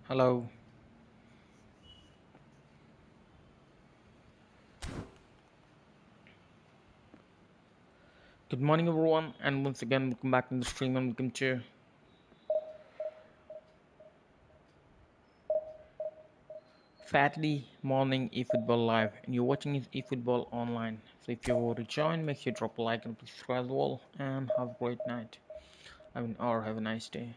Hello, good morning everyone, and once again, welcome back to the stream and welcome to Saturday morning eFootball live. And you're watching this eFootball online. So if you want to join, make sure you drop a like and please subscribe as well. And have a great night. Or have a nice day.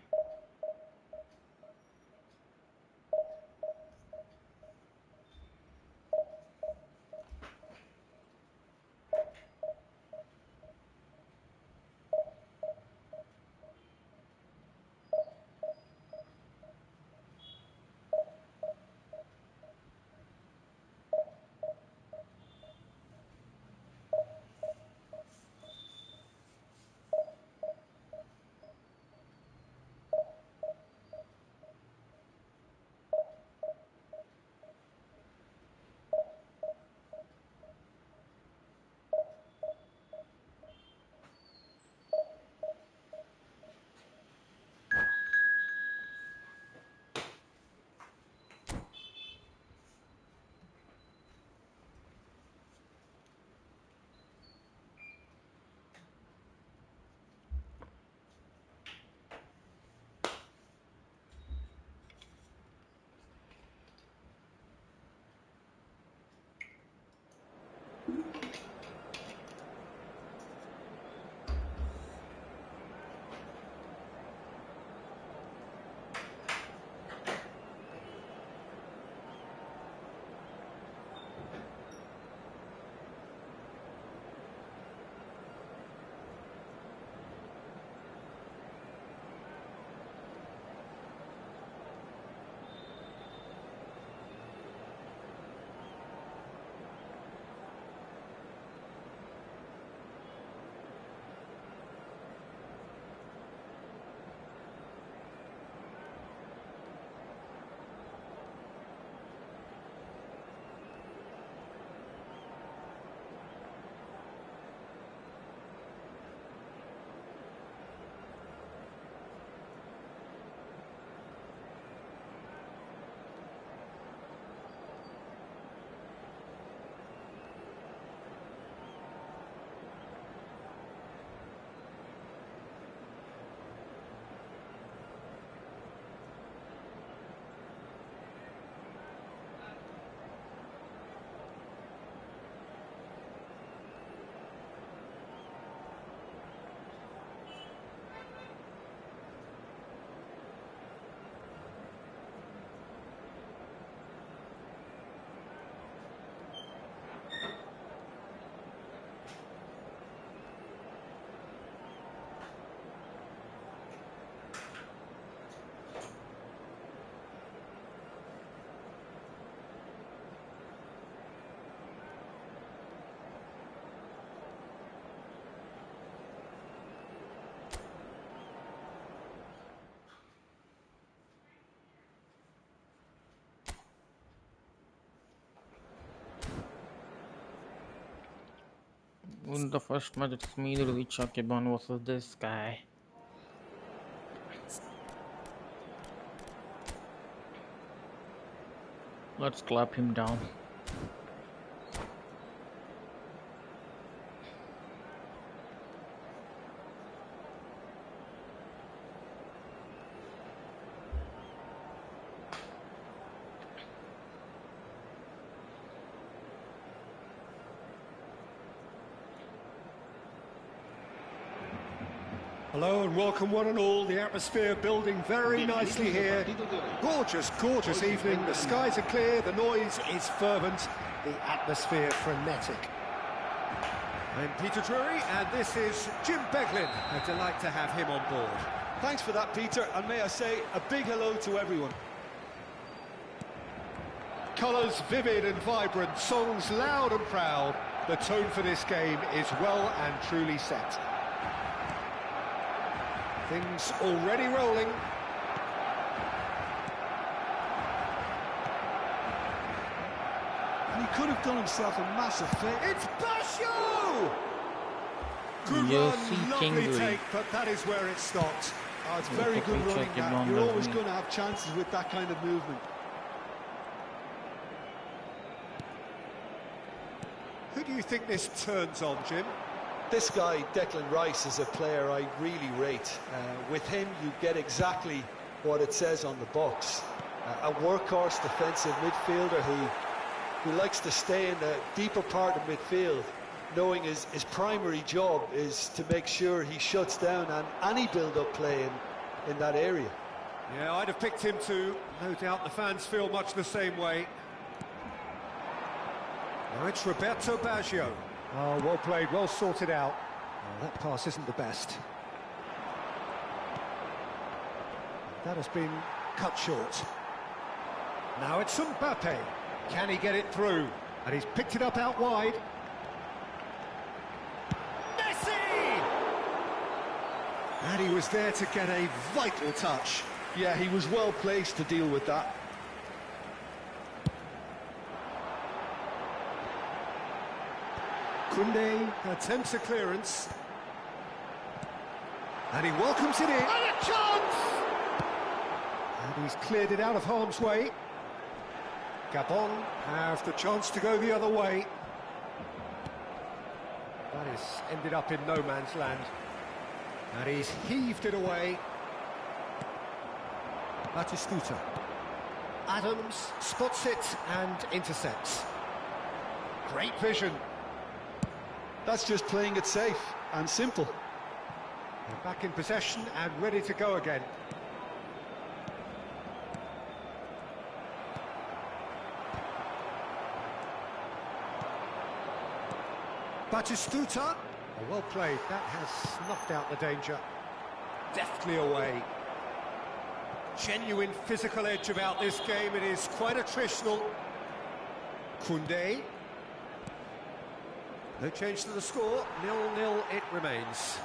In the first match, it's me, the HRKBOND versus this guy. Let's clap him down. Hello and welcome one and all. The atmosphere building very nicely here. Gorgeous, gorgeous evening. The skies are clear, the noise is fervent, the atmosphere frenetic. I'm Peter Drury, and this is Jim Beglin. A delight to have him on board. Thanks for that, Peter, and may I say a big hello to everyone. Colours vivid and vibrant, songs loud and proud. The tone for this game is well and truly set. Things already rolling. And he could have done himself a massive favour. It's Basho! Good Yes, run, he lovely can do it. take, but that is where it stopped. Oh, it's Itu very good picture running that. HRKBOND You're always ini. going to have chances with that kind of movement. Who do you think this turns on, Jim? This guy, Declan Rice, is a player I really rate. With him, you get exactly what it says on the box. A workhorse defensive midfielder who likes to stay in the deeper part of midfield, knowing his primary job is to make sure he shuts down any build-up play in that area. Yeah, I'd have picked him too. No doubt the fans feel much the same way. Now it's Roberto Baggio. Oh, well played, well sorted out. Oh, that pass isn't the best. That has been cut short. Now it's Mbappe. Can he get it through? And he's picked it up out wide. Messi! And he was there to get a vital touch. Yeah, he was well placed to deal with that. Koundé attempts a clearance. And he welcomes it in. And a chance! And he's cleared it out of harm's way. Gabon have the chance to go the other way. That is ended up in no man's land. And he's heaved it away. Batistuta. Adams spots it and intercepts. Great vision. That's just playing it safe and simple. They're back in possession and ready to go again. Batistuta. Oh, well played. That has snuffed out the danger. Deftly away. Genuine physical edge about this game. It is quite attritional. Koundé. No change to the score. 0-0 it remains.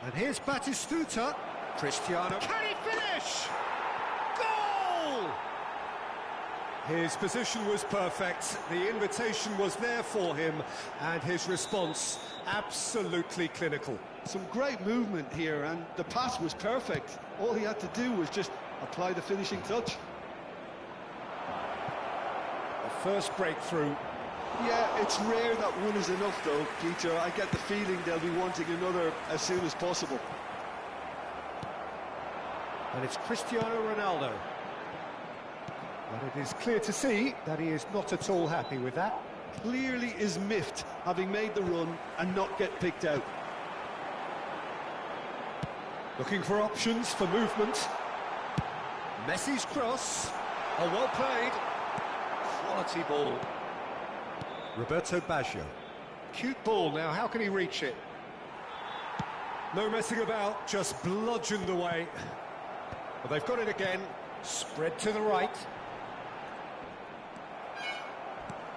And here's Batistuta. Cristiano. Can he finish? Goal! His position was perfect. The invitation was there for him. And his response, absolutely clinical. Some great movement here, and the pass was perfect. All he had to do was just apply the finishing touch. The first breakthrough. Yeah, it's rare that one is enough though, Peter. I get the feeling they'll be wanting another as soon as possible. And it's Cristiano Ronaldo. But it is clear to see that he is not at all happy with that. Clearly is miffed, having made the run and not get picked out. Looking for options for movement. Messi's cross. Oh, well played. Quality ball. Roberto Baggio. Cute ball now, how can he reach it? No messing about, just bludgeoned away. But they've got it again. Spread to the right.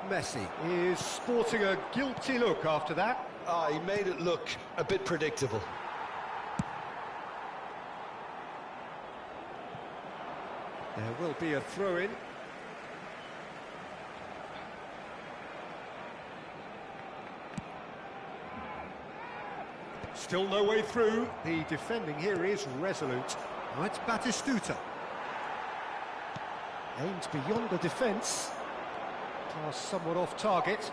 Messi is sporting a guilty look after that. Ah, he made it look a bit predictable. There will be a throw-in. Still no way through. The defending here is resolute. Now it's Batistuta. Aimed beyond the defence. Pass somewhat off target.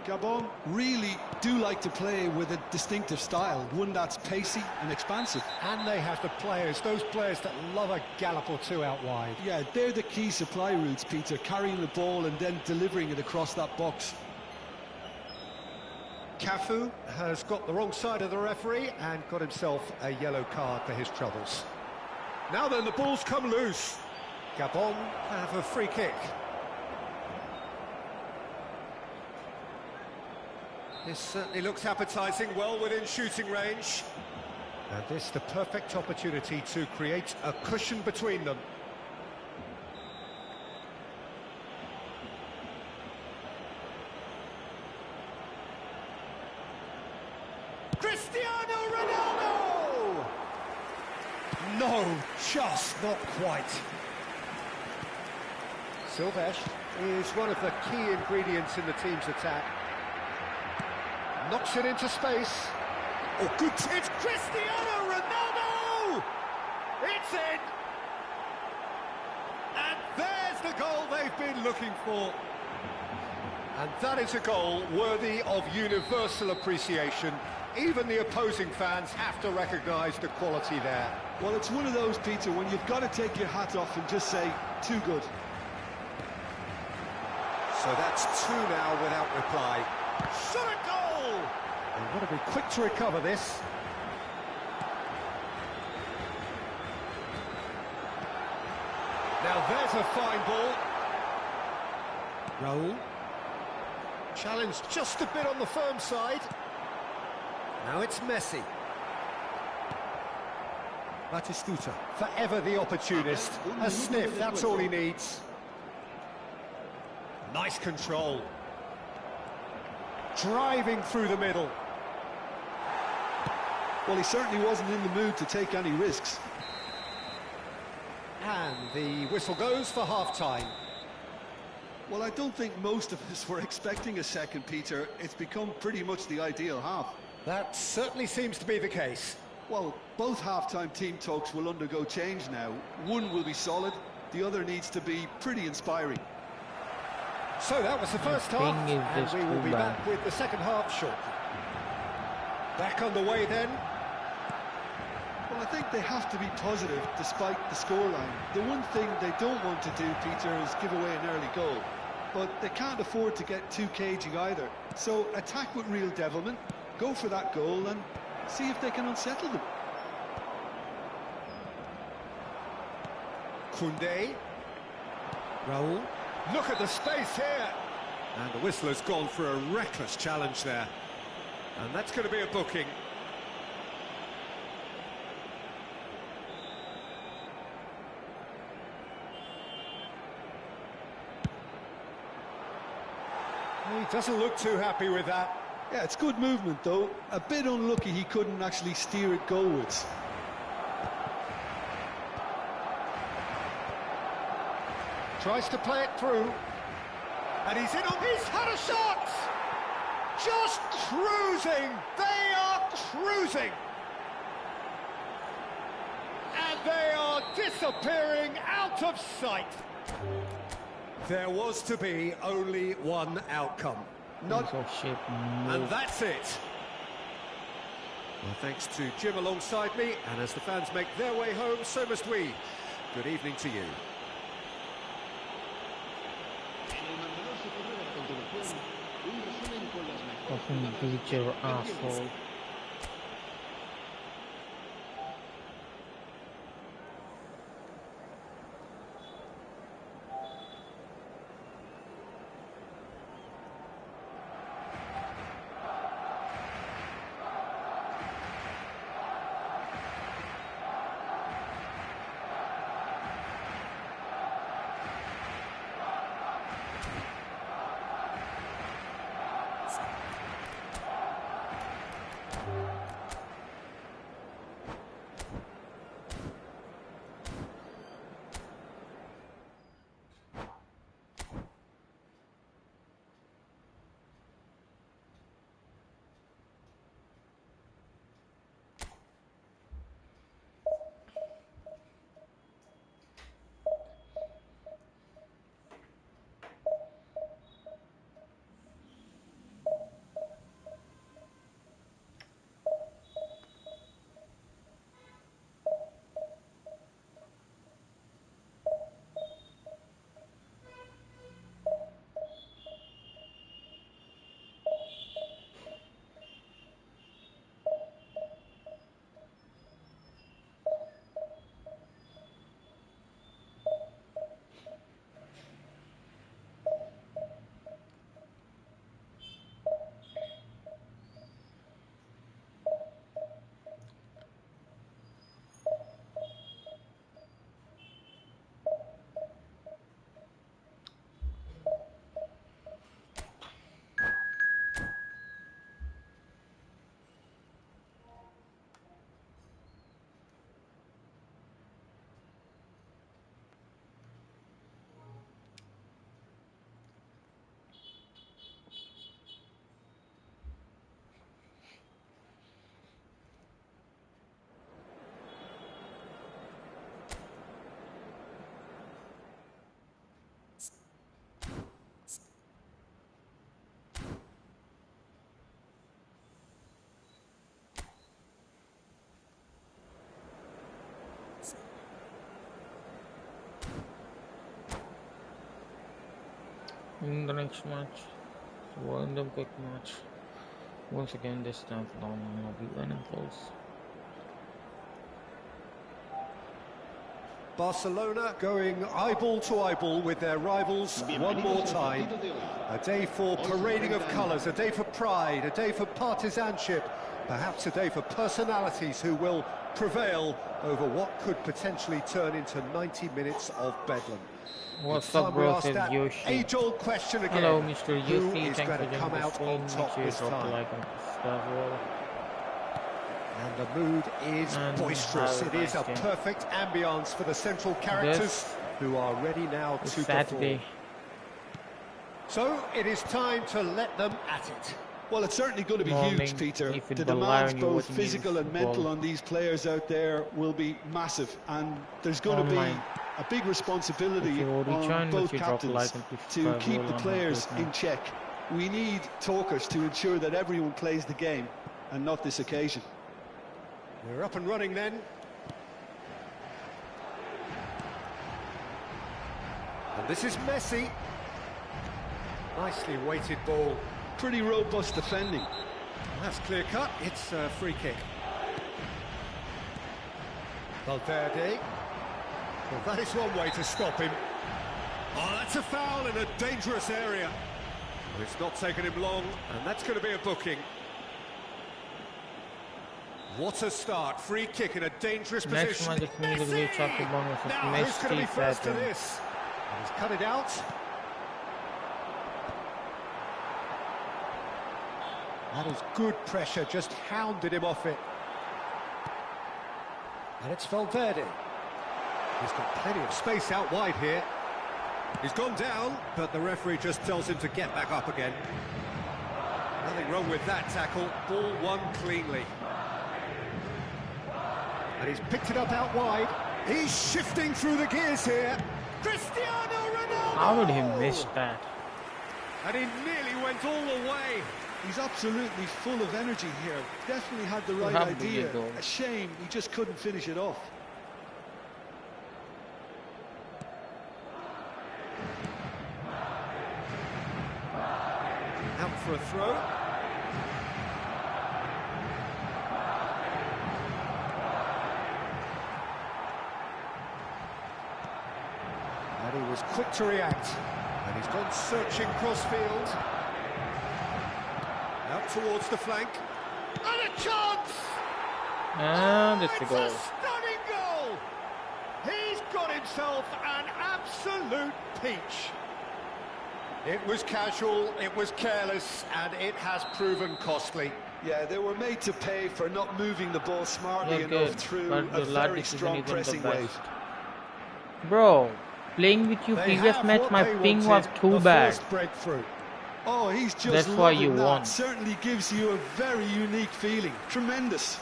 Gabon really do like to play with a distinctive style, one that's pacey and expansive. And they have the players, those players that love a gallop or two out wide. Yeah, they're the key supply routes, Peter, carrying the ball and then delivering it across that box. Cafu has got the wrong side of the referee and got himself a yellow card for his troubles. Now then, the ball's come loose. Gabon have a free kick. This certainly looks appetising, well within shooting range. And this the perfect opportunity to create a cushion between them. Cristiano Ronaldo! No, just not quite. Silvesh is one of the key ingredients in the team's attack. Knocks it into space. Oh, good. It's Cristiano Ronaldo! It's in! And there's the goal they've been looking for. And that is a goal worthy of universal appreciation. Even the opposing fans have to recognise the quality there. Well, it's one of those, Peter, when you've got to take your hat off and just say, too good. So that's 2 now without reply. Shot a goal! They've got to be quick to recover this. Now there's a fine ball. Raul. Challenged just a bit on the firm side. Now it's Messi. Batistuta, forever the opportunist. A sniff, that's all he needs. Nice control. Driving through the middle. Well, he certainly wasn't in the mood to take any risks. And the whistle goes for half-time. Well, I don't think most of us were expecting a second, Peter. It's become pretty much the ideal half. That certainly seems to be the case. Well, both half-time team talks will undergo change now. One will be solid, the other needs to be pretty inspiring. So that was the first half, and we will be back with the second half shortly. Back on the way then. Well, I think they have to be positive despite the scoreline. The one thing they don't want to do, Peter, is give away an early goal. But they can't afford to get too cagey either. So attack with real devilment, go for that goal and see if they can unsettle them. Koundé. Raul. Look at the space here. And the whistler's gone for a reckless challenge there. And that's going to be a booking. He doesn't look too happy with that. Yeah, it's good movement though. A bit unlucky he couldn't actually steer it goalwards. Tries to play it through. And he's in on... He's had a shot! Just cruising! They are cruising! And they are disappearing out of sight. There was to be only one outcome. And that's it. Well, thanks to Jim alongside me, and as the fans make their way home, so must we. Good evening to you. Fucking teacher asshole. in the next match. So we're in the quick match. Once again, this time for the online lobby winning close. Barcelona going eyeball to eyeball with their rivals one more time. A day for parading of colours, a day for pride, a day for partisanship, perhaps a day for personalities who will prevail over what could potentially turn into 90 minutes of bedlam. What's up, bro? Says Yoshi. Age-old question again. Hello, Mr. Yoshi. Who is Thanks going for to joining come the out stream. on top Make this sure you drop a time? like and subscribe as well. And the mood is boisterous. It is a perfect ambience for the central characters who are ready now to perform. So it is time to let them at it. Well, it's certainly going to be huge, Peter. The demands, both physical and mental, on these players out there will be massive, and there's going to be a big responsibility on both captains to keep the players in check. We need talkers to ensure that everyone plays the game and not this occasion. We're up and running then. And this is Messi. Nicely weighted ball. Pretty robust defending. That's clear cut. It's a free kick. Valverde. Well, that is one way to stop him. Oh, that's a foul in a dangerous area. Well, it's not taken him long, and that's going to be a booking. What a start. Free kick in a dangerous position. Next match is the HRKBOND versus Now, who's going to be first to this? And he's cut it out. That is good pressure, just hounded him off it. And it's Valverde. He's got plenty of space out wide here. He's gone down, but the referee just tells him to get back up again. Nothing wrong with that tackle. Ball won cleanly. And he's picked it up out wide. He's shifting through the gears here. Cristiano Ronaldo! How did he miss that? And he nearly went all the way. He's absolutely full of energy here. Definitely had the right idea. A shame he just couldn't finish it off. Out for a throw. And he was quick to react. And he's gone searching cross-field. Out towards the flank. And a chance! And it's a goal. It's a stunning goal! He's got himself an absolute peach. It was casual, it was careless, and it has proven costly. Yeah, they were made to pay for not moving the ball smartly enough through a very strong pressing wave. Bro, playing with you previous match, my ping was too bad. Oh, he's just That's why you that. won. Certainly gives you a very unique feeling. Tremendous.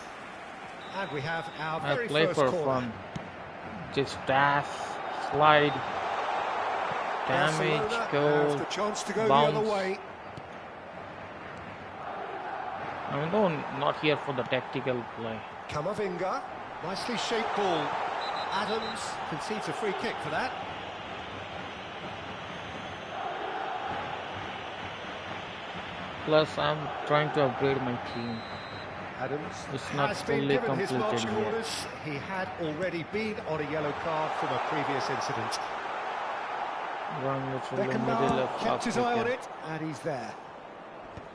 And we have our I very play first for corner. fun. Just dash, slide, damage, goal, the chance to go bounce. the other way. I'm not here for the tactical play. Camavinga, nicely shaped ball. Adams concedes a free kick for that. Plus, I'm trying to upgrade my team. Adams It's not has been fully given his completed marching yet. orders. He had already been on a yellow card from a previous incident. Run through the middle of Beckenbauer kept his eye on Africa. it, and he's there.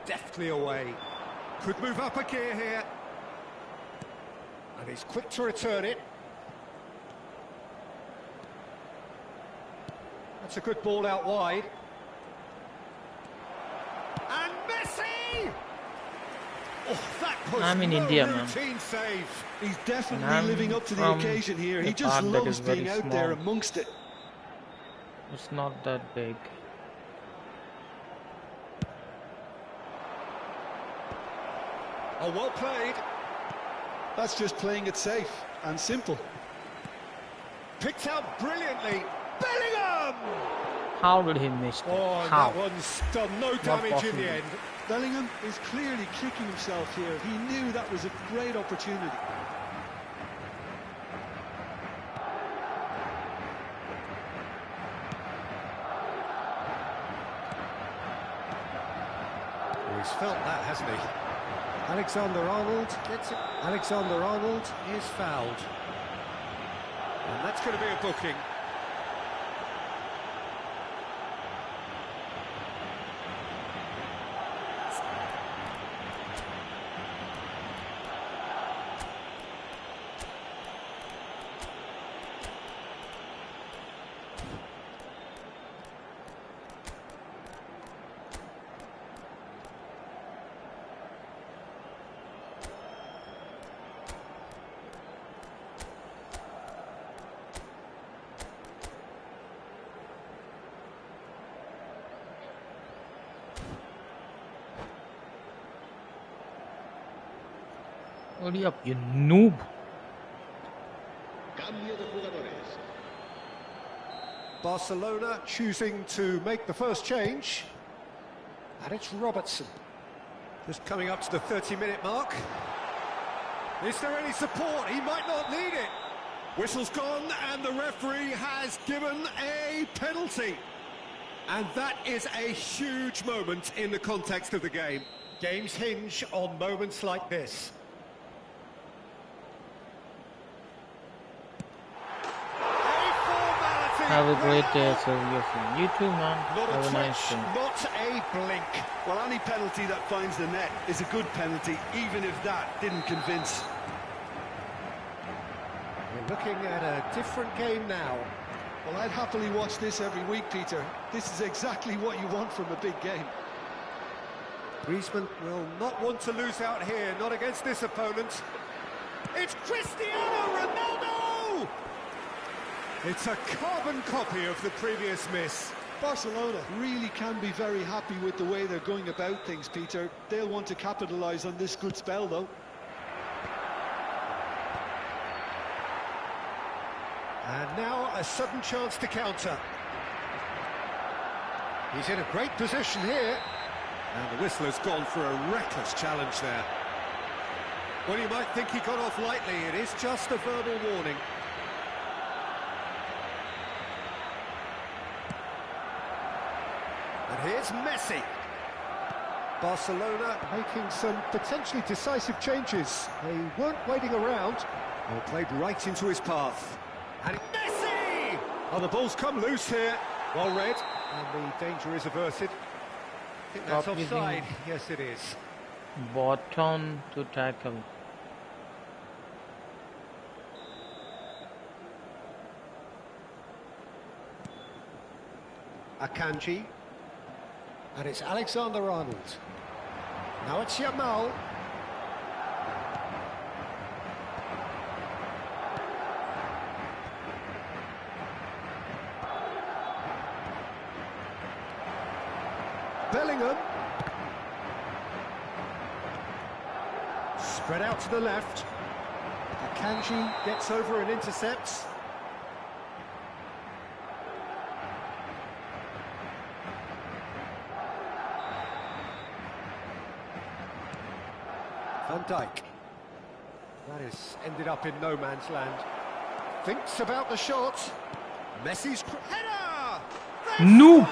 Deftly away. Could move up a gear here. And he's quick to return it. That's a good ball out wide. And Messi! Oh, that was I'm in no India, man. routine save. He's And definitely I'm living up to the from occasion here. He the just part that loves is very being out there small. amongst it. It's not that big. Oh, well played. That's just playing it safe and simple. Picked out brilliantly. Bellingham! How did he miss that? Oh, and How? that one's done no damage in possible. the end. Bellingham is clearly kicking himself here. He knew that was a great opportunity. Well, he's felt that, hasn't he? Alexander-Arnold gets it. Alexander-Arnold is fouled. And that's going to be a booking. Hurry up, you noob. Barcelona choosing to make the first change. And it's Robertson. Just coming up to the 30-minute mark. Is there any support? He might not need it. Whistle's gone and the referee has given a penalty. And that is a huge moment in the context of the game. Games hinge on moments like this. Have a great day, Sylvia. You too, man. Have a nice day. Not a blink. Well, any penalty that finds the net is a good penalty, even if that didn't convince. We're looking at a different game now. Well, I'd happily watch this every week, Peter. This is exactly what you want from a big game. Griezmann will not want to lose out here, not against this opponent. It's Cristiano Ronaldo! It's a carbon copy of the previous miss. Barcelona really can be very happy with the way they're going about things, Peter. They'll want to capitalise on this good spell, though. And now a sudden chance to counter. He's in a great position here. And the whistler's gone for a reckless challenge there. Well, you might think he got off lightly. It is just a verbal warning. And here's Messi. Barcelona making some potentially decisive changes. They weren't waiting around. They played right into his path. And Messi! Oh, the ball's come loose here. Well read. And the danger is averted. I think that's offside. Yes, it is. Bottom to tackle. Akanji. And it's Alexander-Arnold. Now it's Yamal. Bellingham. Spread out to the left. Akanji gets over and intercepts. Van Dijk. That has ended up in no man's land. Thinks about the shot. Messi's header! Noob!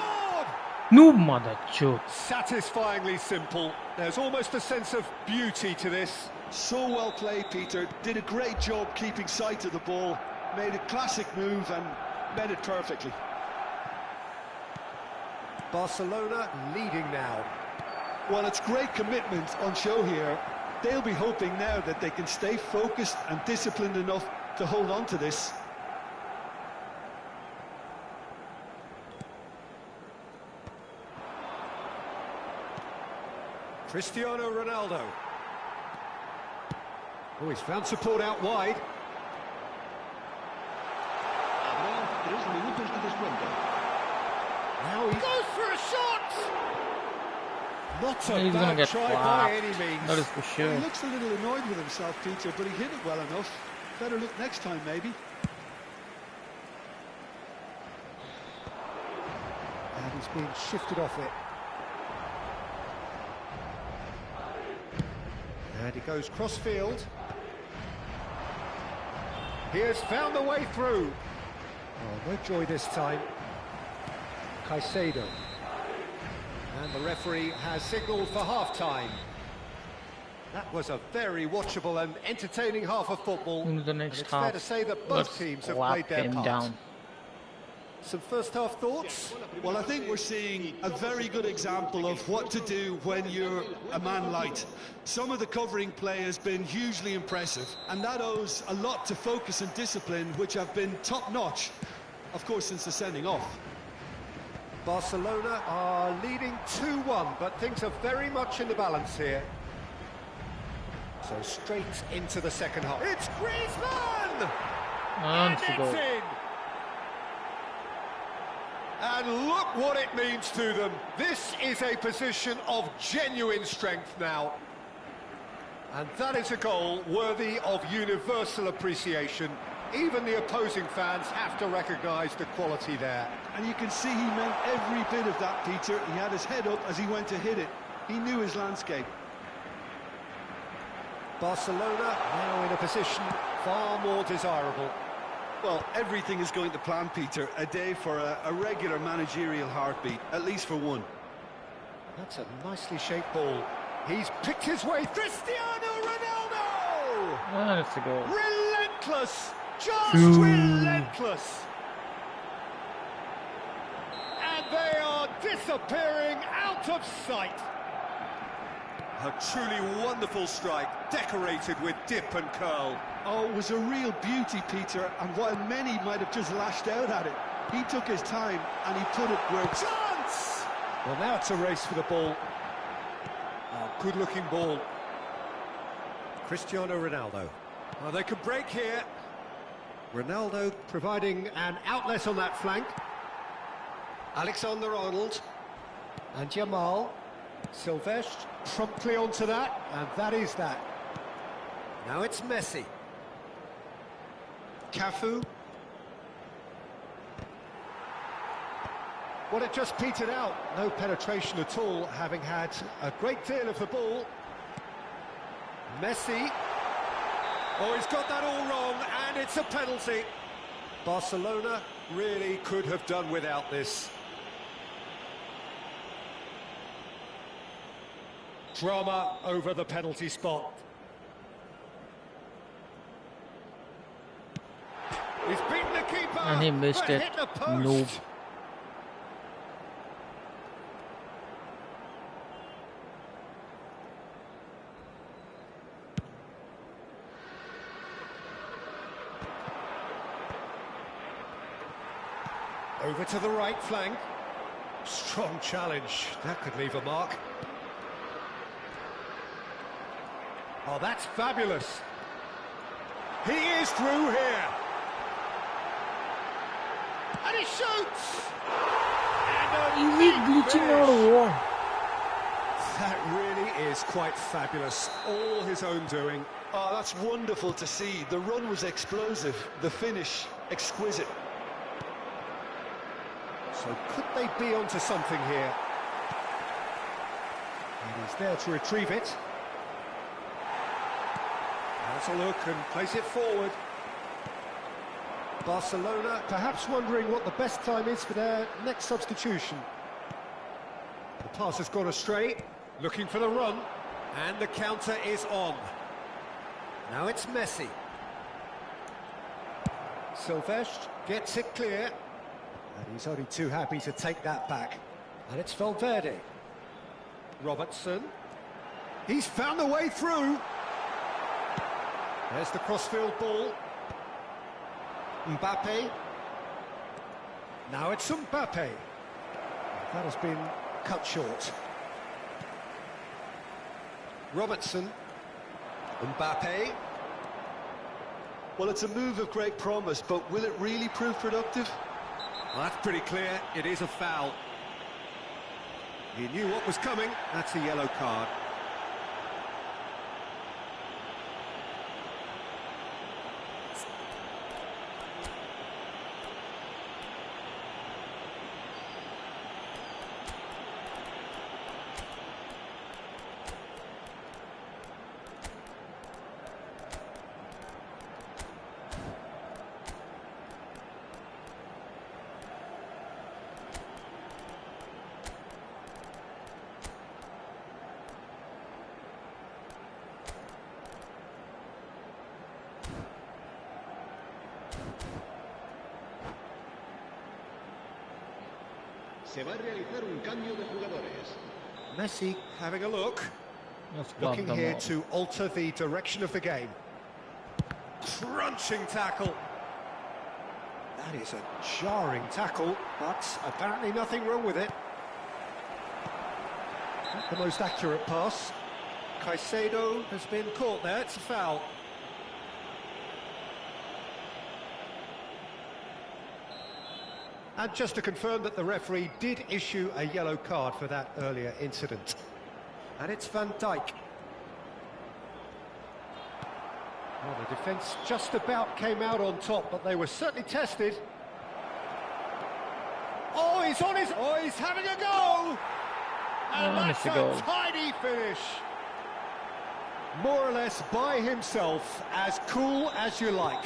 Noob, mother chode. Satisfyingly simple. There's almost a sense of beauty to this. So well played, Peter. Did a great job keeping sight of the ball. Made a classic move and met it perfectly. Barcelona leading now. Well, it's great commitment on show here. They'll be hoping now that they can stay focused and disciplined enough to hold on to this. Cristiano Ronaldo. Oh, he's found support out wide. Now he goes for a shot! Not a He's gonna bad get try by clapped. any means. That is for sure. He looks a little annoyed with himself, Peter, but he hit it well enough. Better look next time, maybe. And he's being shifted off it. And he goes cross-field. He has found the way through. Oh, no joy this time. Caicedo. And the referee has signalled for half-time. That was a very watchable and entertaining half of football. In the And next it's half, fair to say that both teams have played their part. Down. Some first-half thoughts? Well, I think we're seeing a very good example of what to do when you're a man light. Some of the covering play has been hugely impressive, and that owes a lot to focus and discipline, which have been top-notch, of course, since the sending off. Barcelona are leading 2-1, but things are very much in the balance here. So straight into the second half. It's Griezmann! And it's in! And look what it means to them. This is a position of genuine strength now. And that is a goal worthy of universal appreciation. Even the opposing fans have to recognise the quality there. And you can see he meant every bit of that, Peter. He had his head up as he went to hit it. He knew his landscape. Barcelona now in a position far more desirable. Well, everything is going to plan, Peter. A day for a regular managerial heartbeat, at least for one. That's a nicely shaped ball. He's picked his way. Cristiano Ronaldo! And it's a goal. Relentless! Just relentless! And they are disappearing out of sight. A truly wonderful strike, decorated with dip and curl. Oh, it was a real beauty, Peter, and while many might have just lashed out at it, he took his time and he put it where... Chance! Well, now it's a race for the ball. Oh, good-looking ball. Cristiano Ronaldo. Oh, they could break here. Ronaldo providing an outlet on that flank. Alexander-Arnold. And Jamal. Silvestre promptly onto that, and that is that. Now it's Messi. Cafu. Well, it just petered out. No penetration at all, having had a great deal of the ball. Messi. Oh, he's got that all wrong, and it's a penalty. Barcelona really could have done without this. Drama over the penalty spot. He's beaten the keeper, and he missed it. Nope. Over to the right flank. Strong challenge. That could leave a mark. Oh, that's fabulous. He is through here. And he shoots! Is he glitching or what? That really is quite fabulous. All his own doing. Oh, that's wonderful to see. The run was explosive, the finish exquisite. So could they be onto something here? And he's there to retrieve it. Has a look and place it forward. Barcelona perhaps wondering what the best time is for their next substitution. The pass has gone astray, looking for the run, and the counter is on. Now it's Messi. Silvestre gets it clear, and he's only too happy to take that back. And it's Valverde. Robertson. He's found a way through. There's the crossfield ball. Mbappe. Now it's Mbappe. That has been cut short. Robertson. Mbappe. Well, it's a move of great promise, but will it really prove productive? Well, that's pretty clear. It is a foul. He knew what was coming. That's a yellow card. Se va a realizar un cambio de jugadores. Messi having a look. Looking here to alter the direction of the game. Crunching tackle. That is a jarring tackle, but apparently nothing wrong with it. Not the most accurate pass. Caicedo has been caught there, it's a foul. And just to confirm that the referee did issue a yellow card for that earlier incident. And it's Van Dijk. Well, the defence just about came out on top, but they were certainly tested. Oh, he's on his... Oh, he's having a go! And that's a tidy finish. More or less by himself, as cool as you like.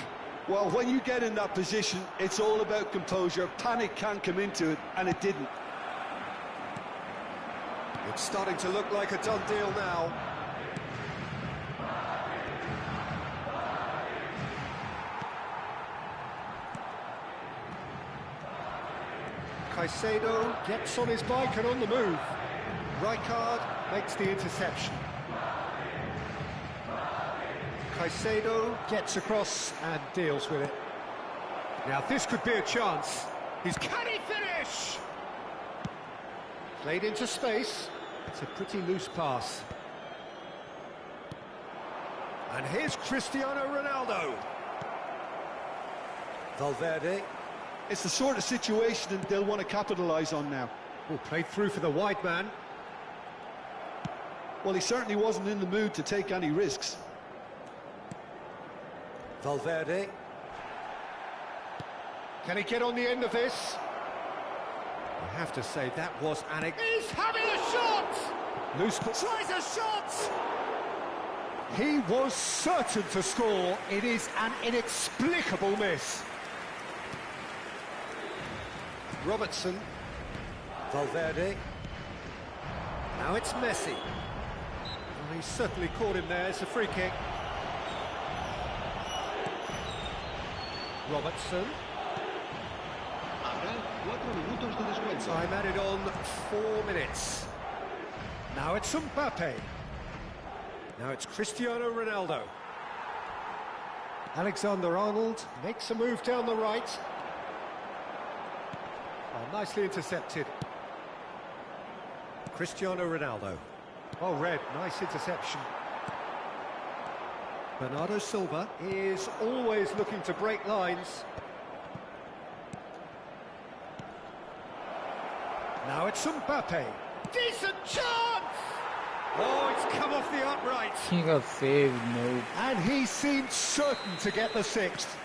Well, when you get in that position, it's all about composure. Panic can't come into it, and it didn't. It's starting to look like a done deal now. Caicedo gets on his bike and on the move. Rijkaard makes the interception. Caicedo gets across and deals with it. Now this could be a chance. Can he finish? Played into space. It's a pretty loose pass. And here's Cristiano Ronaldo. Valverde. It's the sort of situation that they'll want to capitalise on now. Oh, played through for the wide man. Well, he certainly wasn't in the mood to take any risks. Valverde. Can he get on the end of this? I have to say, that was He's having a shot! Loose tries a shot! He was certain to score. It is an inexplicable miss. Robertson. Valverde. Now it's Messi. Well, he certainly caught him there. It's a free kick. Robertson. Time added on 4 minutes. Now it's Mbappe. Now it's Cristiano Ronaldo. Alexander-Arnold makes a move down the right. Oh, nicely intercepted. Cristiano Ronaldo. Oh, red, nice interception. Bernardo Silva is always looking to break lines. Now it's Mbappe. Decent chance! Oh, it's come off the upright. He got saved, no. And he seemed certain to get the sixth.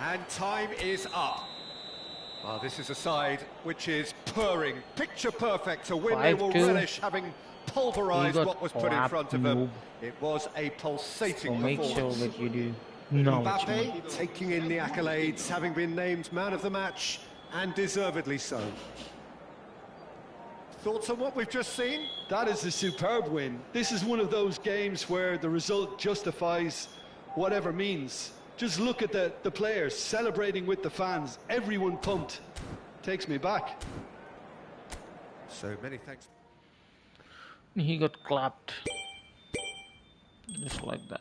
And time is up. Well, this is a side which is purring, picture perfect, a win they will relish, having pulverised what was put in front of them. It was a pulsating performance. Make sure that you do Mbappe taking in the accolades, having been named man of the match, and deservedly so. Thoughts on what we've just seen? That is a superb win. This is one of those games where the result justifies whatever means. Just look at the players celebrating with the fans. Everyone pumped. Takes me back. So many thanks. He got clapped. Just like that.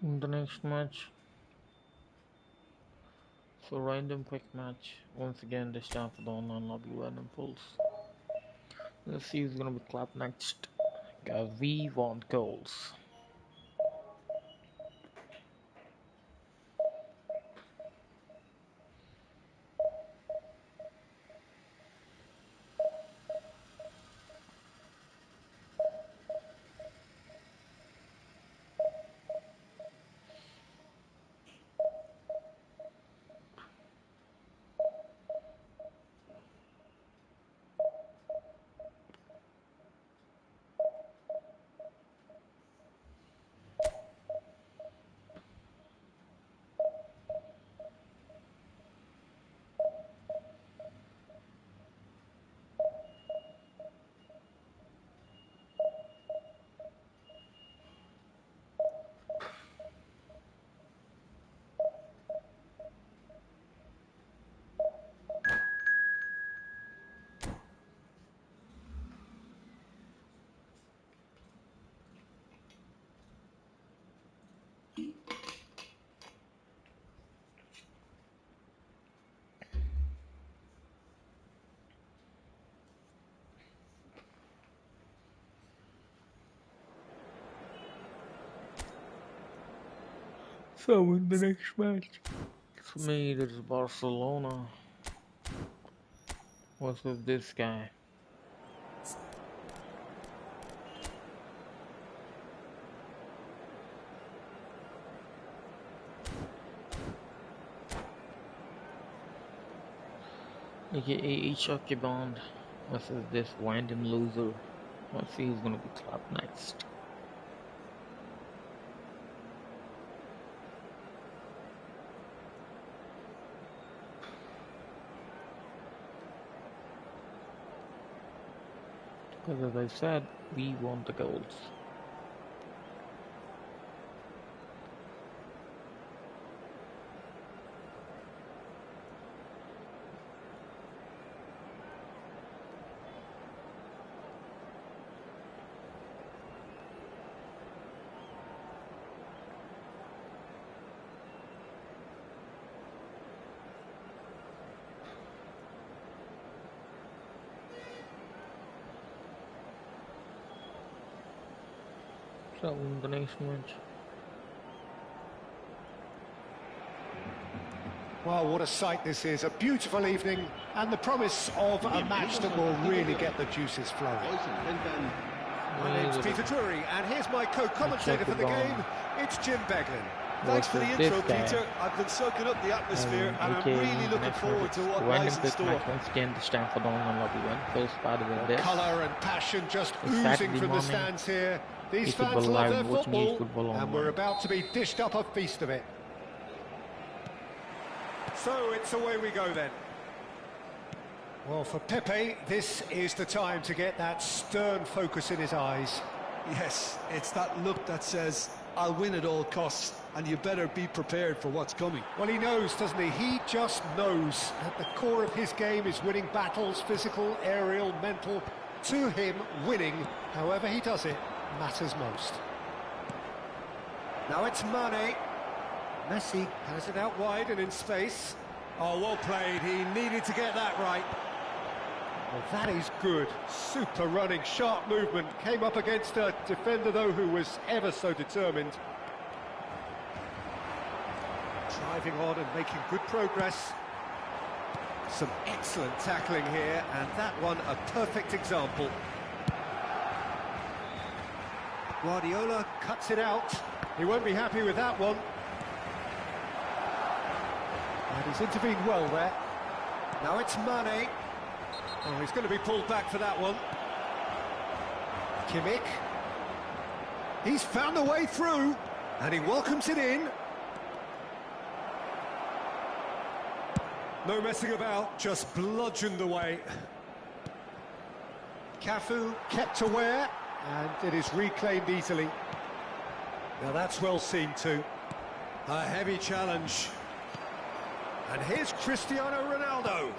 In the next match, so random quick match. Once again, this time for the online lobby random pulls. Let's see who's gonna be clapped next. because we want goals. So in the next match, for me, there's Barcelona versus this guy. AKA HRKBOND versus this random loser. Let's see who's gonna be clapped next. Because as I said, we want the goals. So in the next match. Well, what a sight this is. A beautiful evening and the promise of a match that will really get the juices flowing. My name's Peter Drury, and here's my co-commentator for the game. It's Jim Beglin. Thanks for the intro, Peter. I've been soaking up the atmosphere, and I'm really looking forward to what lies in store. Once again, the Stamford on Lobby One. First part of this. Colour and passion just oozing from the stands here. These fans love their football, and we're about to be dished up a feast of it. So it's away we go then. Well, for Pepe, this is the time to get that stern focus in his eyes. Yes, it's that look that says, I'll win at all costs, and you better be prepared for what's coming. Well, he knows, doesn't he? He just knows. At the core of his game is winning battles, physical, aerial, mental. To him, winning, however he does it, matters most. Now it's Mane. Messi has it out wide and in space. Oh, well played. He needed to get that right. Well, that is good. Super running, sharp movement. Came up against a defender, though, who was ever so determined. Driving on and making good progress. Some excellent tackling here, and that one a perfect example. Guardiola cuts it out. He won't be happy with that one. And he's intervened well there. Now it's Mane. Oh, he's going to be pulled back for that one. Kimmich. He's found a way through, and he welcomes it in. No messing about, just bludgeoned away. Cafu kept aware, and it is reclaimed easily. Now that's well seen too. A heavy challenge. And here's Cristiano Ronaldo.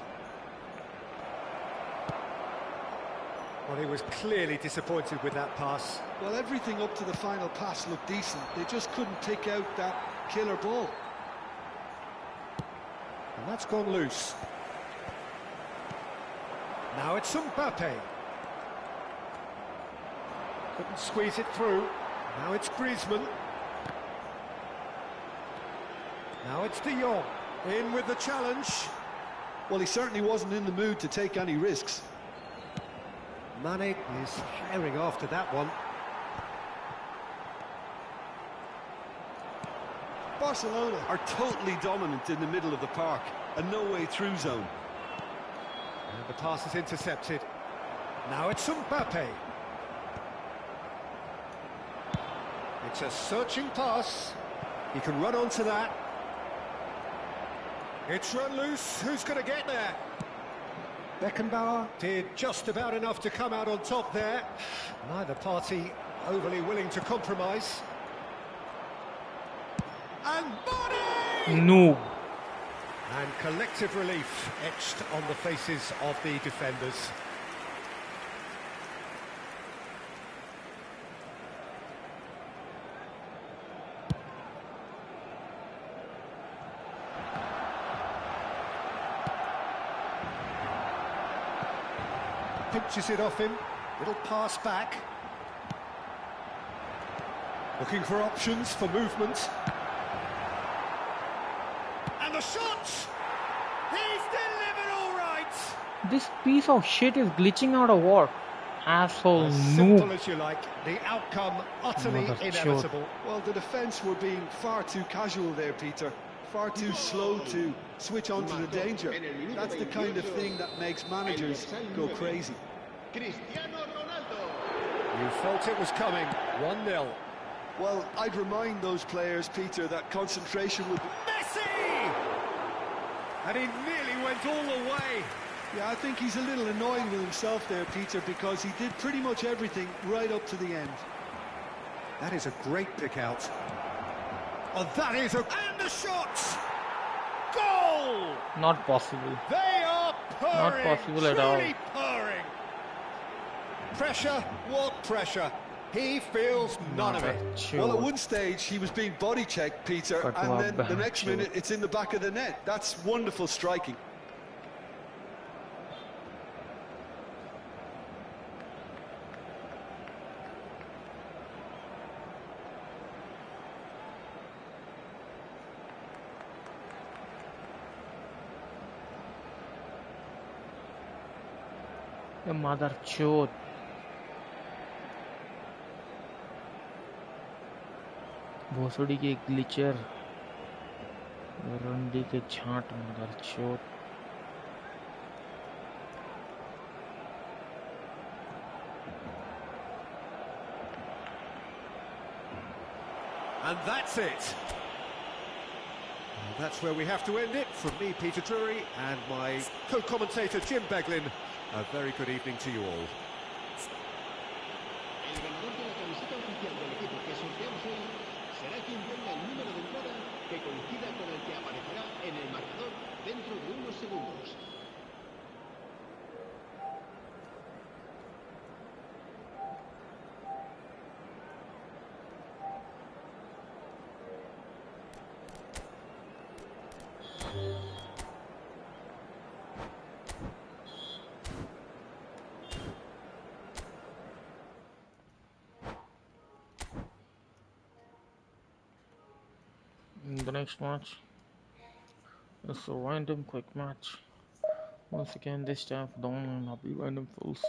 Well, he was clearly disappointed with that pass. Well, everything up to the final pass looked decent. They just couldn't take out that killer ball. And that's gone loose. Now it's Mbappe. Couldn't squeeze it through. Now it's Griezmann. Now it's De Jong. In with the challenge. Well, he certainly wasn't in the mood to take any risks. Mane is herring after that one. Barcelona are totally dominant in the middle of the park, a no-way through zone. And the pass is intercepted. Now it's Mbappe. It's a searching pass. He can run onto that. It's run loose. Who's going to get there? Beckenbauer did just about enough to come out on top there. Neither party overly willing to compromise. And body! No. And collective relief etched on the faces of the defenders. Pinches it off him. Little pass back. Looking for options, for movement. And the shot! He's delivered all right! This piece of shit is glitching out of what? Asshole As simple noob. as you like, the outcome utterly Mother inevitable. Well, the defence were being far too casual there, Peter. Far too slow to switch on to the danger. That's the kind of thing that makes managers go crazy. You felt it was coming. 1-0. Well, I'd remind those players, Peter, that concentration would be... Messi! And he nearly went all the way. Yeah, I think he's a little annoyed with himself there, Peter, because he did pretty much everything right up to the end. That is a great pick out. Oh, that is a... And the shot! Goal! Not possible. They are purring! Not possible at all. Truly purring! Pressure? What pressure? He feels none of it. Well, at one stage, he was being body-checked, Peter, and then the next minute, it's in the back of the net. That's wonderful striking. The mother chode. भोसड़ी के ग्लिचर रंडी के छांट mother चोट And that's it. And that's where we have to end it. From me, Peter Drury, and my co-commentator, Jim Beglin. A very good evening to you all. El ganador de la camiseta oficial del equipo que sorteamos hoy será quien tenga el número de entrada que coincida con el que aparecerá en el marcador dentro de unos segundos. The next match is a random quick match. Once again, this time for the online hobby random fools.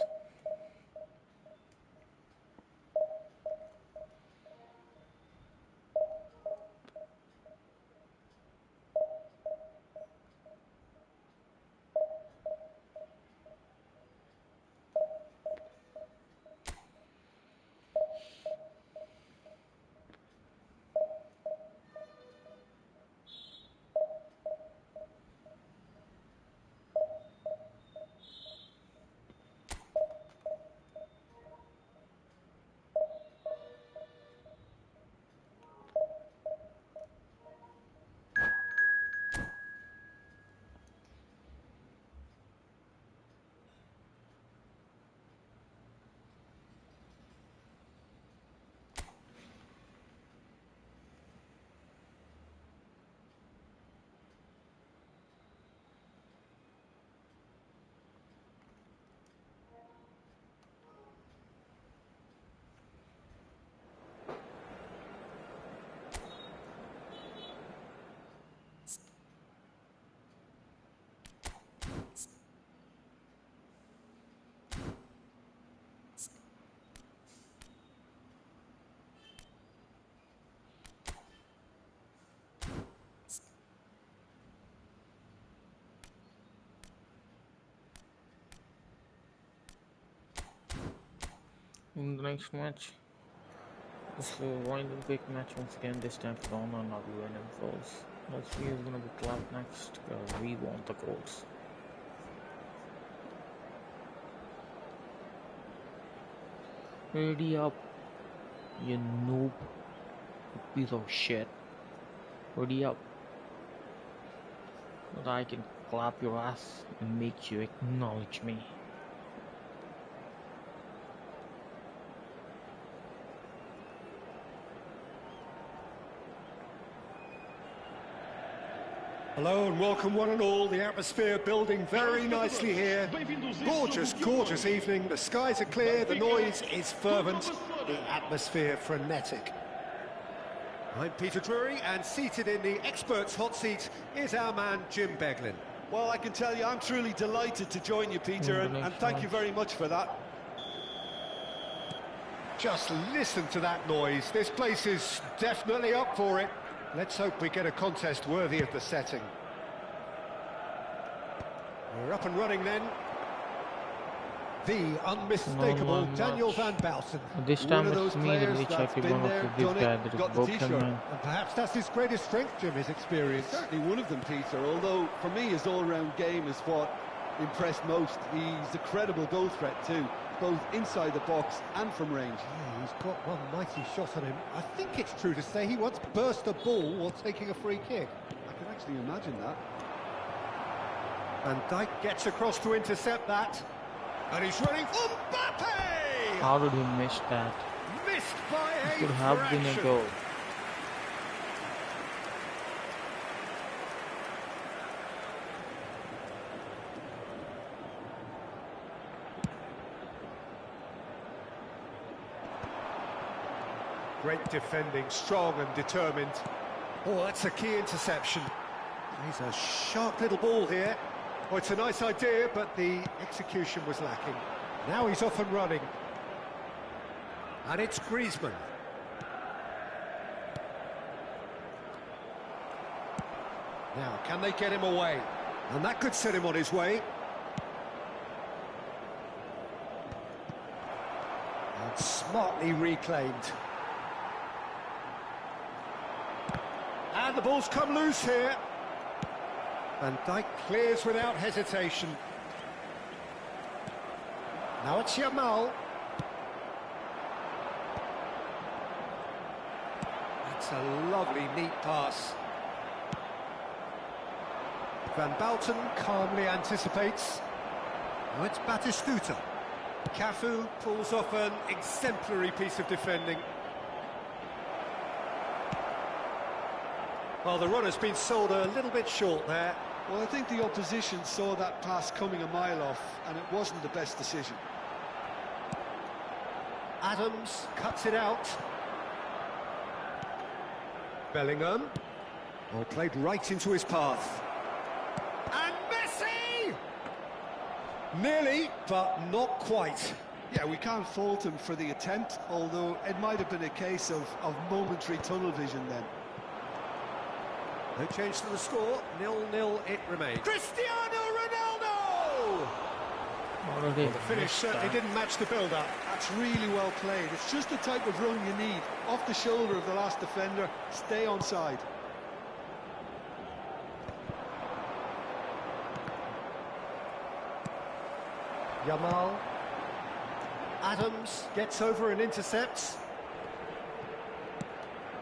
in the next match. This is a random quick match once again, this time for the online lobby random falls. Let's see who's gonna be clapped next, because we want the goals. Ready up, you noob, you piece of shit. Ready up, so that I can clap your ass and make you acknowledge me. Hello and welcome one and all. The atmosphere building very nicely here. Gorgeous, gorgeous evening. The skies are clear, the noise is fervent, the atmosphere frenetic. I'm Peter Drury, and seated in the experts' hot seat is our man Jim Beglin. Well, I can tell you, I'm truly delighted to join you, Peter, and thank you very much for that. Just listen to that noise. This place is definitely up for it. Let's hope we get a contest worthy of the setting. We're up and running then. The unmistakable Daniel van Bouten. This time it's me, the HRKBOND of this guy that is broken, man. And perhaps that's his greatest strength, Jim, his experience. Certainly one of them, Peter, although for me his all-round game is what impressed most. He's a credible goal threat too, both inside the box and from range. Yeah, he's got one mighty shot on him. I think it's true to say he once burst a ball while taking a free kick. I can actually imagine that. And Dijk gets across to intercept that. And he's running for Mbappe! How did he miss that? Missed by a It could have been a goal. Great defending, strong and determined. Oh, that's a key interception. He's a sharp little ball here. Oh, it's a nice idea, but the execution was lacking. Now he's off and running. And it's Griezmann. Now, can they get him away? And that could set him on his way. And smartly reclaimed. And the ball's come loose here. And Dijk clears without hesitation. Now it's Yamal. That's a lovely, neat pass. Van Bouten calmly anticipates. Now it's Batistuta. Cafu pulls off an exemplary piece of defending. Well, the run has been sold a little bit short there. Well, I think the opposition saw that pass coming a mile off, and it wasn't the best decision. Adams cuts it out. Bellingham. Well, played right into his path. And Messi! Nearly, but not quite. Yeah, we can't fault him for the attempt, although it might have been a case of momentary tunnel vision then. No change to the score, 0-0 it remains. Cristiano Ronaldo! Well, the finish certainly didn't match the build-up. That's really well played. It's just the type of run you need. Off the shoulder of the last defender, stay onside. Yamal. Adams gets over and intercepts.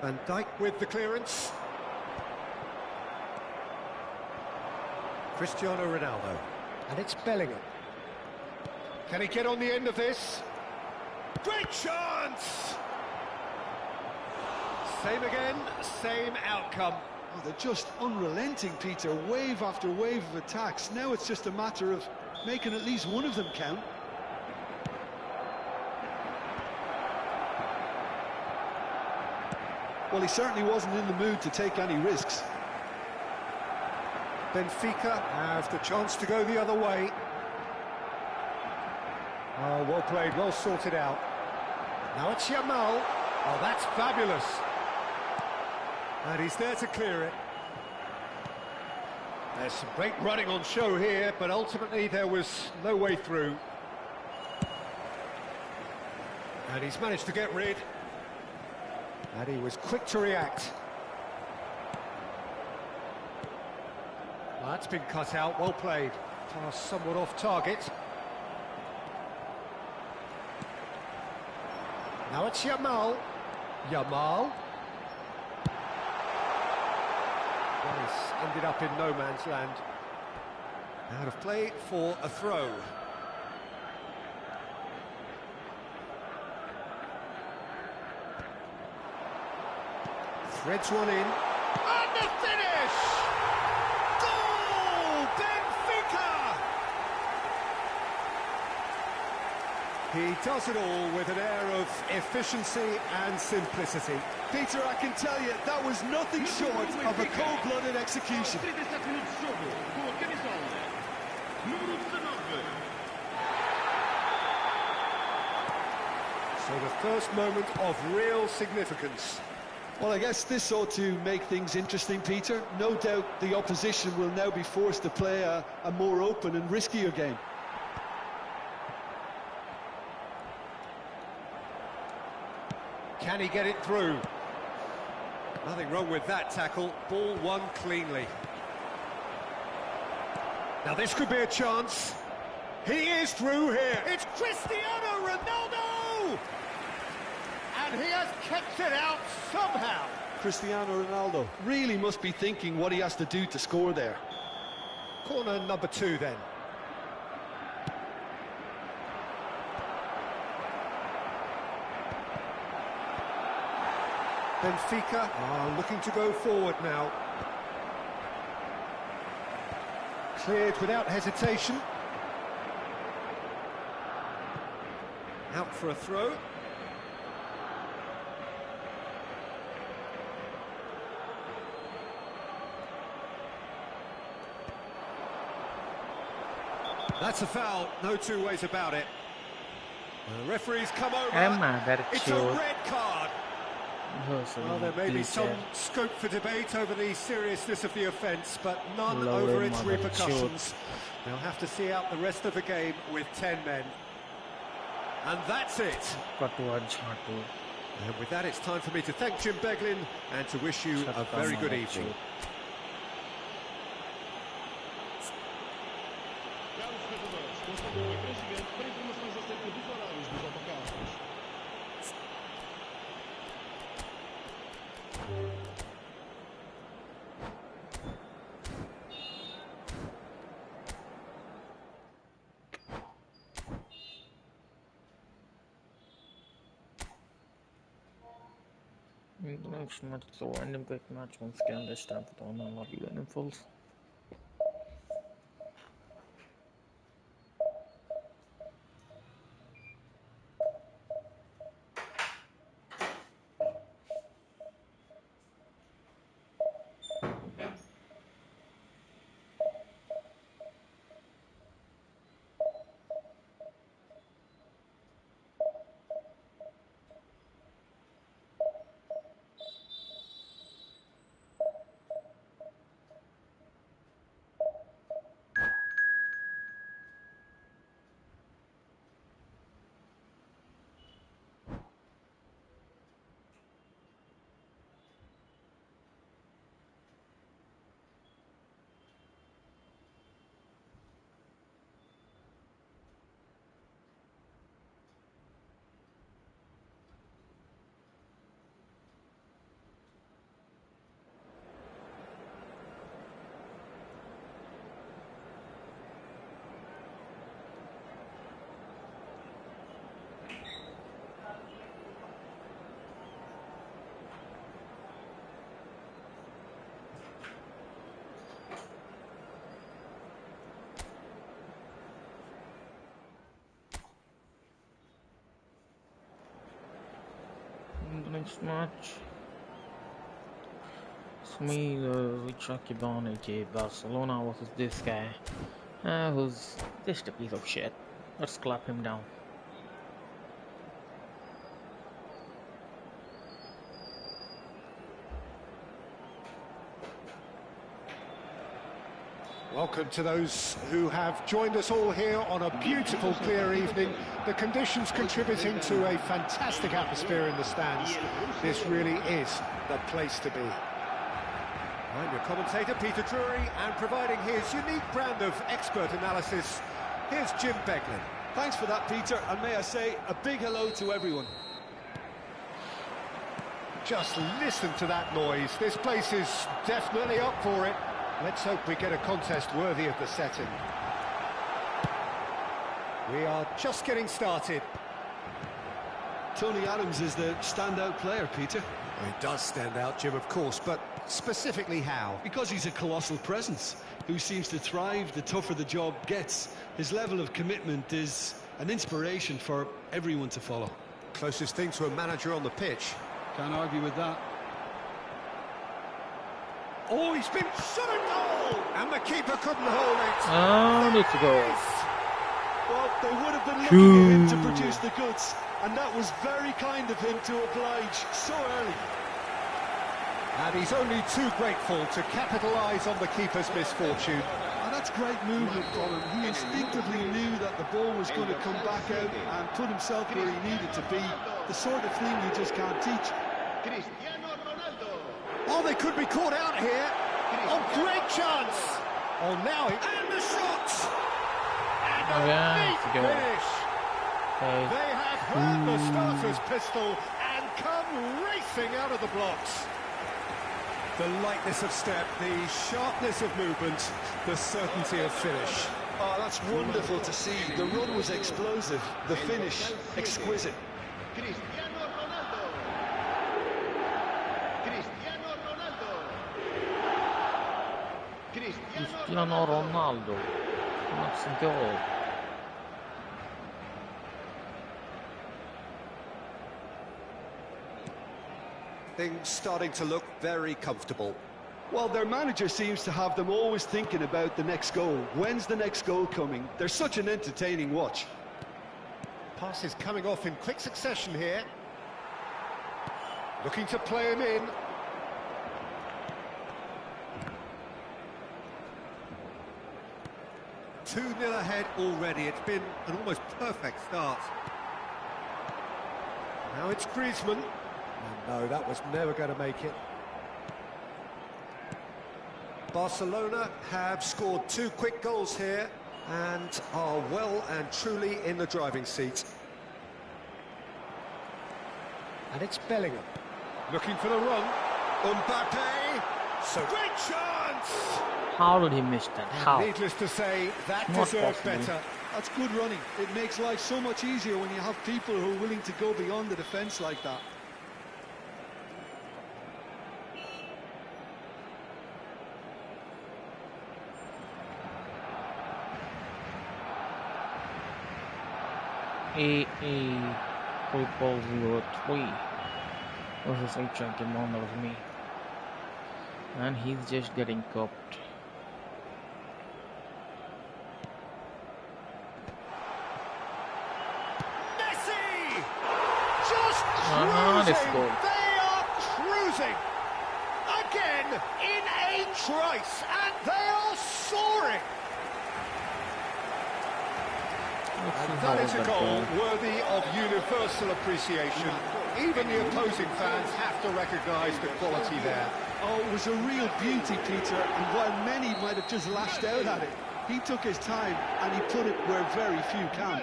Van Dijk with the clearance. Cristiano Ronaldo. And it's Bellingham. Can he get on the end of this? Great chance! Same again, same outcome. Oh, they're just unrelenting, Peter. Wave after wave of attacks. Now it's just a matter of making at least one of them count. Well, he certainly wasn't in the mood to take any risks. Benfica have the chance to go the other way. Oh, well played, well sorted out. Now it's Yamal. Oh, that's fabulous. And he's there to clear it. There's some great running on show here, but ultimately there was no way through. And he's managed to get rid. And he was quick to react. Well, that's been cut out, well played. Pass somewhat off target. Now it's Yamal. Yamal. Well, he's ended up in no man's land. Out of play for a throw. Threads one in. And the finish! Goal! Benfica! He does it all with an air of efficiency and simplicity. Peter, I can tell you, that was nothing short of a cold-blooded execution. 37 minutos de jogo, com a camisola número 19. So the first moment of real significance. Well, I guess this ought to make things interesting, Peter. No doubt the opposition will now be forced to play a more open and riskier game. Can he get it through? Nothing wrong with that tackle. Ball won cleanly. Now this could be a chance. He is through here. It's Cristiano Ronaldo! And he has kept it out somehow. Cristiano Ronaldo really must be thinking what he has to do to score there. Corner number 2 then. Benfica are looking to go forward now. Cleared without hesitation. Out for a throw. That's a foul, no two ways about it. The referee's come over. Emre, It's a red card. Well, there may be some there. scope for debate over the seriousness of the offence, but none Lower over its mother repercussions. They'll have to see out the rest of the game with 10 men. And that's it. And with that, it's time for me to thank Jim Beglin and to wish you a very good evening. Caros jogadores, constatou um ecrã gigante para informações acerca dos horários dos autocarros. Next match, so random quick match once again, this time for the online lobby and falls. The next match, it's me, HRKBOND, aka Barcelona, versus this guy, who's just a piece of shit. Let's clap him down. Welcome to those who have joined us all here on a beautiful, clear evening. The conditions contributing to a fantastic atmosphere in the stands. This really is the place to be. I'm your commentator, Peter Drury, and providing his unique brand of expert analysis, here's Jim Beglin. Thanks for that, Peter, and may I say a big hello to everyone. Just listen to that noise. This place is definitely up for it. Let's hope we get a contest worthy of the setting. We are just getting started. Tony Adams is the standout player, Peter. Well, he does stand out, Jim, of course, but specifically how? Because he's a colossal presence who seems to thrive the tougher the job gets. His level of commitment is an inspiration for everyone to follow. Closest thing to a manager on the pitch. Can't argue with that. Oh, he's been shot at goal! And the keeper couldn't hold it. And it's a goal. Well, they would have been looking at him to produce the goods, and that was very kind of him to oblige so early. And he's only too grateful to capitalise on the keeper's misfortune. And that's great movement from him. He instinctively knew that the ball was going to come back out and put himself where he needed to be. The sort of thing you just can't teach. Oh, they could be caught out here. Oh, great chance. Oh, now he... And the shots! And a neat finish. They have heard the starter's pistol and come racing out of the blocks. The lightness of step, the sharpness of movement, the certainty of finish. Oh, that's wonderful to see. The run was explosive, the finish exquisite. Cristiano Ronaldo. That's a goal. Things starting to look very comfortable. Well, their manager seems to have them always thinking about the next goal. When's the next goal coming? They're such an entertaining watch. Passes coming off in quick succession here. Looking to play him in. Two 2-0 ahead already. It's been an almost perfect start. Now it's Griezmann. And no, that was never going to make it. Barcelona have scored 2 quick goals here and are well and truly in the driving seat. And it's Bellingham. Looking for the run. Mbappe. So great chance! How did he miss that? How? Needless to say, that Not deserved possible. better. That's good running. It makes life so much easier when you have people who are willing to go beyond the defence like that. AA Football 03 versus HRKBOND, that was me. And he's just getting cooked. Messi! Just This cruising! goal. They are cruising! Again, in a trice, and they are soaring! And that is a goal worthy of universal appreciation. Even the opposing fans have to recognise the quality there. Oh, it was a real beauty, Peter, and while many might have just lashed out at it, he took his time and he put it where very few can.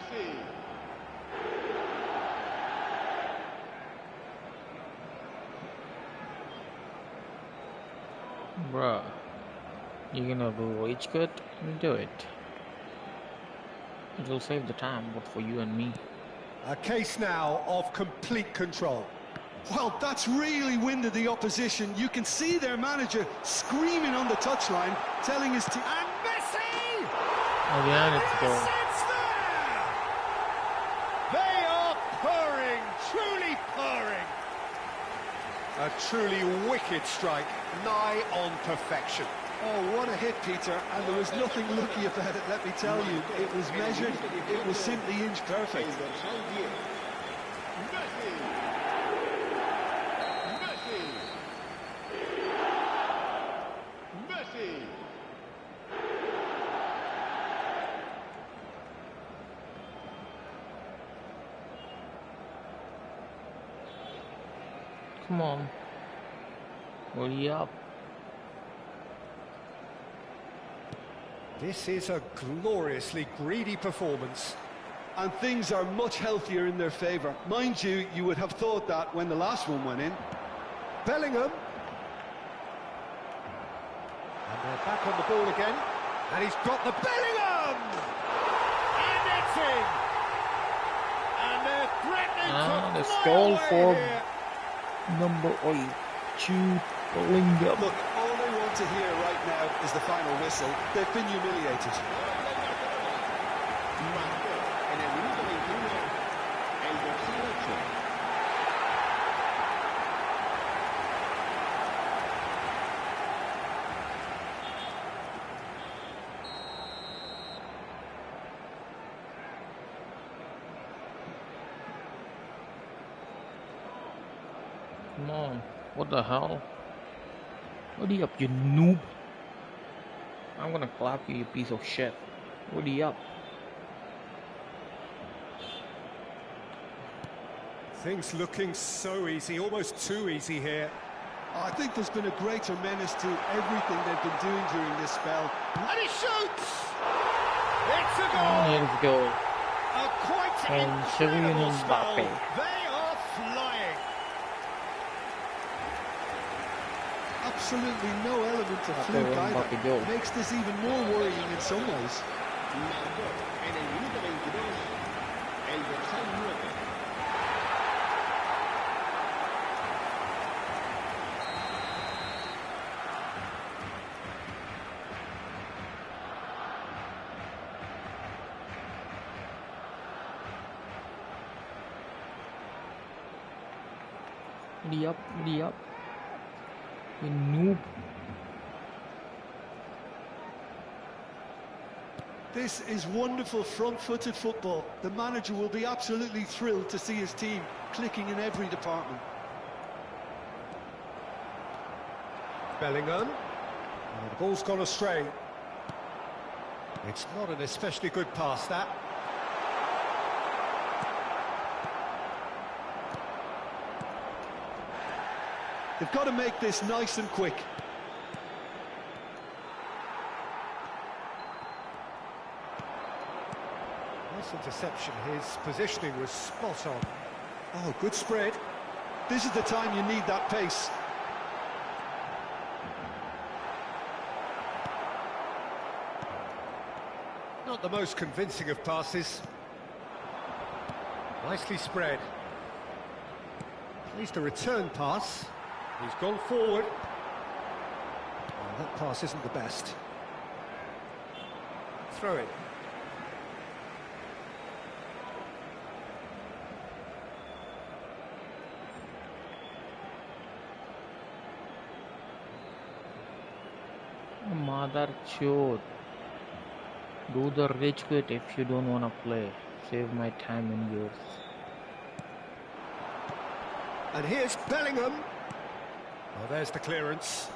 Bruh, you're gonna do rage quit? Do it. It will save the time, but for you and me. A case now of complete control. Well, that's really winded the opposition. You can see their manager screaming on the touchline, telling his team... And Messi! Again, it's goal. It's there! They are purring, truly purring. A truly wicked strike, nigh on perfection. Oh, what a hit, Peter, and there was nothing lucky about it, let me tell you. It was measured, it was simply inch perfect. Come on. Hurry up. This is a gloriously greedy performance. And things are much healthier in their favour. Mind you, you would have thought that when the last one went in. Bellingham. And they're back on the ball again. And he's got the Bellingham! And it's in! And they're threatening to Let's fly goal away for here. number 8, Jude Bellingham. Look, all they want to hear right now is the final whistle. They've been humiliated. Marcó en el minuto 21 el dorsal 8. Come on. What the hell? Hurry up, you noob. I'm gonna clap you, you piece of shit. Hurry up. Things looking so easy, almost too easy here. I think there's been a greater menace to everything they've been doing during this spell. And he shoots! It's a Oh, goal! here's goal. A quite incredible spell. They are flying. Absolutely no element of fluke either. Makes this even more worrying in some ways. Marcó en el minuto 22 el dorsal 9. Hurry up, hurry up. You noob. This is wonderful front-footed football. The manager will be absolutely thrilled to see his team clicking in every department. Bellingham. Oh, the ball's gone astray. It's not an especially good pass, that. They've got to make this nice and quick. Nice interception. His positioning was spot on. Oh, good spread. This is the time you need that pace. Not the most convincing of passes. Nicely spread. At least a return pass. He's gone forward. Oh, that pass isn't the best. Throw it. Mother chode. Do the rage quit if you don't wanna play. Save my time and yours. And here's Bellingham. Oh, there's the clearance.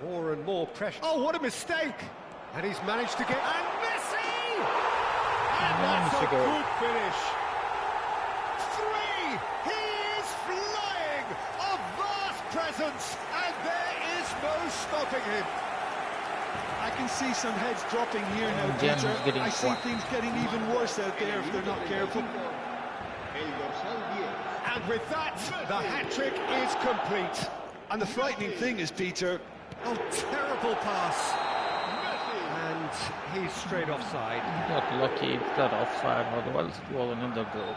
More and more pressure. Oh, what a mistake! And he's managed to get... And Messi! And that's a good finish. 3! He is flying! A vast presence! And there is no stopping him. I can see some heads dropping here now, Peter. I see things getting even worse out there if they're not careful. El dorsal 10. And with that, the hat-trick is complete. And the frightening thing is, Peter... Oh, terrible pass. And he's straight offside. He got lucky, it's got offside, otherwise it was another goal.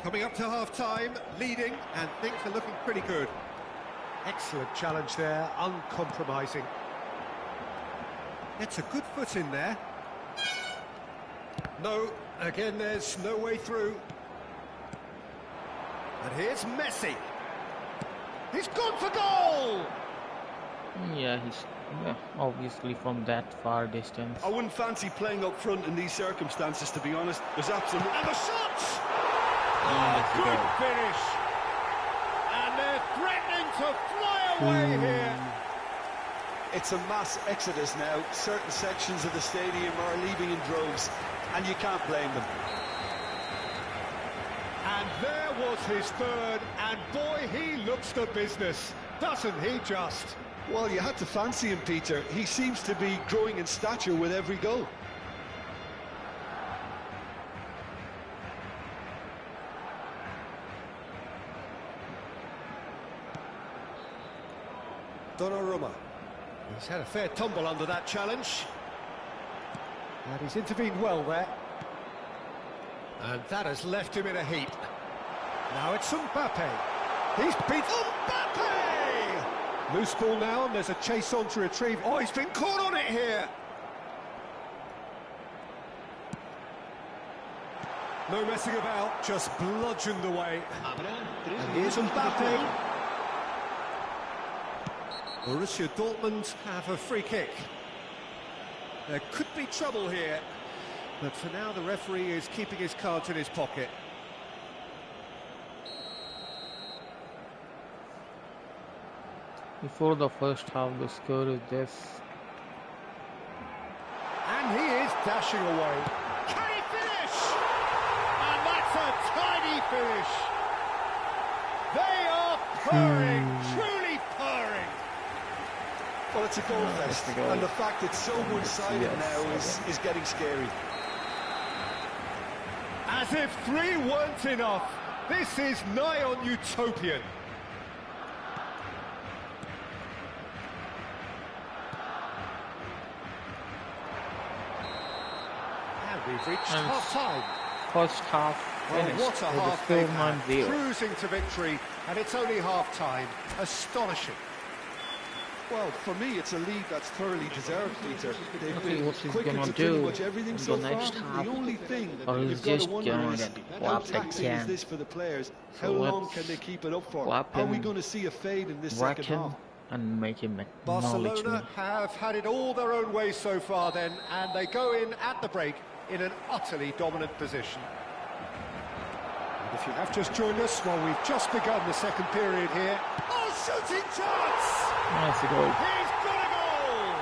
Coming up to half-time, leading, and things are looking pretty good. Excellent challenge there, uncompromising. It's a good foot in there. No, again, there's no way through. And here's Messi. He's gone for goal! Yeah, he's obviously from that far distance. I wouldn't fancy playing up front in these circumstances, to be honest. There's absolutely... And the shot! Oh, good finish! And they're threatening to fly away here. It's a mass exodus now. Certain sections of the stadium are leaving in droves, and you can't blame them. And there was his third, and boy, he looks the business, doesn't he just? Well, you had to fancy him, Peter. He seems to be growing in stature with every goal. Donnarumma. He's had a fair tumble under that challenge. And he's intervened well there. And that has left him in a heap. Now it's Mbappe. He's beat Mbappe! Loose ball now, and there's a chase on to retrieve. Oh, he's been caught on it here. No messing about, just bludgeoned away. And here's Mbappe. Borussia Dortmund have a free kick. There could be trouble here, but for now the referee is keeping his cards in his pocket. Before the first half, the score is this. And he is dashing away. Can he finish? And that's a tiny finish. They are purring, truly purring. Well, it's a goal fest, and the fact it's so one-sided now is getting scary. As if 3 weren't enough, this is nigh on utopian. And we've reached half-time. First half finished What a with half the they've score had, 9-0. cruising to victory, and it's only half-time. Astonishing. Well, for me, it's a lead that's thoroughly deserved, Peter. They've Okay, been what he's quicker gonna to pretty do much everything in so the far. next half, The only thing or you've he's got to just wonder gonna is get how clapped taxing is again. this for the players? So How long let's can they keep it up for? clap Are we him, going to see a fade in this whack second him, half? and make him acknowledge Barcelona me. have had it all their own way so far then, and they go in at the break in an utterly dominant position. And if you have just joined us, well, we've just begun the second period here. Oh, shooting chance! Nice goal. He's got a goal!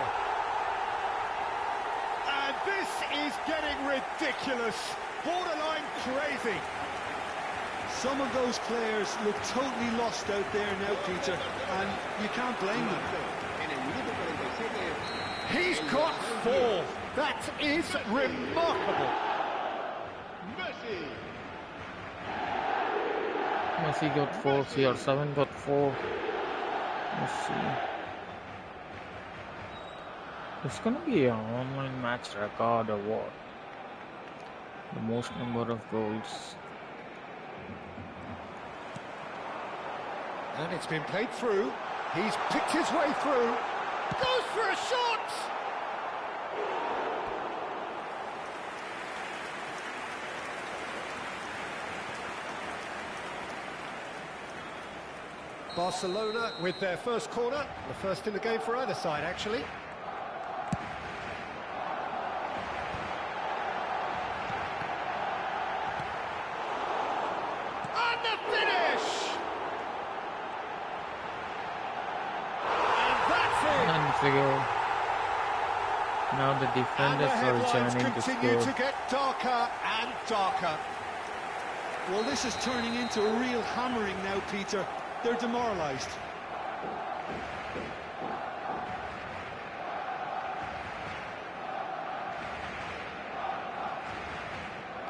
And this is getting ridiculous, borderline crazy. Some of those players look totally lost out there now, Peter, and you can't blame them. He's got 4. That is remarkable. Messi got 4, CR7 got 4. Let's see. It's gonna be an online match record or what? The most number of goals. And it's been played through. He's picked his way through. Goes for a shot! Barcelona with their first corner. The first in the game for either side, actually. And the finish! And the goal. Now the defenders are returning to continue score. to get darker and darker. Well, this is turning into a real hammering now, Peter. They're demoralised.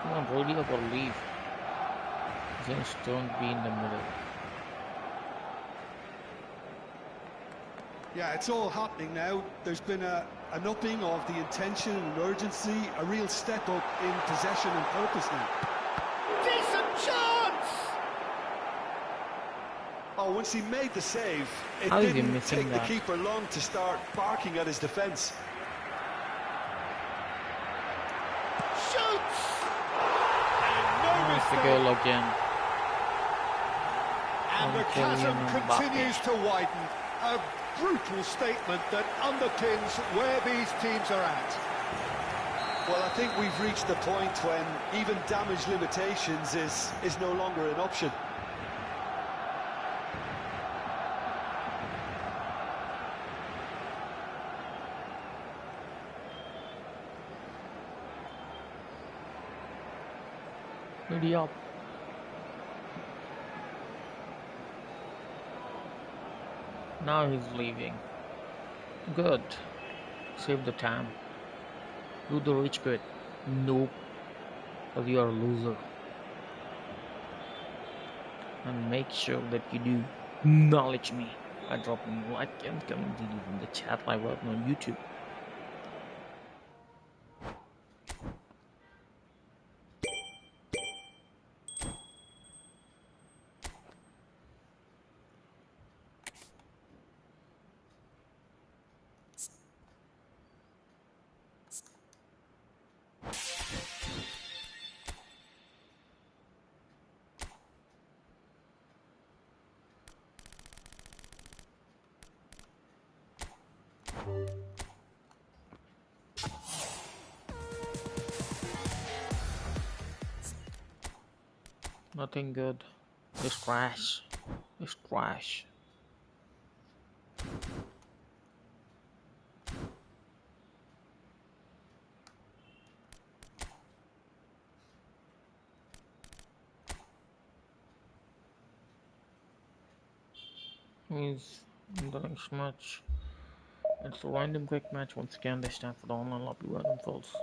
Come on, roll it up or leave. Just don't be in the middle. Yeah, it's all happening now. There's been an upping of the intention and urgency, a real step up in possession and purpose now. Decent chance! Oh, once he made the save, it How is he didn't missing take that? the keeper long to start barking at his defence. Shoots! And no That's the mistake. goal again. And the chasm continues to widen. A brutal statement that underpins where these teams are at. Well, I think we've reached the point when even damage limitations is no longer an option. Ready up. Now he's leaving. Good. Save the time. Do the rich bit. Nope. Because you are a loser. And make sure that you do acknowledge me by dropping a like and comment in the chat live on YouTube. Nothing good. Just crash. Just crash. Is in the next match. It's a random quick match once again, this time for the online lobby where it unfolds.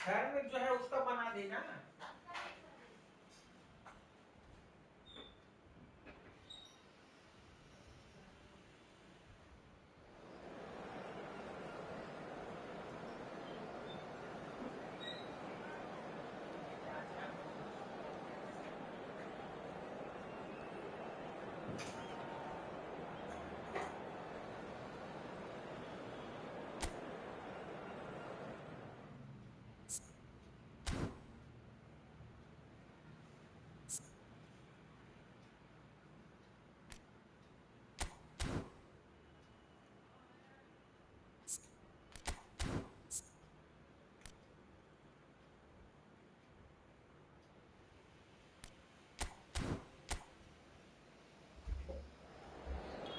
घर में जो है उसका बना देना।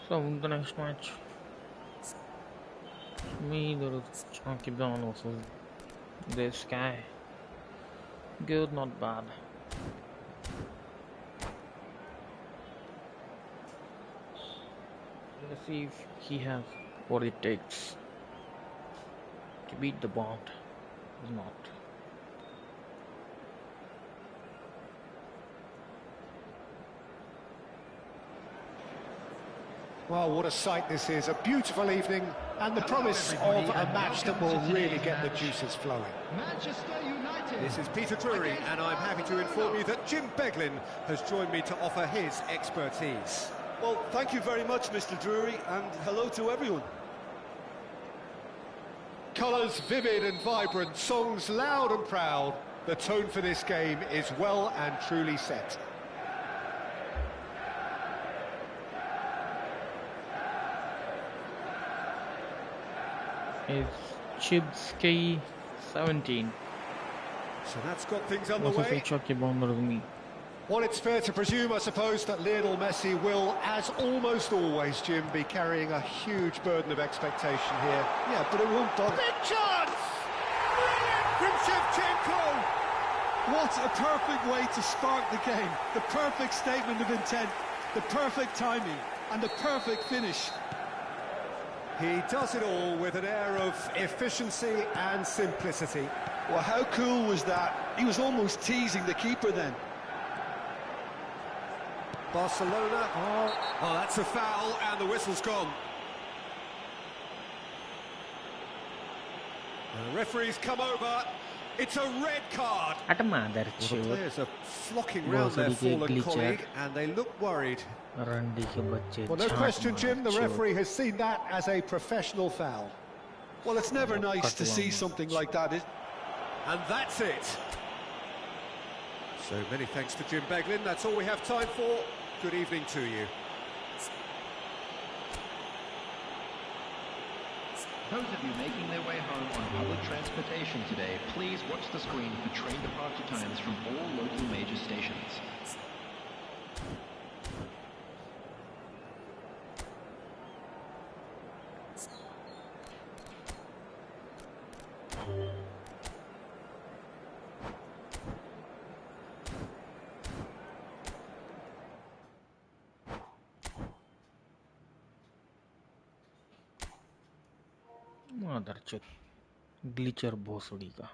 So the next match, me, there is HRKBOND versus this guy. Good, not bad. Let's see if he has what it takes to beat the bond. Or not. Well, what a sight this is. A beautiful evening and the promise of a match that will really get the juices flowing. Manchester United. This is Peter Drury, and I'm happy to inform you that Jim Beglin has joined me to offer his expertise. Well, thank you very much, Mr. Drury, and hello to everyone. Colours vivid and vibrant, songs loud and proud. The tone for this game is well and truly set. It's Chibsky 17. So that's got things Versus underway. HRKBOND versus me. Well, it's fair to presume, I suppose, that Lionel Messi will, as almost always, Jim, be carrying a huge burden of expectation here. Yeah, but it won't bother. Big chance! Brilliant from Shevchenko! What a perfect way to start the game. The perfect statement of intent, the perfect timing, and the perfect finish. He does it all with an air of efficiency and simplicity. Well, how cool was that? He was almost teasing the keeper then. Barcelona. Oh, that's a foul, and the whistle's gone. The referee's come over. It's a red card. At a mother Well, the players are flocking round their fallen colleague, and they look worried. Well, no question, Jim, the referee has seen that as a professional foul. Well, it's never nice to see something like that. And that's it. So many thanks to Jim Beglin. That's all we have time for. Good evening to you. Those of you making their way home on public transportation today, please watch the screen for train departure times from all local major stations. Motherchip. Glitcher भोसड़ी का.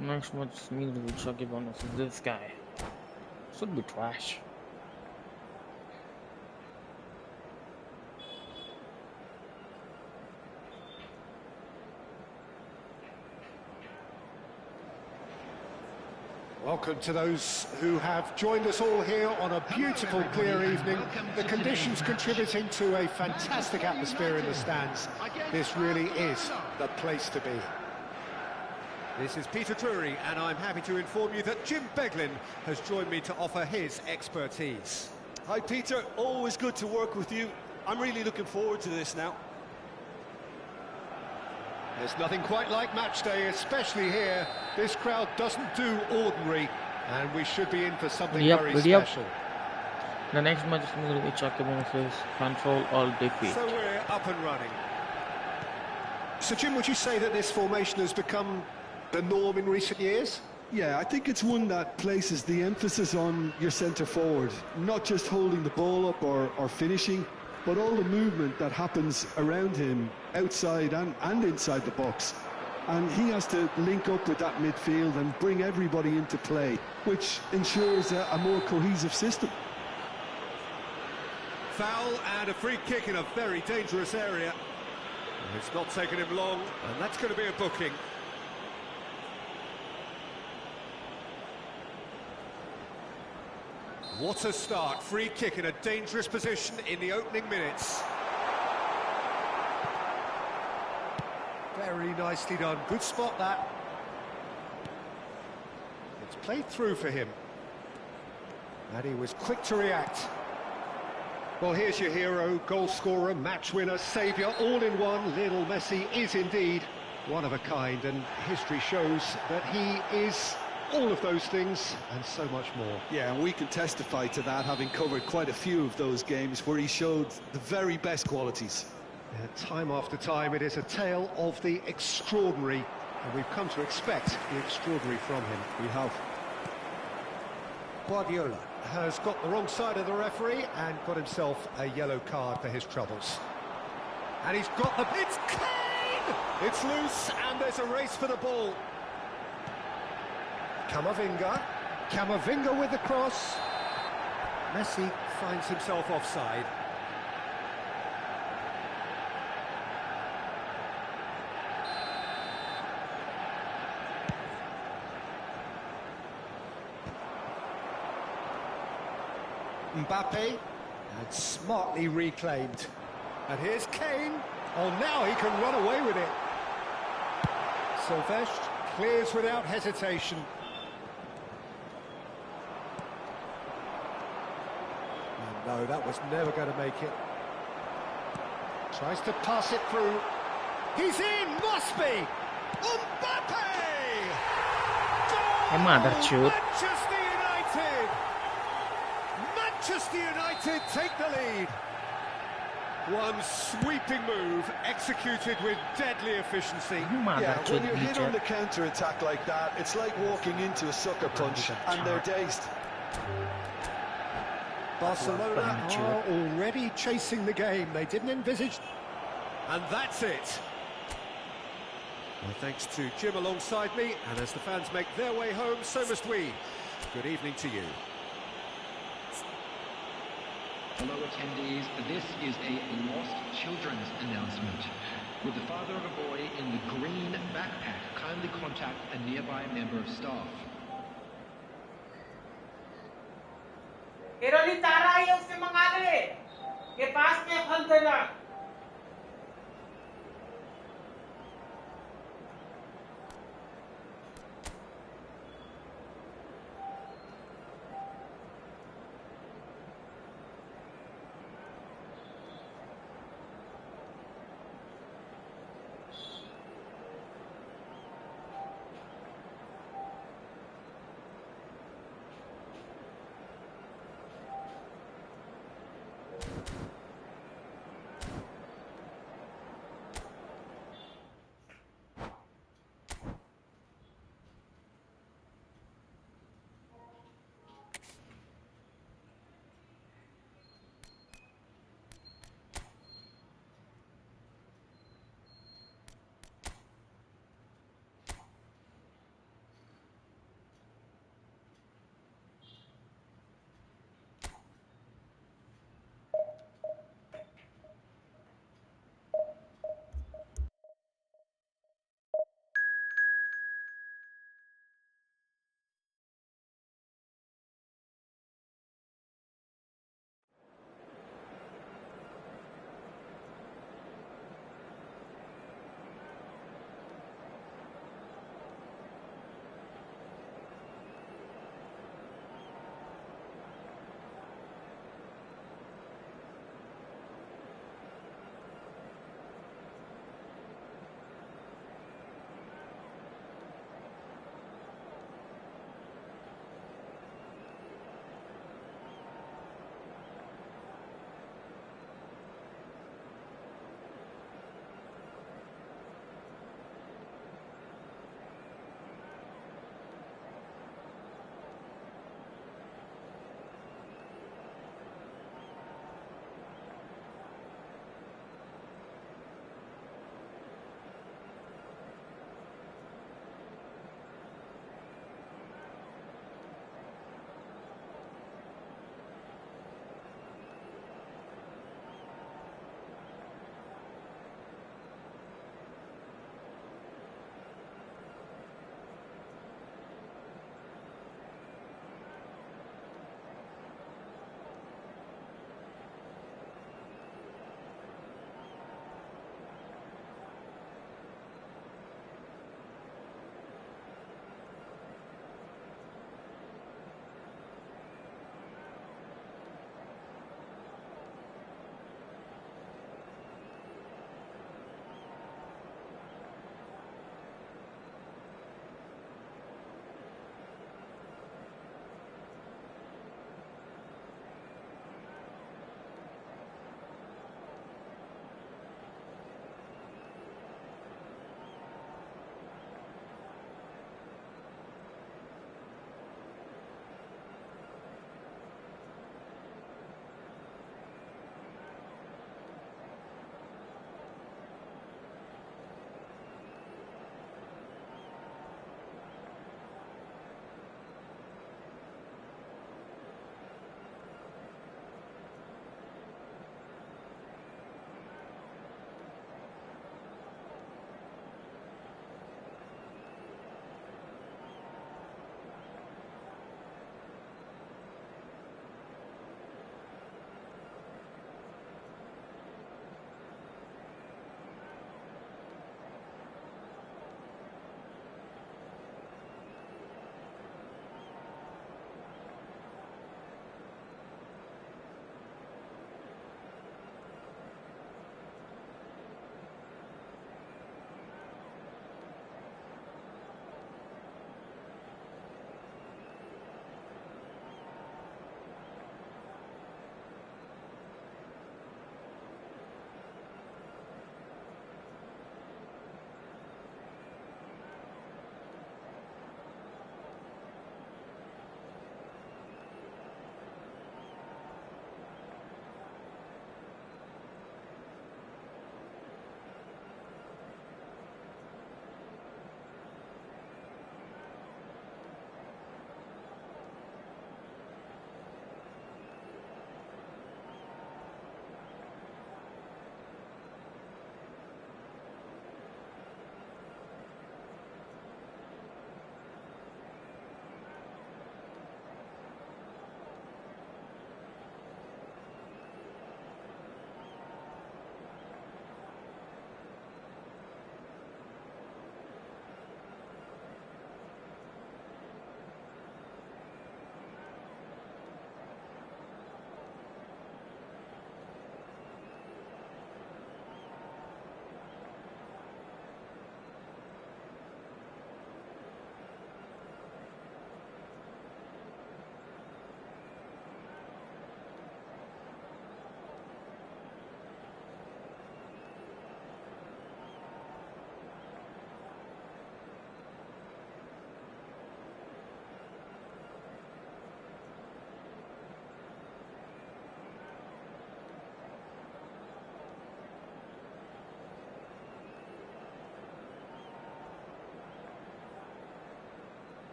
Next match means HRKBOND versus this guy. Should be trash. Welcome to those who have joined us all here on a beautiful, clear evening. The conditions contributing to a fantastic atmosphere in the stands. This really is the place to be. This is Peter Drury, and I'm happy to inform you that Jim Beglin has joined me to offer his expertise. Hi, Peter. Always good to work with you. I'm really looking forward to this now. There's nothing quite like match day, especially here. This crowd doesn't do ordinary, and we should be in for something very special. The next match is going to be HRKBOND versus Control All Defeat. So we're up and running. So, Jim, would you say that this formation has become the norm in recent years? Yeah, I think it's one that places the emphasis on your centre forward, not just holding the ball up or finishing, but all the movement that happens around him, outside and inside the box. And he has to link up with that midfield and bring everybody into play, which ensures a more cohesive system. Foul and a free kick in a very dangerous area. It's not taken him long, and that's going to be a booking. What a start. Free kick in a dangerous position in the opening minutes. Very nicely done. Good spot, that. It's played through for him. And he was quick to react. Well, here's your hero, goal scorer, match winner, saviour, all in one. Lionel Messi is indeed one of a kind, and history shows that he is all of those things and so much more. Yeah, and we can testify to that, having covered quite a few of those games where he showed the very best qualities. Yeah, time after time, it is a tale of the extraordinary, and we've come to expect the extraordinary from him. We have. Guardiola has got the wrong side of the referee and got himself a yellow card for his troubles. And he's got the... It's Kane! It's loose, and there's a race for the ball. Camavinga with the cross. Messi finds himself offside. Mbappe, and smartly reclaimed. And here's Kane. Oh, now he can run away with it. Silvestre clears without hesitation. Oh, no, that was never going to make it. Tries to pass it through. He's in, must be! Mbappe! Goal! Manchester United! Manchester United take the lead. One sweeping move, executed with deadly efficiency. Yeah, when you're hit on the counter-attack like that, it's like walking into a sucker punch, and they're dazed. Barcelona are already chasing the game. They didn't envisage... And that's it. Well, thanks to Jim alongside me, and as the fans make their way home, so must we. Good evening to you. Hello attendees, this is a lost children's announcement. With the father of a boy in the green backpack, kindly contact a nearby member of staff.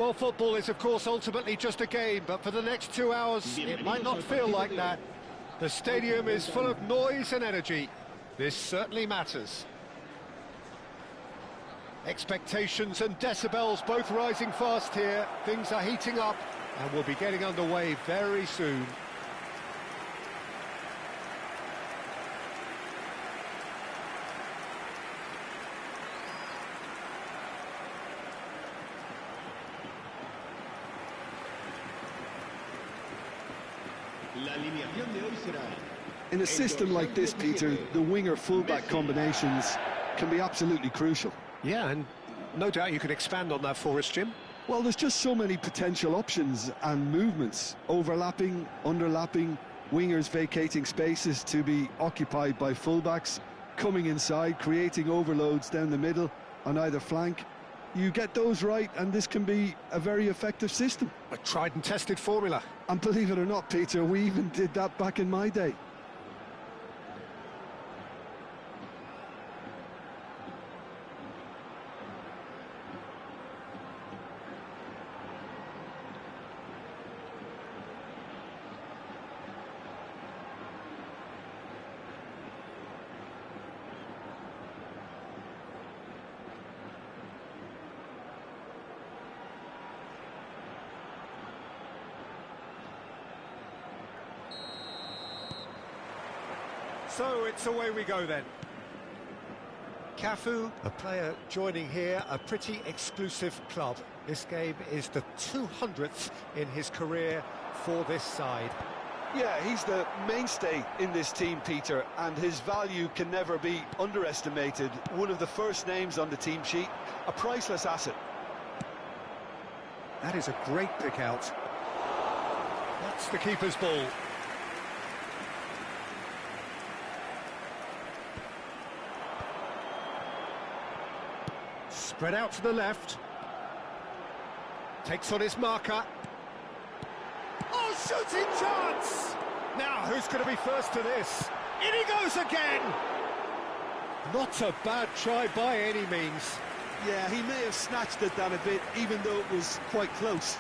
Well, football is, of course, ultimately just a game, but for the next 2 hours, it might not feel like that. The stadium is full of noise and energy. This certainly matters. Expectations and decibels both rising fast here. Things are heating up, and we'll be getting underway very soon. In a system like this, Peter, the winger-fullback combinations can be absolutely crucial. Yeah, and no doubt you can expand on that for us, Jim. Well, there's just so many potential options and movements. Overlapping, underlapping, wingers vacating spaces to be occupied by fullbacks, coming inside, creating overloads down the middle on either flank. You get those right, and this can be a very effective system. A tried and tested formula. And believe it or not, Peter, we even did that back in my day. So it's away we go then. Cafu, a player joining here, a pretty exclusive club. This game is the 200th in his career for this side. Yeah, he's the mainstay in this team, Peter, and his value can never be underestimated. One of the first names on the team sheet, a priceless asset. That is a great pick out. That's the keeper's ball. Spread out to the left. Takes on his marker. Oh, shooting chance! Now, who's going to be first to this? In he goes again! Not a bad try by any means. Yeah, he may have snatched at that a bit, even though it was quite close.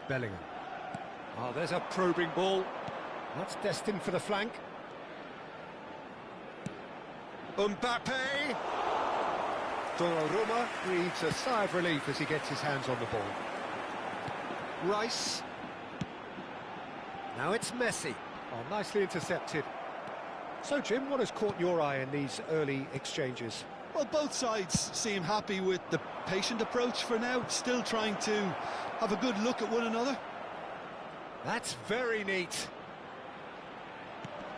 Bellingham. Oh, there's a probing ball. That's destined for the flank. Mbappe! Donnarumma breathes a sigh of relief as he gets his hands on the ball. Rice. Now it's Messi. Oh, nicely intercepted. So, Jim, what has caught your eye in these early exchanges? Well, both sides seem happy with the patient approach for now, still trying to have a good look at one another. That's very neat.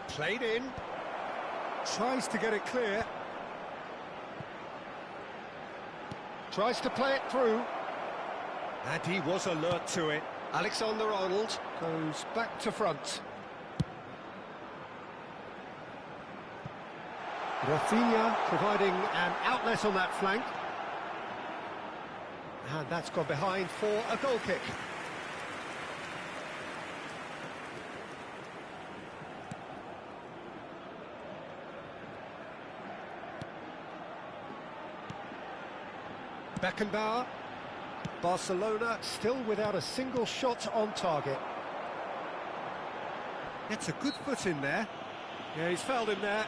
Played in. Tries to get it clear. Tries to play it through. And he was alert to it. Alexander-Arnold goes back to front. Rafinha providing an outlet on that flank. And that's gone behind for a goal kick. Beckenbauer. Barcelona still without a single shot on target. Gets a good foot in there. Yeah, he's fouled him there.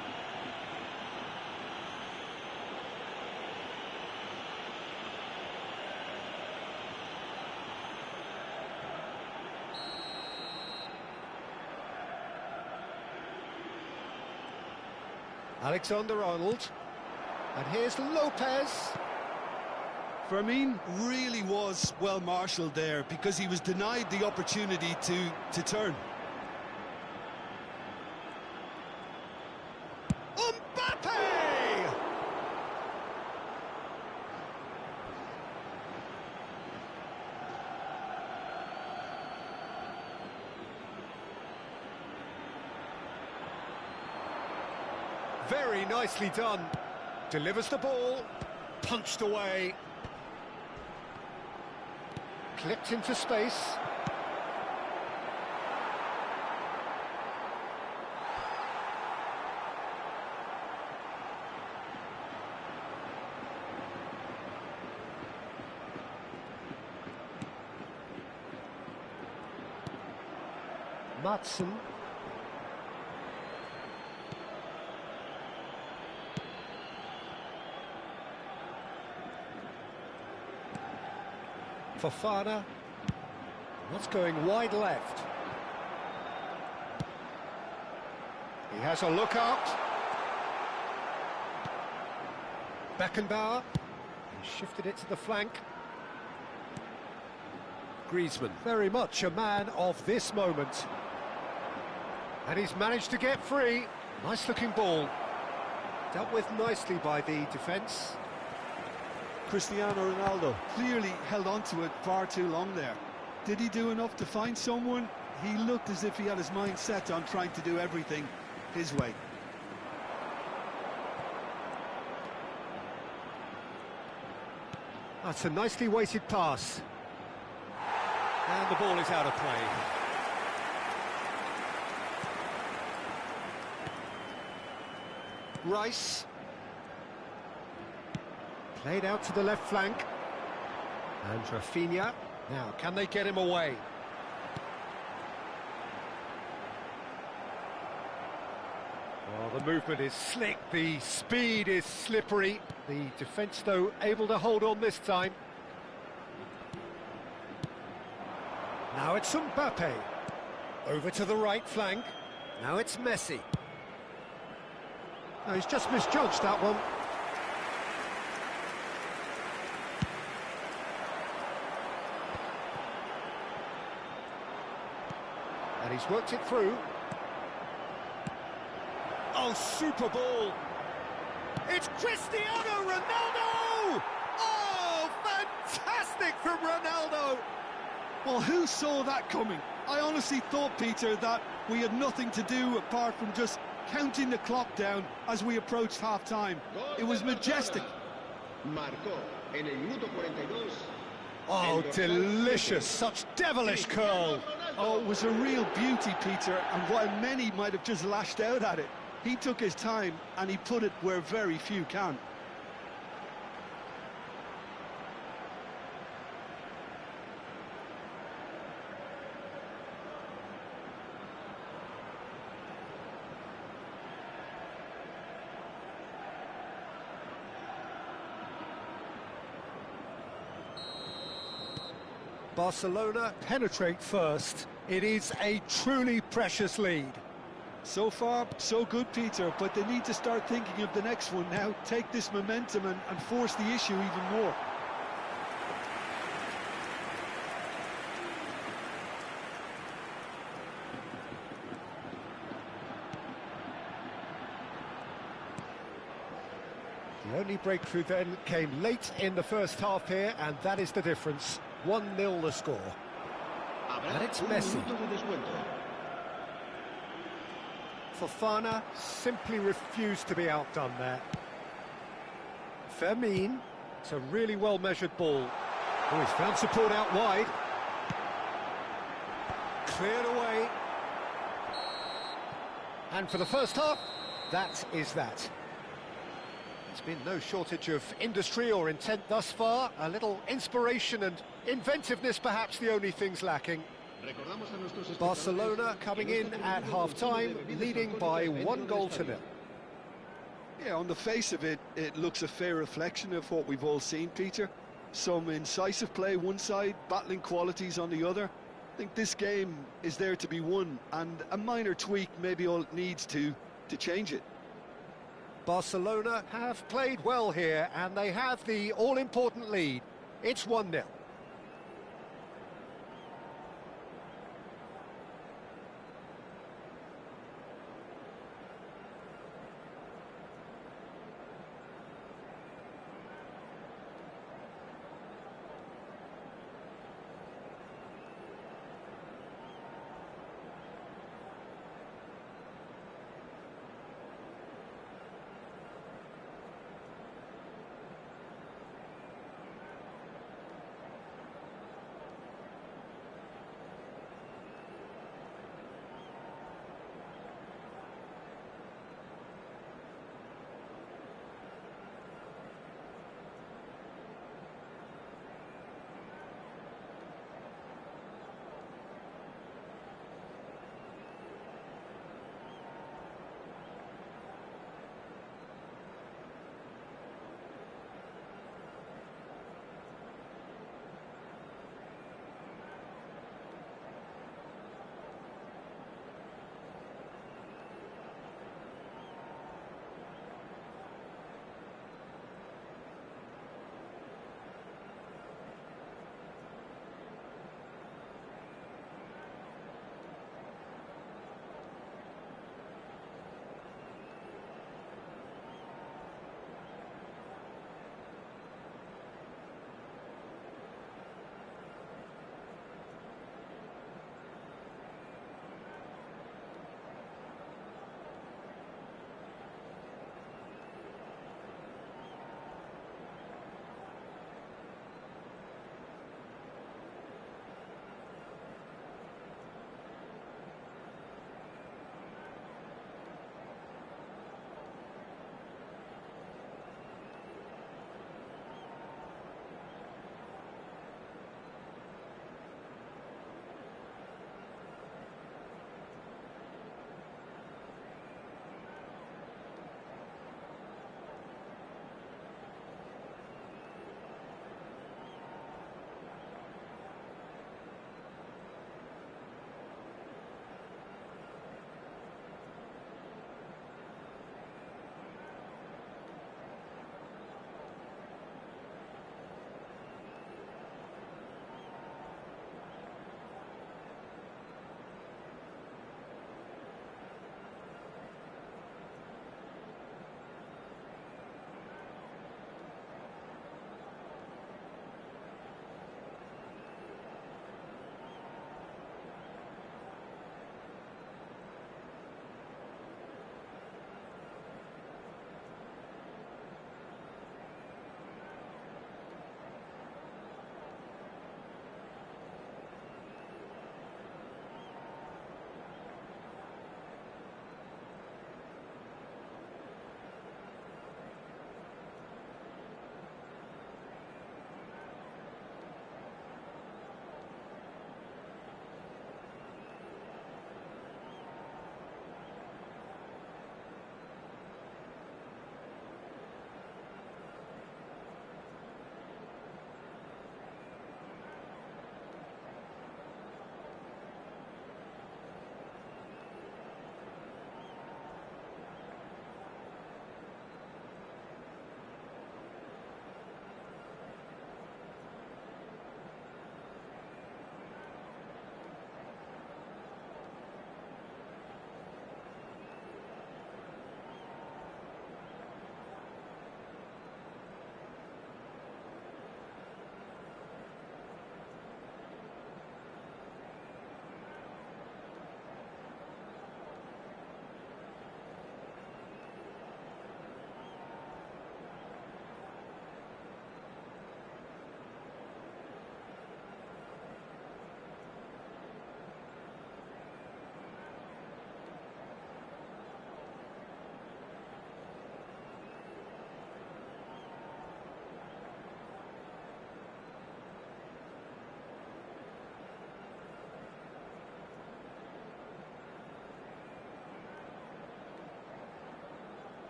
Alexander-Arnold. And here's Lopez. Firmine really was well marshalled there because he was denied the opportunity to turn. Mbappe! Very nicely done. Delivers the ball. Punched away. Clipped into space. Matson. Fofana. That's going wide left. He has a look out. Beckenbauer. He shifted it to the flank. Griezmann, very much a man of this moment. And he's managed to get free. Nice looking ball. Dealt with nicely by the defence. Cristiano Ronaldo clearly held on to it far too long there. Did he do enough to find someone? He looked as if he had his mind set on trying to do everything his way. That's a nicely weighted pass. And the ball is out of play. Rice. Played out to the left flank. And Rafinha. Now, can they get him away? Well, the movement is slick, the speed is slippery. The defence, though, able to hold on this time. Now it's Mbappe. Over to the right flank. Now it's Messi. No, he's just misjudged that one. And he's worked it through. Oh, super ball. It's Cristiano Ronaldo! Oh, fantastic from Ronaldo! Well, who saw that coming? I honestly thought, Peter, that we had nothing to do apart from just counting the clock down as we approached half-time. It was majestic. Oh, delicious, such devilish curl. Oh, it was a real beauty, Peter, and while many might have just lashed out at it, he took his time and he put it where very few can. Barcelona penetrate first. It is a truly precious lead. So far, so good, Peter, but they need to start thinking of the next one now. Take this momentum and force the issue even more. The only breakthrough then came late in the first half here, and that is the difference. 1-0 the score. And it's Messi. Fofana simply refused to be outdone there. Fermin. It's a really well-measured ball. Oh, he's found support out wide. Cleared away. And for the first half, that is that. There's been no shortage of industry or intent thus far. A little inspiration and inventiveness, perhaps the only things lacking. Barcelona coming in at half-time, leading by 1-0. Yeah, on the face of it, it looks a fair reflection of what we've all seen, Peter. Some incisive play one side, battling qualities on the other. I think this game is there to be won, and a minor tweak maybe all it needs to change it. Barcelona have played well here, and they have the all-important lead. It's 1-0.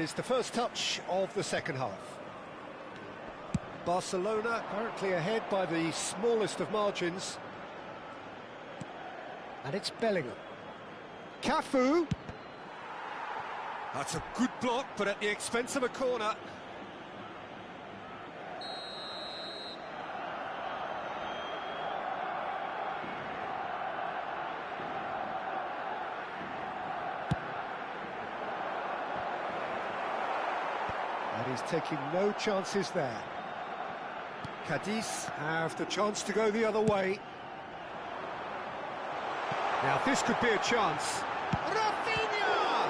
is the first touch of the second half. Barcelona currently ahead by the smallest of margins. And it's Bellingham. Cafu! That's a good block, but at the expense of a corner. And he's taking no chances there. Cadiz have the chance to go the other way. Now this could be a chance. Rafinha!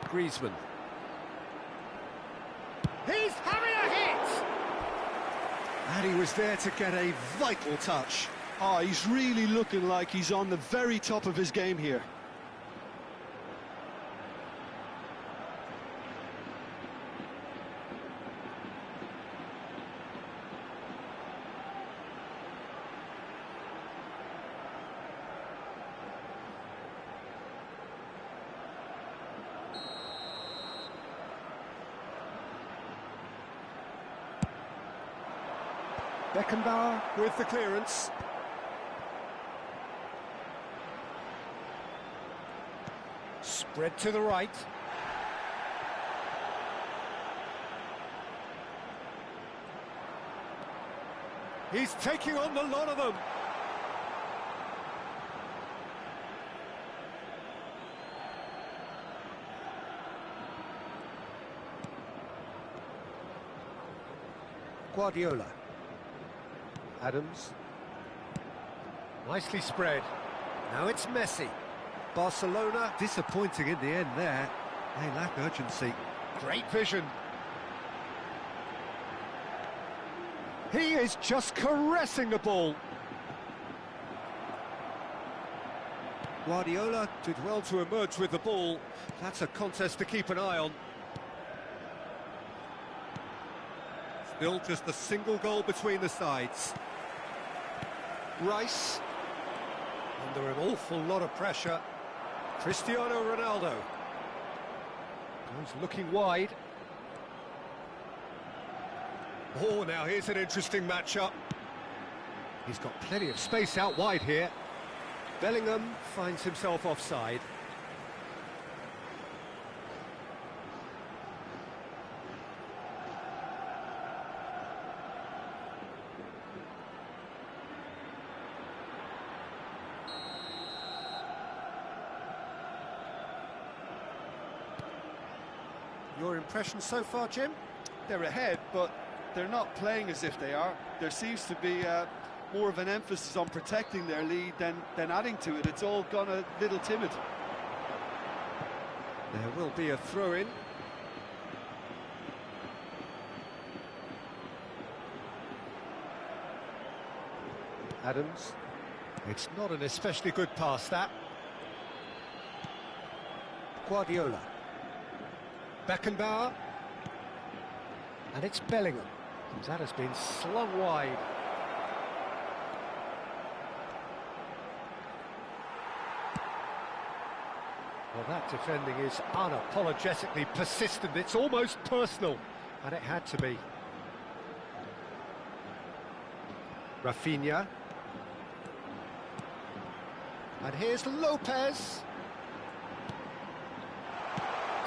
Griezmann. He's having a hit! And he was there to get a vital touch. Oh, he's really looking like he's on the very top of his game here. Beckenbauer with the clearance. Spread to the right. He's taking on the lot of them. Guardiola. Adams. Nicely spread. Now it's Messi. Barcelona disappointing in the end there. They lack urgency. Great vision. He is just caressing the ball. Guardiola did well to emerge with the ball. That's a contest to keep an eye on. Still just a single goal between the sides. Rice, under an awful lot of pressure. Cristiano Ronaldo goes looking wide. Oh, now here's an interesting matchup. He's got plenty of space out wide here. Bellingham finds himself offside. Your impression so far, Jim? They're ahead, but they're not playing as if they are. There seems to be more of an emphasis on protecting their lead than adding to it. It's all gone a little timid. There will be a throw-in. Adams. It's not an especially good pass, that. Guardiola. Beckenbauer. And it's Bellingham. That has been slung wide. Well, that defending is unapologetically persistent. It's almost personal, and it had to be. Rafinha. And here's Lopez.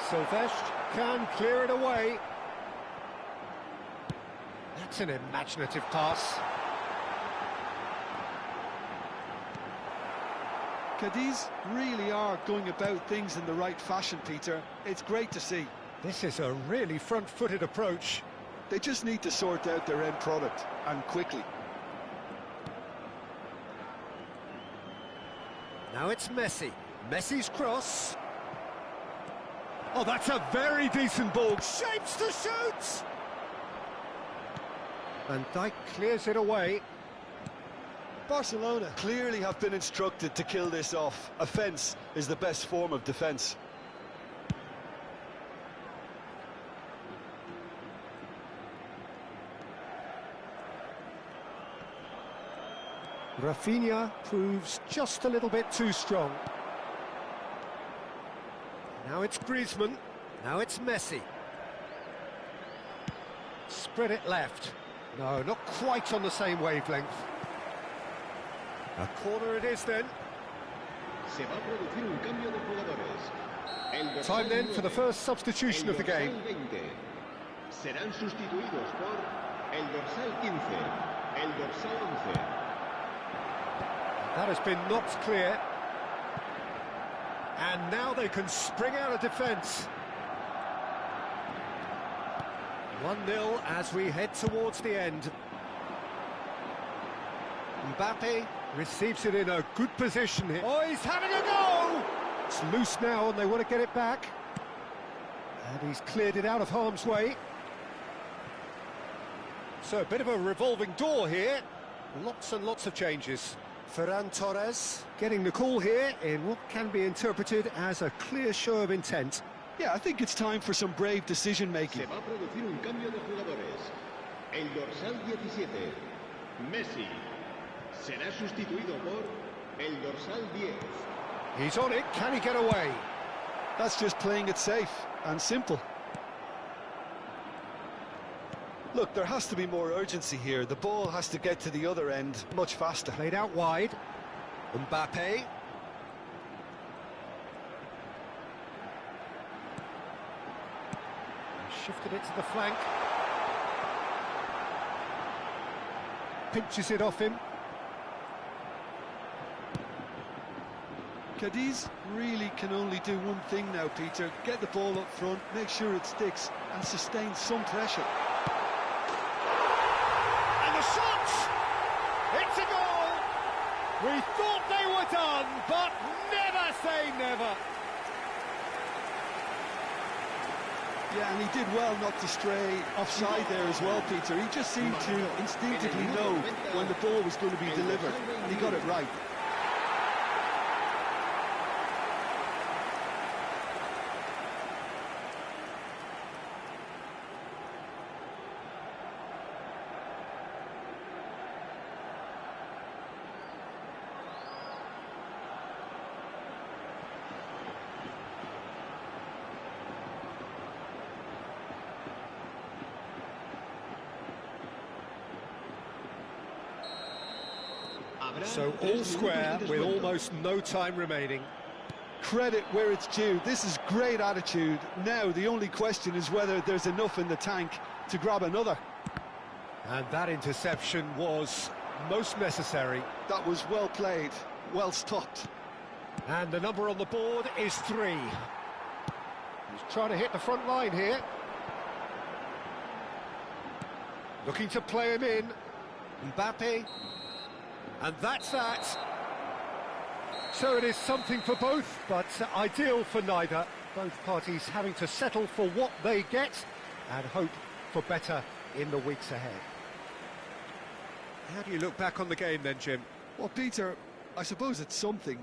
Silvestre can clear it away. That's an imaginative pass. Cadiz really are going about things in the right fashion, Peter. It's great to see. This is a really front-footed approach. They just need to sort out their end product, and quickly. Now it's Messi. Messi's cross. Oh, that's a very decent ball. Shapes to shoot! And Dijk clears it away. Barcelona clearly have been instructed to kill this off. Offence is the best form of defence. Rafinha proves just a little bit too strong. Now it's Griezmann. Now it's Messi. Spread it left. No, not quite on the same wavelength. A corner it is then. Se va a producir un cambio de jugadores. Time then for the first substitution of the game. Serán sustituidos por el dorsal 15, el dorsal 11. That has been knocked clear. And now they can spring out of defence. 1-0 as we head towards the end. Mbappe receives it in a good position here. Oh, he's having a go! It's loose now and they want to get it back. And he's cleared it out of harm's way. So a bit of a revolving door here. Lots and lots of changes. Ferran Torres getting the call here in what can be interpreted as a clear show of intent. Yeah, I think it's time for some brave decision-making. Se va a producir un cambio de jugadores. El dorsal 17, Messi, será sustituido por el dorsal 10. He's on it, can he get away? That's just playing it safe and simple. Look, there has to be more urgency here. The ball has to get to the other end much faster. Played out wide. Mbappe. Shifted it to the flank. Pinches it off him. Cadiz really can only do one thing now, Peter. Get the ball up front, make sure it sticks, and sustain some pressure. And the shot! It's a goal! We thought they were done, but never say never. Yeah, and he did well not to stray offside there as well, Peter. He just seemed to instinctively know when the ball was going to be delivered, and he got it right. So all square with almost no time remaining. Credit where it's due. This is great attitude. Now the only question is whether there's enough in the tank to grab another. And that interception was most necessary. That was well played, well stopped. And the number on the board is 3. He's trying to hit the front line here. Looking to play him in. Mbappe. And that's that. So it is something for both, but ideal for neither. Both parties having to settle for what they get and hope for better in the weeks ahead. How do you look back on the game then, Jim? Well, Peter, I suppose it's something.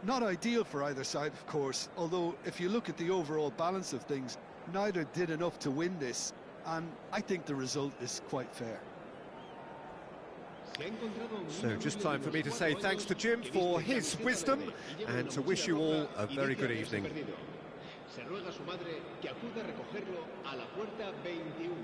Not ideal for either side, of course, although if you look at the overall balance of things, neither did enough to win this, and I think the result is quite fair. So just time for me to say thanks to Jim for his wisdom and to wish you all a very good evening. Se ruega a su madre que acuda a recogerlo a la puerta 21.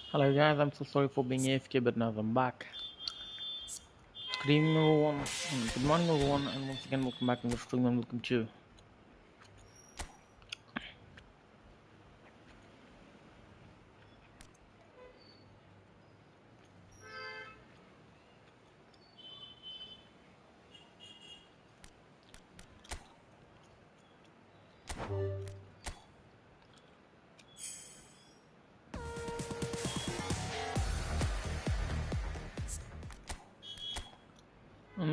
Hello guys, I'm so sorry for being AFK, but now I'm back. Good evening everyone, and good morning everyone, and once again welcome back to the stream and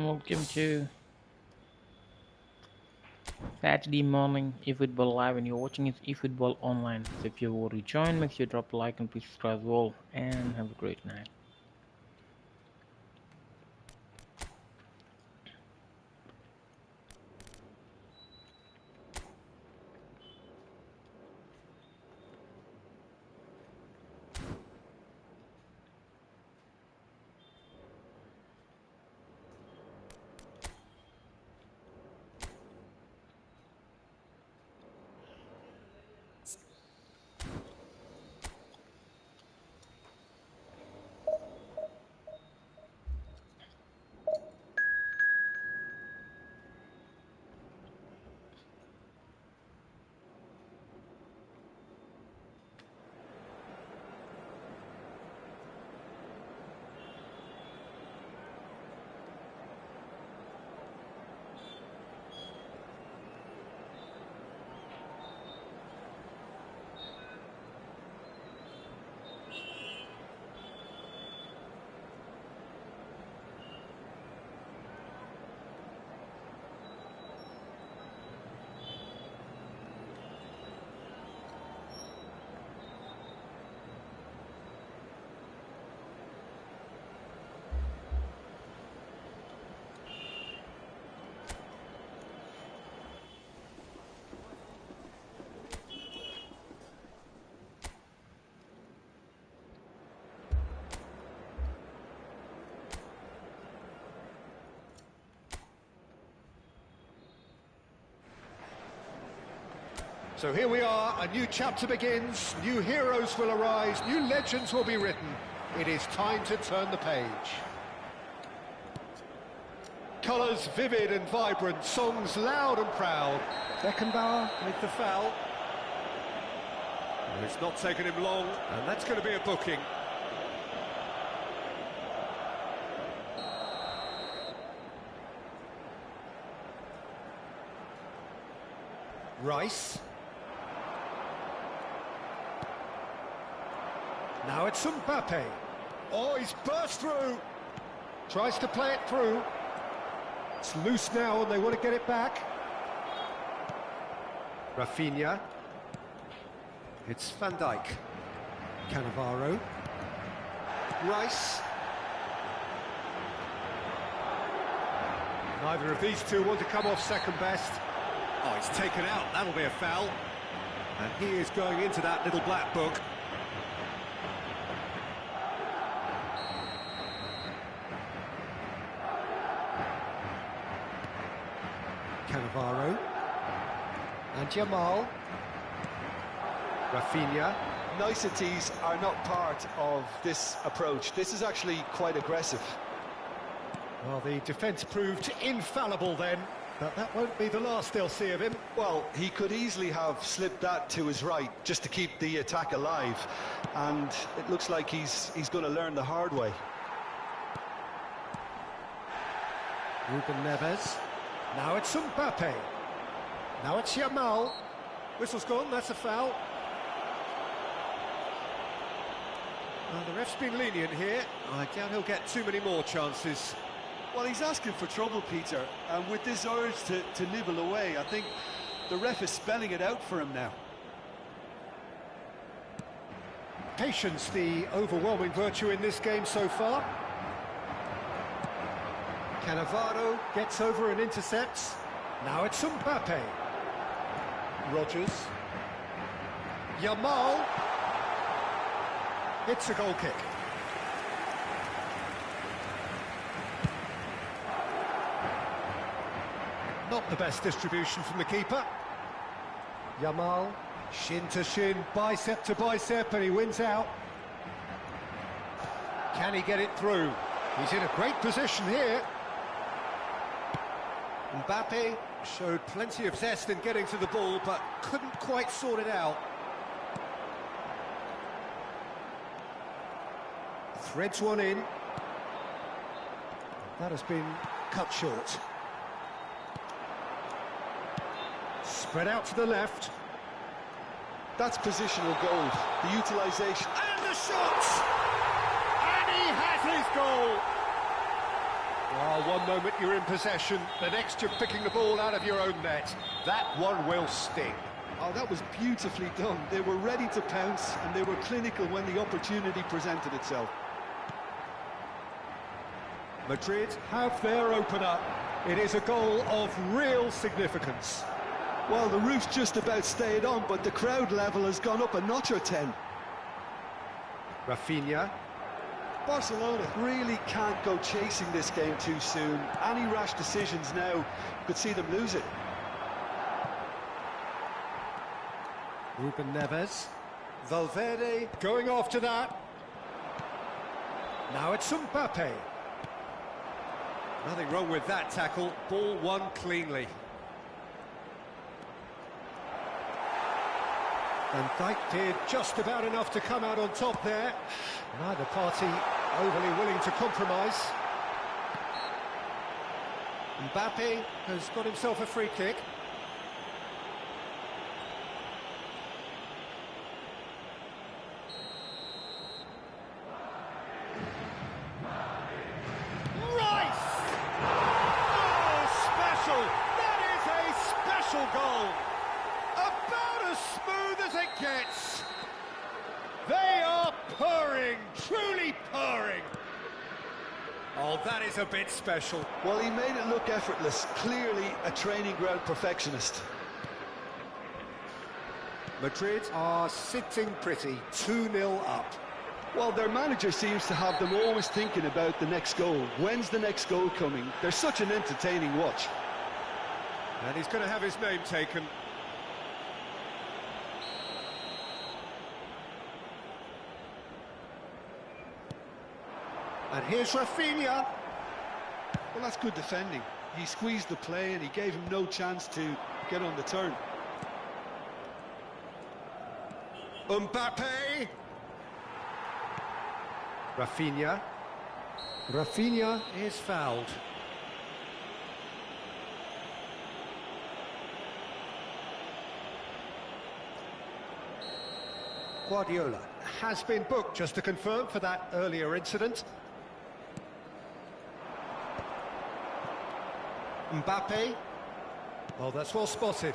welcome to Saturday morning eFootball Live, and you're watching it eFootball Online. So if you want to join, make sure you drop a like and please subscribe as well, and have a great night. So here we are, a new chapter begins, new heroes will arise, new legends will be written. It is time to turn the page. Colours vivid and vibrant, songs loud and proud. Beckenbauer with the foul. Well, it's not taken him long, and that's going to be a booking. Rice. Now it's Mbappe. Oh, he's burst through. Tries to play it through. It's loose now and they want to get it back. Rafinha. It's Van Dijk. Cannavaro. Rice. Neither of these two want to come off second best. Oh, he's taken out. That'll be a foul. And he is going into that little black book. Cannavaro. And Jamal. Rafinha. Niceties are not part of this approach. This is actually quite aggressive. Well, the defence proved infallible then, but that won't be the last they'll see of him. Well, he could easily have slipped that to his right just to keep the attack alive, and it looks like he's going to learn the hard way. Ruben Neves. Now it's Mbappe. Now it's Jamal. Whistle's gone, that's a foul. Well, the ref's been lenient here. I doubt he'll get too many more chances. Well, he's asking for trouble, Peter, and with this urge to nibble away, I think the ref is spelling it out for him now. Patience, the overwhelming virtue in this game so far. Cannavaro gets over and intercepts. Now it's Mbappe. Rodgers. Yamal. It's a goal kick. Not the best distribution from the keeper. Yamal, shin to shin, bicep to bicep, and he wins out. Can he get it through? He's in a great position here. Mbappe showed plenty of zest in getting to the ball, but couldn't quite sort it out. Threads one in. That has been cut short. Spread out to the left. That's positional gold, the utilisation. And the shot! And he has his goal! Well, one moment you're in possession, the next you're picking the ball out of your own net. That one will sting. Oh, that was beautifully done. They were ready to pounce, and they were clinical when the opportunity presented itself. Madrid have their opener. It is a goal of real significance. Well, the roof's just about stayed on, but the crowd level has gone up a notch or 10. Rafinha. Barcelona really can't go chasing this game too soon. Any rash decisions now could see them lose it. Ruben Neves. Valverde going after that. Now it's Mbappe. Nothing wrong with that tackle. Ball won cleanly. Van Dijk did just about enough to come out on top there. Neither party overly willing to compromise. Mbappe has got himself a free kick. Goal. About as smooth as it gets. They are purring, truly purring. Oh, that is a bit special. Well, he made it look effortless. Clearly a training ground perfectionist. Madrid are sitting pretty, 2-0 up. Well, their manager seems to have them always thinking about the next goal. When's the next goal coming? They're such an entertaining watch. And he's going to have his name taken. And here's Rafinha. Well, that's good defending. He squeezed the play and he gave him no chance to get on the turn. Mbappe. Rafinha. Rafinha is fouled. Guardiola has been booked, just to confirm, for that earlier incident. Mbappe. Oh, that's well spotted.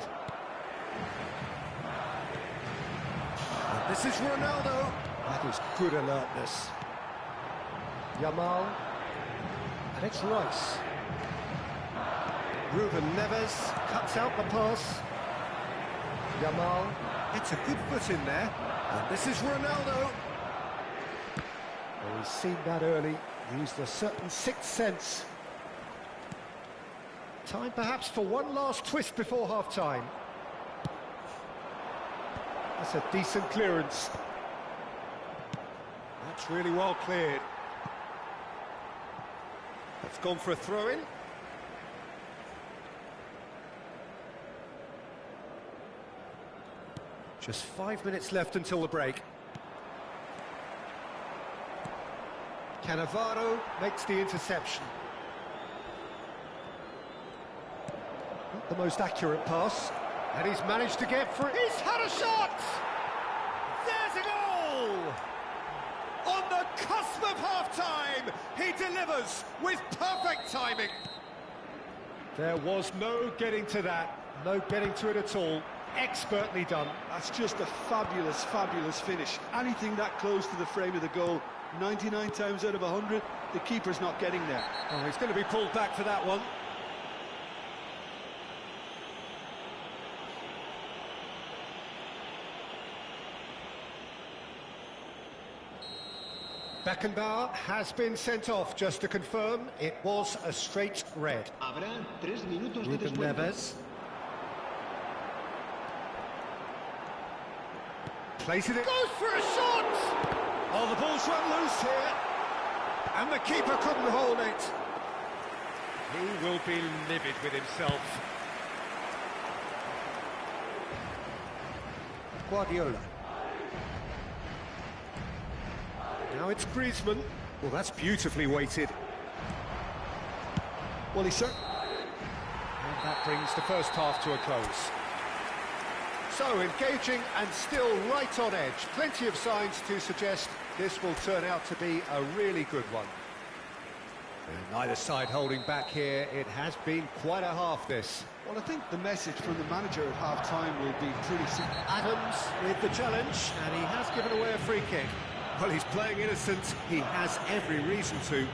And this is Ronaldo. That is good alertness. Yamal. And it's Rice. Ruben Neves cuts out the pass. Yamal. It's a good foot in there. And this is Ronaldo. Well, he's seen that early, used a certain sixth sense. Time perhaps for one last twist before half-time. That's a decent clearance. That's really well cleared. That's gone for a throw-in. Just 5 minutes left until the break. Cannavaro makes the interception. Not the most accurate pass. And he's managed to get through. He's had a shot! There's a goal! On the cusp of half-time, he delivers with perfect timing. There was no getting to that, no getting to it at all. Expertly done. That's just a fabulous, fabulous finish. Anything that close to the frame of the goal, 99 times out of 100, the keeper's not getting there. Oh, he's going to be pulled back for that one. Beckenbauer has been sent off, just to confirm. It was a straight red. Habrá 3 minutos de Ruben descuento. Neves. Plays it in. Goes for a shot! Oh, the ball's run loose here. And the keeper couldn't hold it. He will be livid with himself. Guardiola. Now it's Griezmann. Well, that's beautifully weighted. Well, he's And that brings the first half to a close. So, engaging and still right on edge. Plenty of signs to suggest this will turn out to be a really good one. And neither side holding back here. It has been quite a half, this. Well, I think the message from the manager at half-time will be pretty simple. Adams with the challenge, and he has given away a free kick. Well, he's playing innocent. He has every reason to.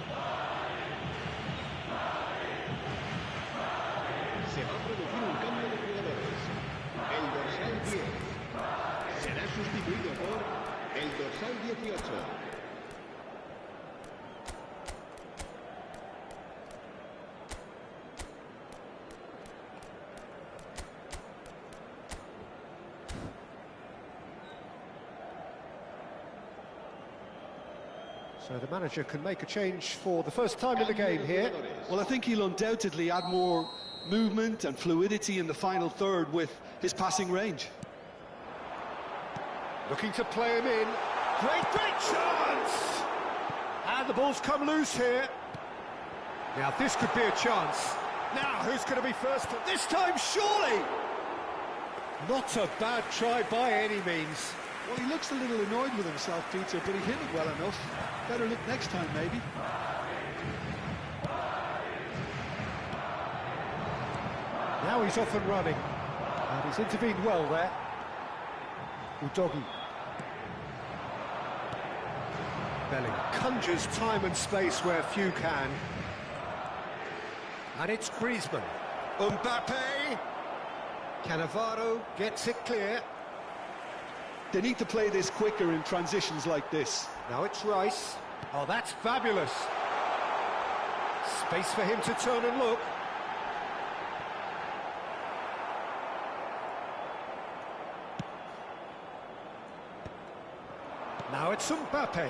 Se va a producir un cambio de jugadores. El dorsal 10 será sustituido por el dorsal 18. So the manager can make a change for the first time in the game here. Well, I think he'll undoubtedly add more movement and fluidity in the final third with his passing range. Looking to play him in. Great chance! And the ball's come loose here. Now, this could be a chance. Now, who's going to be first? This time, surely! Not a bad try by any means. Well, he looks a little annoyed with himself, Peter, but he hit it well enough. Better look next time, maybe. Now he's off and running. And he's intervened well there. Udogi. Belling conjures time and space where few can. And it's Griezmann. Mbappe. Cannavaro gets it clear. They need to play this quicker in transitions like this. Now it's Rice. Oh, that's fabulous. Space for him to turn and look. Now it's Mbappe.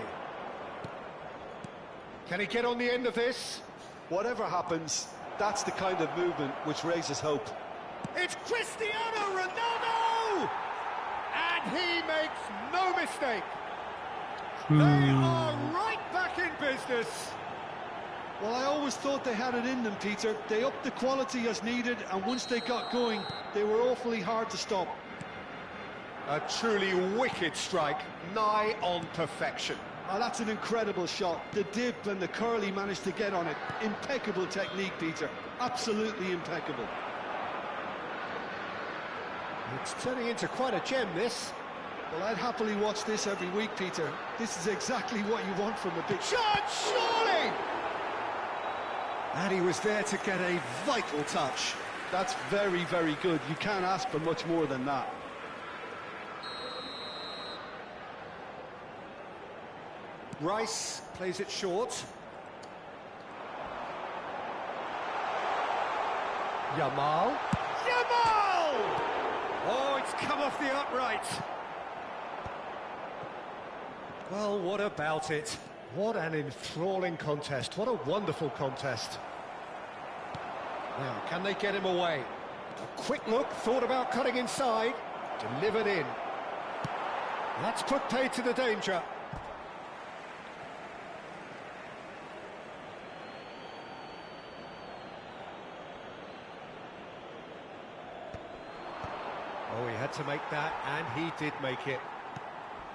Can he get on the end of this? Whatever happens, that's the kind of movement which raises hope. It's Cristiano Ronaldo! And he makes no mistake. They are right back in business. Well, I always thought they had it in them, Peter. They upped the quality as needed, and once they got going, they were awfully hard to stop. A truly wicked strike, nigh on perfection. Oh, that's an incredible shot. The dip and the curl he managed to get on it. Impeccable technique, Peter. Absolutely impeccable. It's turning into quite a gem, this. Well, I'd happily watch this every week, Peter. This is exactly what you want from a big shot, surely! And he was there to get a vital touch. That's very, very good. You can't ask for much more than that. Rice plays it short. Yamal. Oh, it's come off the upright. Well, what about it? What an enthralling contest. What a wonderful contest. Now, can they get him away? A quick look, thought about cutting inside. Delivered in. That's put paid to the danger. Oh, he had to make that, and he did make it.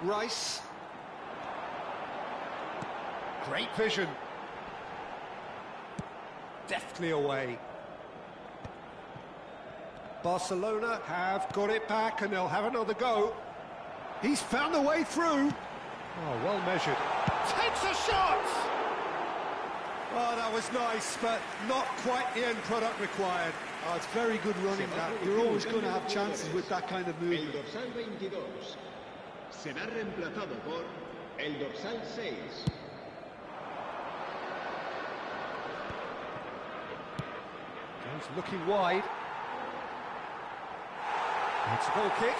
Rice. Great vision. Deftly away. Barcelona have got it back, and they'll have another go. He's found a way through. Oh, well measured. Takes a shot! Oh, that was nice, but not quite the end product required. Oh, it's very good running, that. You're always going to have chances with that kind of movement. El dorsal 22 será reemplazado por el dorsal 6. He's looking wide. It's a goal kick.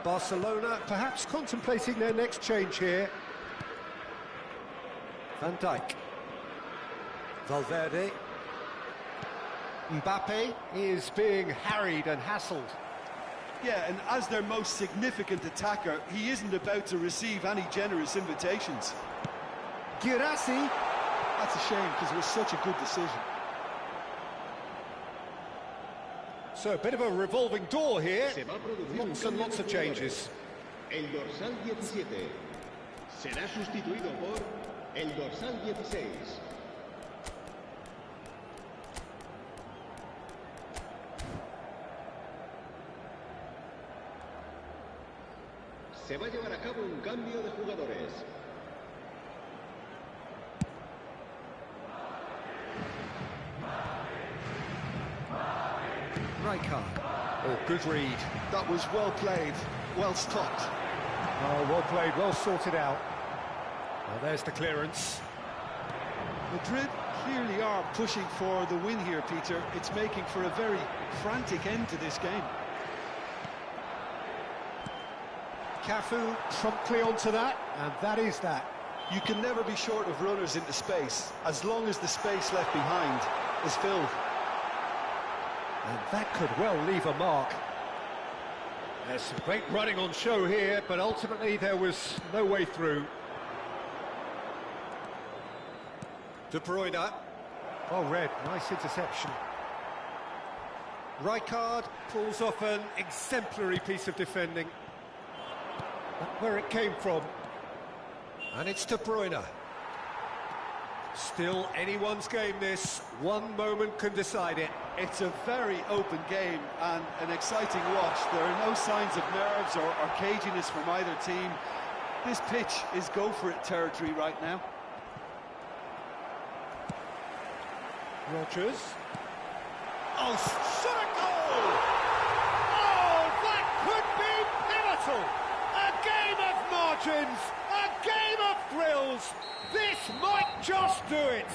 Barcelona perhaps contemplating their next change here. Van Dijk. Valverde. Mbappe is being harried and hassled. Yeah, and as their most significant attacker, he isn't about to receive any generous invitations. Girassi. That's a shame, because it was such a good decision. So a bit of a revolving door here. Se va a producir Lots and lots of changes. El dorsal 17 será sustituido por el dorsal 16. Se va a llevar a cabo un cambio de jugadores. Rijkaard. Oh, good read. That was well played, well stopped. Oh, well played, well sorted out. Well, there's the clearance. Madrid clearly are pushing for the win here, Peter. It's making for a very frantic end to this game. Cafu promptly onto that, and that is that. You can never be short of runners into space, as long as the space left behind is filled. And that could well leave a mark. There's some great running on show here, but ultimately there was no way through. De Bruyne. Oh, red, nice interception. Rijkaard pulls off an exemplary piece of defending. That's where it came from. And it's De Bruyne. Still anyone's game this. One moment can decide it. It's a very open game and an exciting watch. There are no signs of nerves or caginess from either team. This pitch is go-for-it territory right now. Rodgers. Oh, shot a goal! Oh, that could be pivotal! A game of margins, a game of thrills. This might just do it.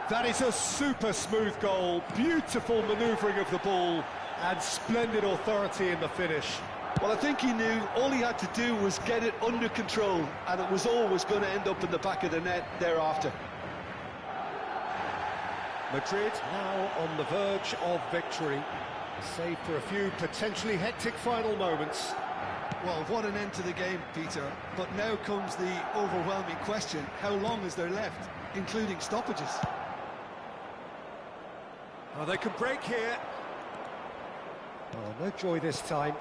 That is a super smooth goal, beautiful manoeuvring of the ball, and splendid authority in the finish. Well, I think he knew all he had to do was get it under control, and it was always going to end up in the back of the net thereafter. Madrid now on the verge of victory, save for a few potentially hectic final moments. Well, what an end to the game, Peter. But now comes the overwhelming question: how long is there left, including stoppages? Oh, they can break here. Oh, no joy this time.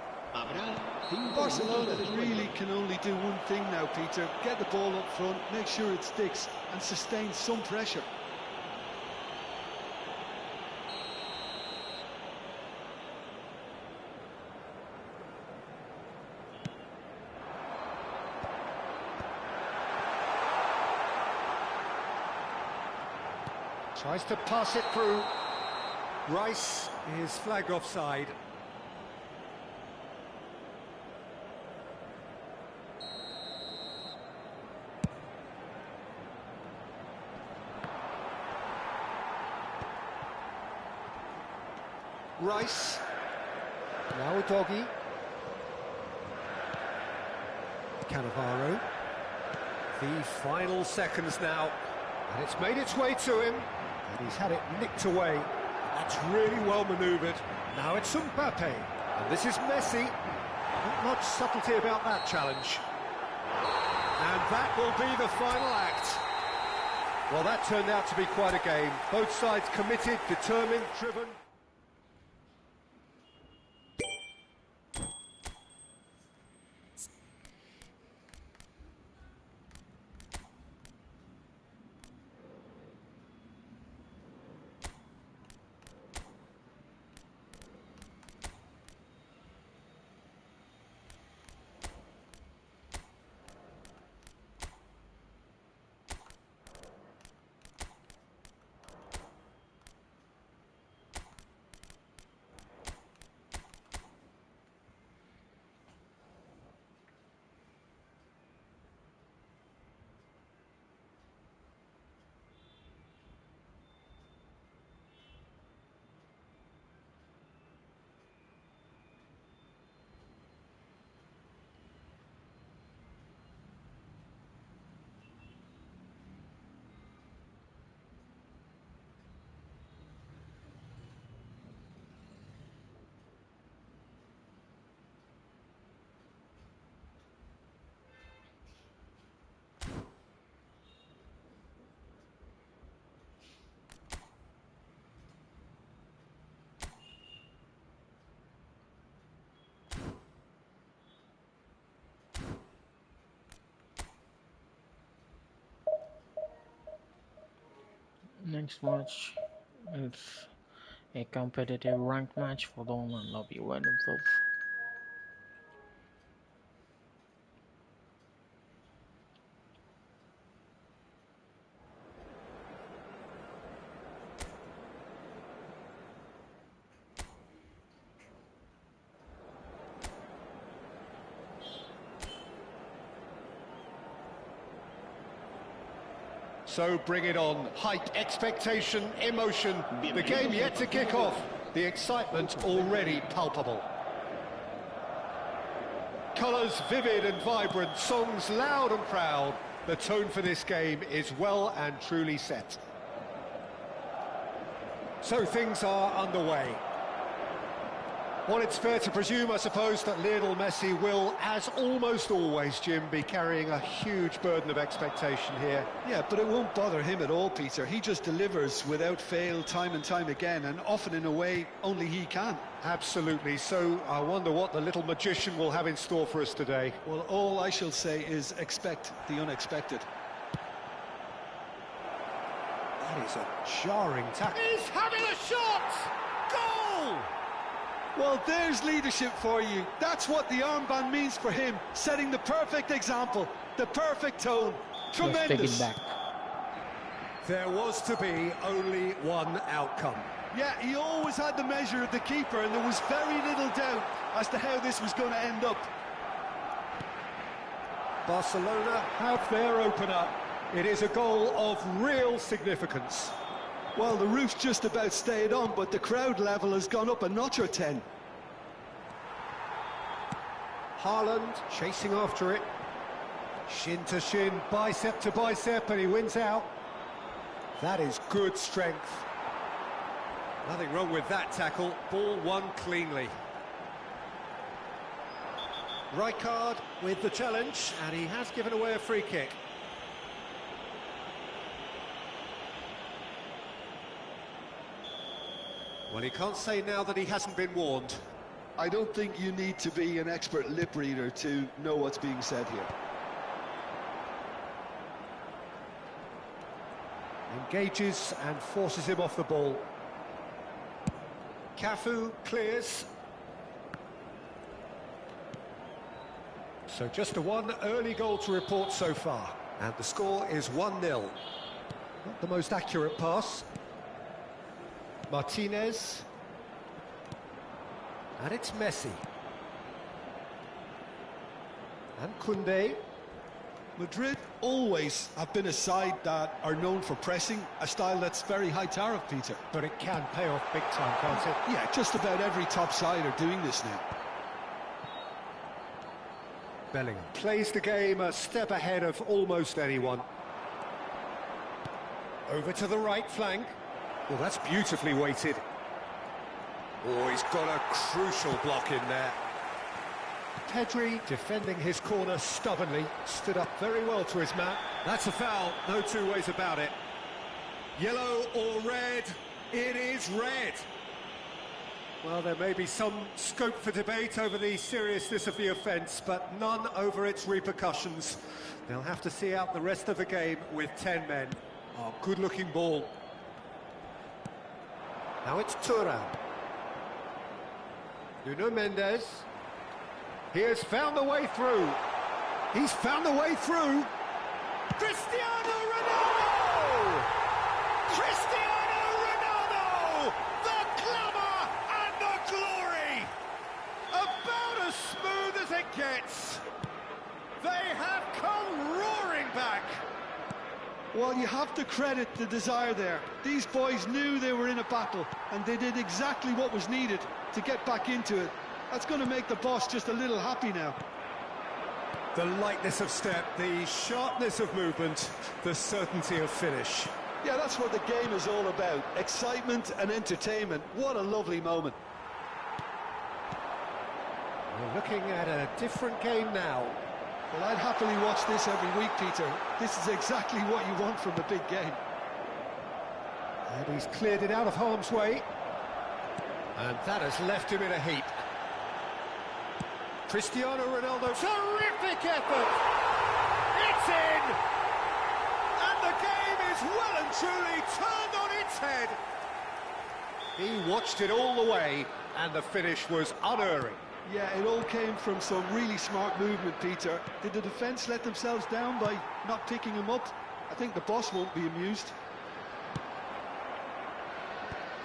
Barcelona really can only do one thing now, Peter: get the ball up front, make sure it sticks, and sustain some pressure. Tries to pass it through. Rice is flagged offside. Rice. Now a doggy. Cannavaro. The final seconds now. And it's made its way to him. And he's had it nicked away. That's really well manoeuvred. Now it's Mbappe. And this is Messi. Not much subtlety about that challenge. And that will be the final act. Well, that turned out to be quite a game. Both sides committed, determined, driven. Next match is a competitive ranked match for the online lobby where themselves. So bring it on. Hype, expectation, emotion. The game yet to kick off. The excitement already palpable. Colours vivid and vibrant, songs loud and proud. The tone for this game is well and truly set. So things are underway. Well, it's fair to presume, I suppose, that Lionel Messi will, as almost always, Jim, be carrying a huge burden of expectation here. Yeah, but it won't bother him at all, Peter. He just delivers without fail time and time again, and often in a way only he can. Absolutely. So I wonder what the little magician will have in store for us today. Well, all I shall say is expect the unexpected. That is a jarring tackle. He's having a shot! Goal! Well, there's leadership for you. That's what the armband means for him, setting the perfect example, the perfect tone. Tremendous. Let's take it back. There was to be only one outcome. Yeah, he always had the measure of the keeper, and there was very little doubt as to how this was going to end up. Barcelona have their opener. It is a goal of real significance. Well, the roof's just about stayed on, but the crowd level has gone up a notch or 10. Haaland chasing after it. Shin to shin, bicep to bicep, and he wins out. That is good strength. Nothing wrong with that tackle. Ball won cleanly. Rijkaard with the challenge, and he has given away a free kick. Well, he can't say now that he hasn't been warned. I don't think you need to be an expert lip reader to know what's being said here. Engages and forces him off the ball. Cafu clears. So just the one early goal to report so far. And the score is 1-0. Not the most accurate pass. Martinez. And it's Messi. And Koundé. Madrid always have been a side that are known for pressing, a style that's very high tariff, Peter. But it can pay off big time, can't it? Yeah, just about every top side are doing this now. Bellingham plays the game a step ahead of almost anyone. Over to the right flank. Well, that's beautifully weighted. Oh, he's got a crucial block in there. Pedri defending his corner stubbornly, stood up very well to his man. That's a foul, no two ways about it. Yellow or red? It is red. Well, there may be some scope for debate over the seriousness of the offence, but none over its repercussions. They'll have to see out the rest of the game with 10 men. Oh, good-looking ball. Now it's Thuram. Nuno Mendes. He has found the way through. He's found the way through. Cristiano Ronaldo! Cristiano Ronaldo! The glamour and the glory! About as smooth as it gets. They have come roaring back. Well, you have to credit the desire there. These boys knew they were in a battle, and they did exactly what was needed to get back into it. That's going to make the boss just a little happy now. The lightness of step, the sharpness of movement, the certainty of finish. Yeah, that's what the game is all about. Excitement and entertainment. What a lovely moment. We're looking at a different game now. Well, I'd happily watch this every week, Peter. This is exactly what you want from a big game. And he's cleared it out of harm's way. And that has left him in a heap. Cristiano Ronaldo. Terrific effort! It's in! And the game is well and and truly turned on its head. He watched it all the way, and the finish was unerring. Yeah, it all came from some really smart movement, Peter. Did the defence let themselves down by not picking him up? I think the boss won't be amused.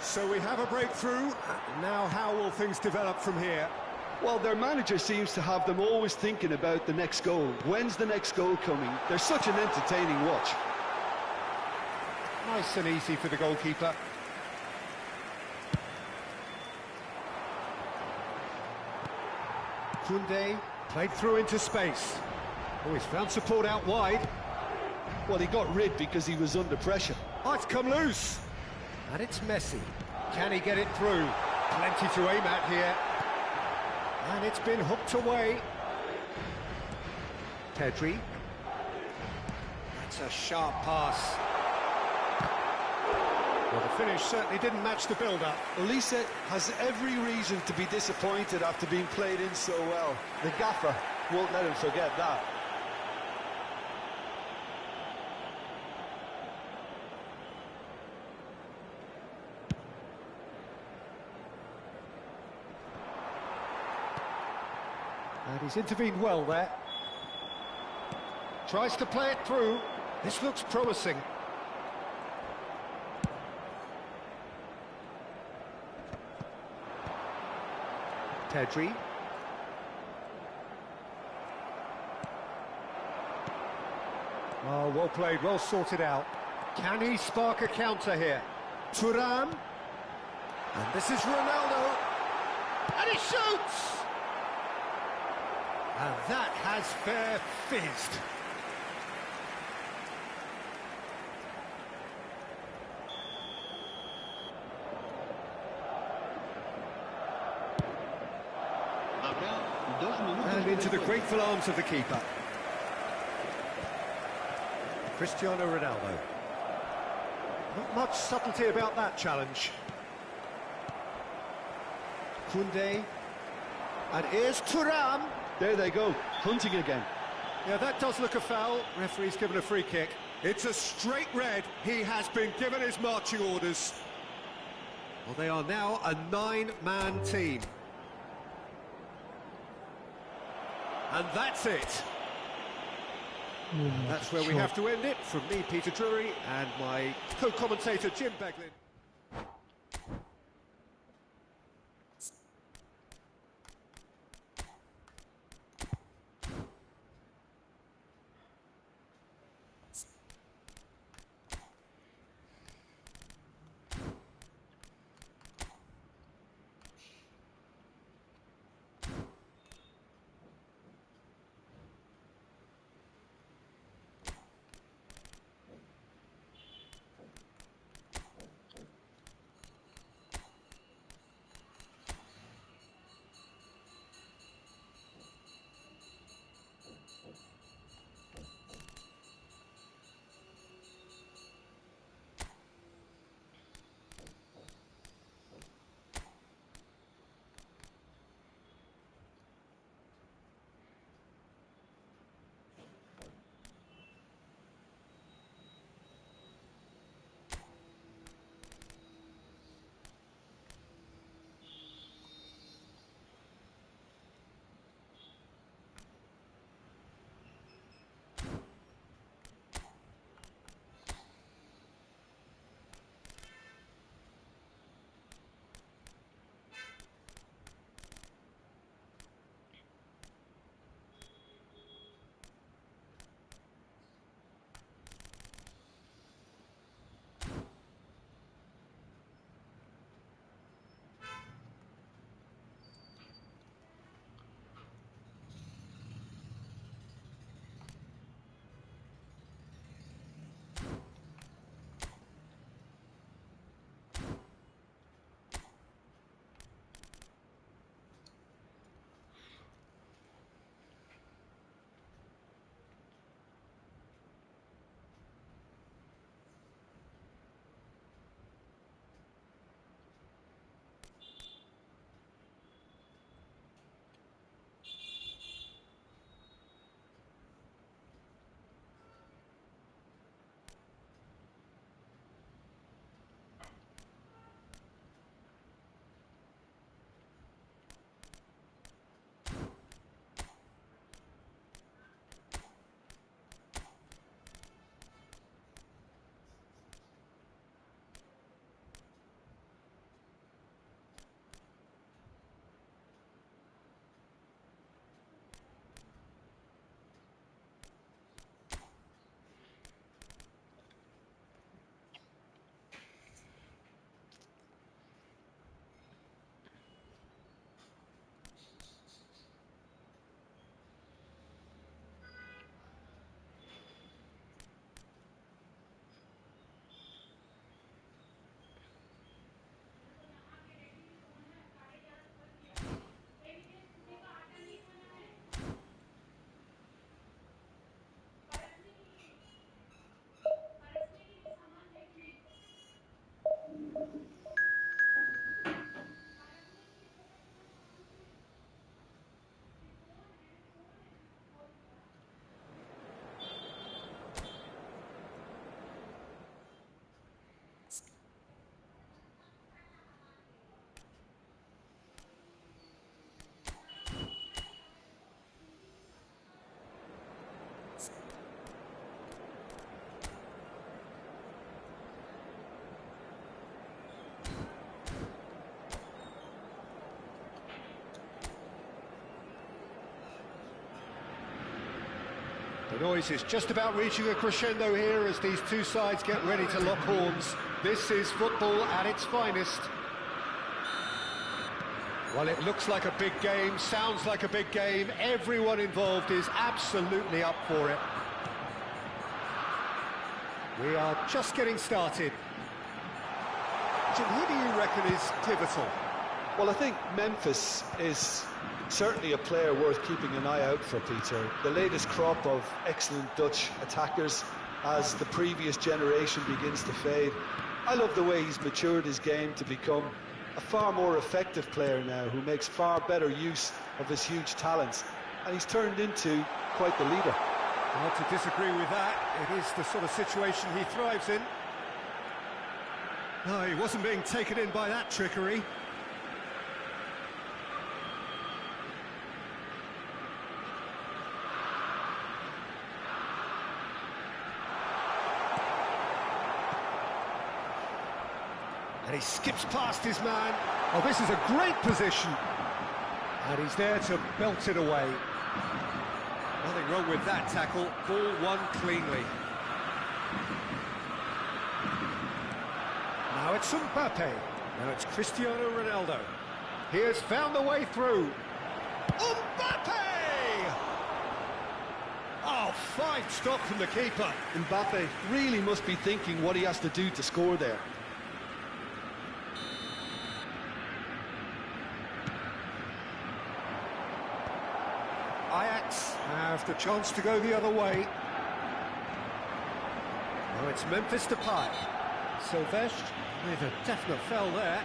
So we have a breakthrough. Now how will things develop from here? Well, their manager seems to have them always thinking about the next goal. When's the next goal coming? They're such an entertaining watch. Nice and easy for the goalkeeper. Koundé played through into space. Oh, he's found support out wide. Well, he got rid because he was under pressure. Oh, it's come loose. And it's Messi. Can he get it through? Plenty to aim at here. And it's been hooked away. Pedri. That's a sharp pass. Well, the finish certainly didn't match the build-up. Elise has every reason to be disappointed after being played in so well. The gaffer won't let him forget that. And he's intervened well there. Tries to play it through. This looks promising. Pedri. Oh, well played, well sorted out. Can he spark a counter here? Thuram. And this is Ronaldo. And he shoots! And that has fair fizzed. And into the grateful arms of the keeper. Cristiano Ronaldo. Not much subtlety about that challenge. Koundé. And here's Thuram. There they go, hunting again. Yeah, that does look a foul. Referee's given a free kick. It's a straight red. He has been given his marching orders. Well, they are now a 9-man team. And that's it. That's where we have to end it. From me, Peter Drury, and my co-commentator, Jim Beglin. The noise is just about reaching a crescendo here as these two sides get ready to lock horns. This is football at its finest. Well, it looks like a big game, sounds like a big game. Everyone involved is absolutely up for it. We are just getting started. Jim, who do you reckon is pivotal? Well, I think Memphis is certainly a player worth keeping an eye out for, Peter. The latest crop of excellent Dutch attackers as the previous generation begins to fade. I love the way he's matured his game to become a far more effective player now, who makes far better use of his huge talents, and he's turned into quite the leader. Not to disagree with that. It is the sort of situation he thrives in. No, he wasn't being taken in by that trickery. And he skips past his man. Oh, this is a great position. And he's there to belt it away. Nothing wrong with that tackle. Ball won cleanly. Now it's Mbappe. Now it's Cristiano Ronaldo. He has found the way through. Mbappe! Oh, fine stop from the keeper. Mbappe really must be thinking what he has to do to score there. Ajax have the chance to go the other way. Now it's Memphis Depay. Silvestre with a definite foul there.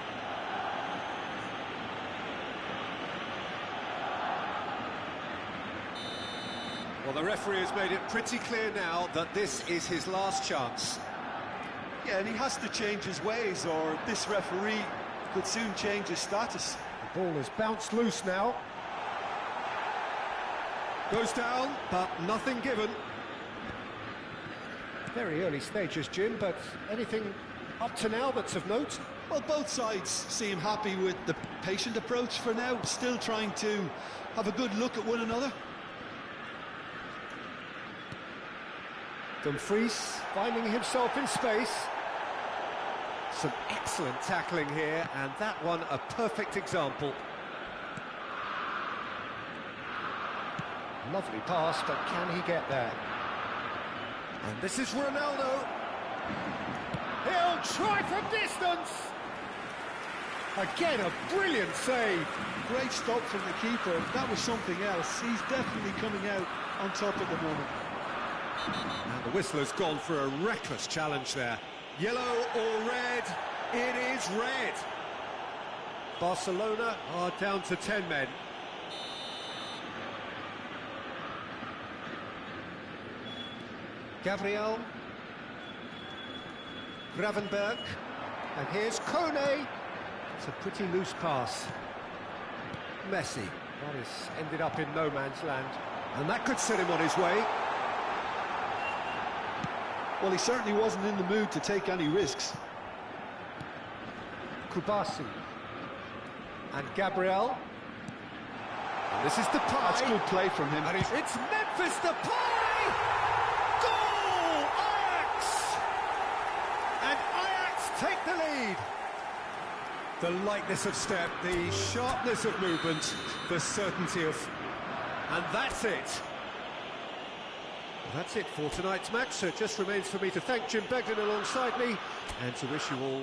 Well, the referee has made it pretty clear now that this is his last chance. Yeah, and he has to change his ways, or this referee could soon change his status. The ball has bounced loose now. Goes down, but nothing given. Very early stages, Jim, but anything up to now that's of note? Well, both sides seem happy with the patient approach for now, still trying to have a good look at one another. Dumfries finding himself in space. Some excellent tackling here, and that one a perfect example. Lovely pass, but can he get there? And this is Ronaldo. He'll try from distance. Again, a brilliant save. Great stop from the keeper. That was something else. He's definitely coming out on top at the moment. And the whistler's gone for a reckless challenge there. Yellow or red? It is red. Barcelona are down to 10 men. Gabriel, Gravenberg, and here's Kone. It's a pretty loose pass. Messi, that has ended up in no man's land, and that could set him on his way. Well, he certainly wasn't in the mood to take any risks. Kubasi, and Gabriel. And this is Depay. That's good play from him. And it's Memphis Depay! Goal! Ajax! And Ajax take the lead. The lightness of step, the sharpness of movement, the certainty of... And that's it. Well, that's it for tonight's match, so it just remains for me to thank Jim Begden alongside me and to wish you all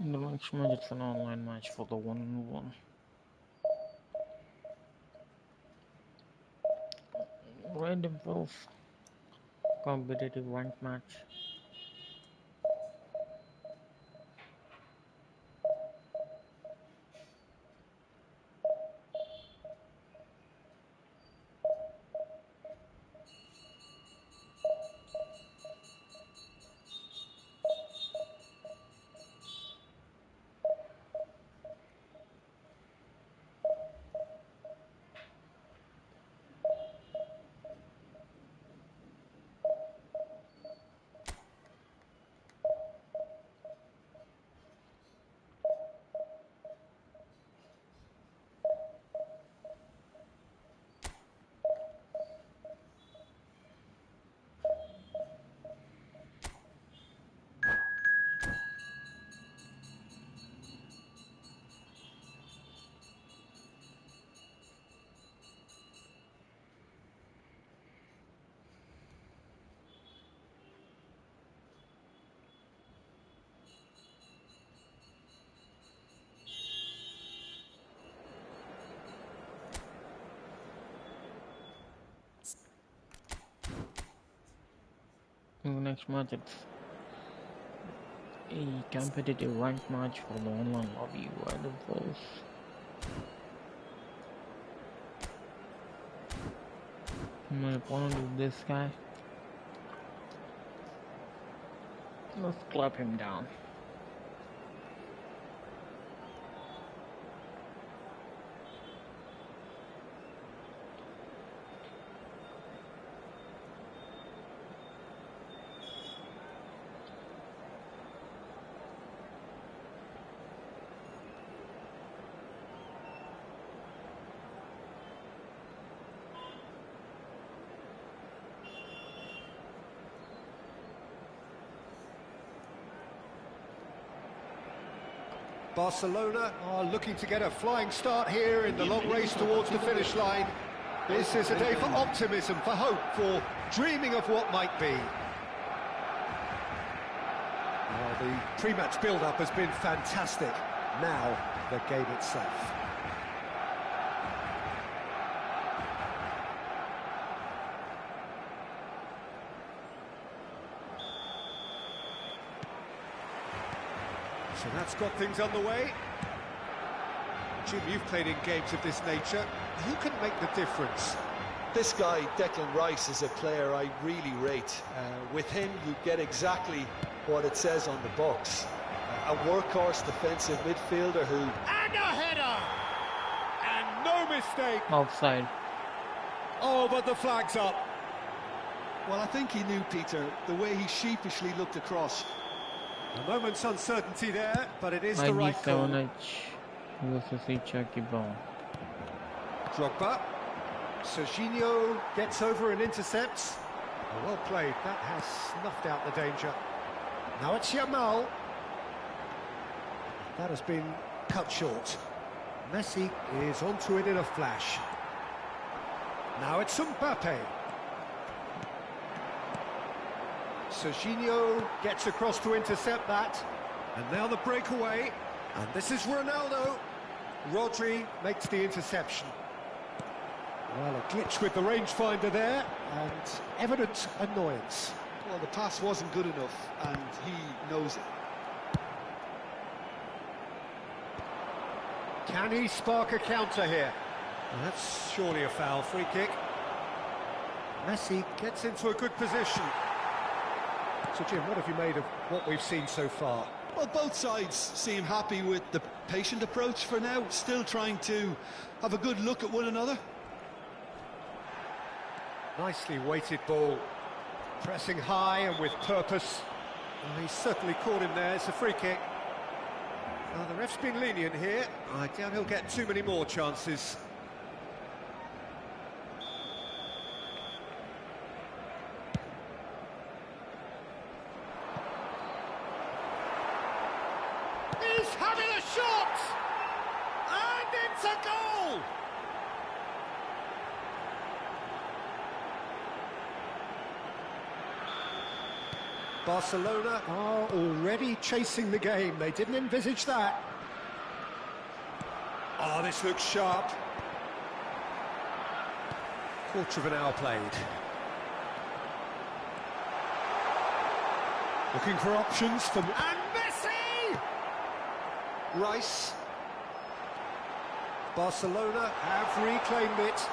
In the next match, it's an online match for the 1-on-1. Wide impulse. Competitive rank match. In the next match, it's a competitive ranked match for the online lobby. Wide impulse. My opponent is this guy. Let's clap him down. Barcelona are looking to get a flying start here in the long race towards the finish line. This is a day for optimism, for hope, for dreaming of what might be. Well, the pre-match build-up has been fantastic. Now, the game itself. So that's got things underway. Jim, you've played in games of this nature. Who can make the difference? This guy, Declan Rice, is a player I really rate. With him, you get exactly what it says on the box. A workhorse defensive midfielder who... And a header! And no mistake! Offside. Oh, but the flag's up. Well, I think he knew, Peter, the way he sheepishly looked across. A moment's uncertainty there, but it is the right call. Versus HRKBOND. Drogba. Serginho gets over and intercepts. Oh, well played. That has snuffed out the danger. Now it's Yamal. That has been cut short. Messi is onto it in a flash. Now it's Mbappe. Serginho gets across to intercept that. And now the breakaway. And this is Ronaldo. Rodri makes the interception. Well, a glitch with the rangefinder there, and evident annoyance. Well, the pass wasn't good enough, and he knows it. Can he spark a counter here? Well, that's surely a foul. Free kick. Messi gets into a good position. So, Jim, what have you made of what we've seen so far? Well, both sides seem happy with the patient approach for now, still trying to have a good look at one another. Nicely weighted ball, pressing high and with purpose. Well, he's certainly caught him there. It's a free kick. Well, the ref's been lenient here. I doubt he'll get too many more chances. He's having a shot! And it's a goal! Barcelona are already chasing the game. They didn't envisage that. Oh, this looks sharp. Quarter of an hour played. Looking for options for... And Messi! Rice. Barcelona have reclaimed it.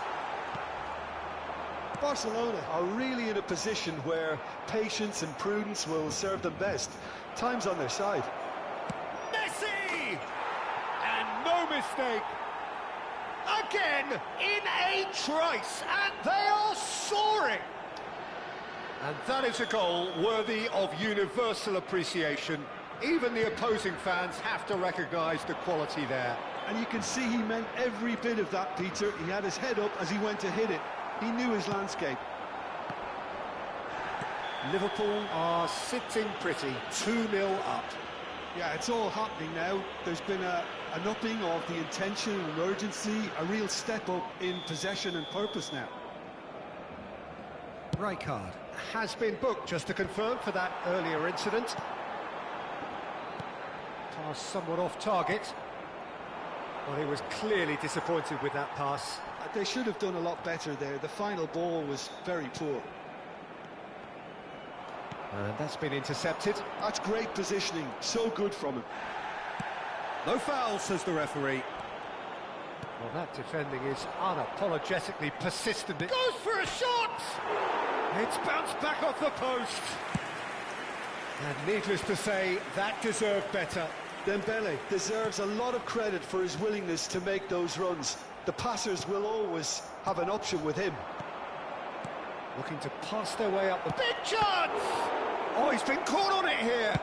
Barcelona are really in a position where patience and prudence will serve them best. Time's on their side. Messi! And no mistake. Again, in a trice, and they are soaring. And that is a goal worthy of universal appreciation. Even the opposing fans have to recognise the quality there. And you can see he meant every bit of that, Peter. He had his head up as he went to hit it. He knew his landscape. Liverpool are sitting pretty, 2-0 up. Yeah, it's all happening now. There's been an upping of the intention and urgency, a real step up in possession and purpose now. Rijkaard has been booked, just to confirm, for that earlier incident. Pass somewhat off target. Well, he was clearly disappointed with that pass. They should have done a lot better there. The final ball was very poor. And that's been intercepted. That's great positioning. So good from him. No foul, says the referee. Well, that defending is unapologetically persistent. Goes for a shot! It's bounced back off the post. And needless to say, that deserved better. Dembele deserves a lot of credit for his willingness to make those runs. The passers will always have an option with him. Looking to pass their way up the... Big chance! Oh, he's been caught on it here.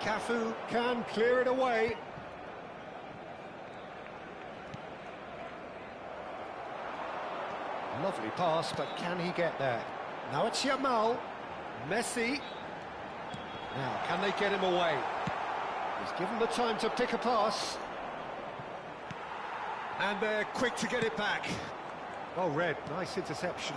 Cafu can clear it away. Lovely pass, but can he get there? Now it's Yamal. Messi. Now, can they get him away? He's given the time to pick a pass. And they're quick to get it back. Well read, nice interception.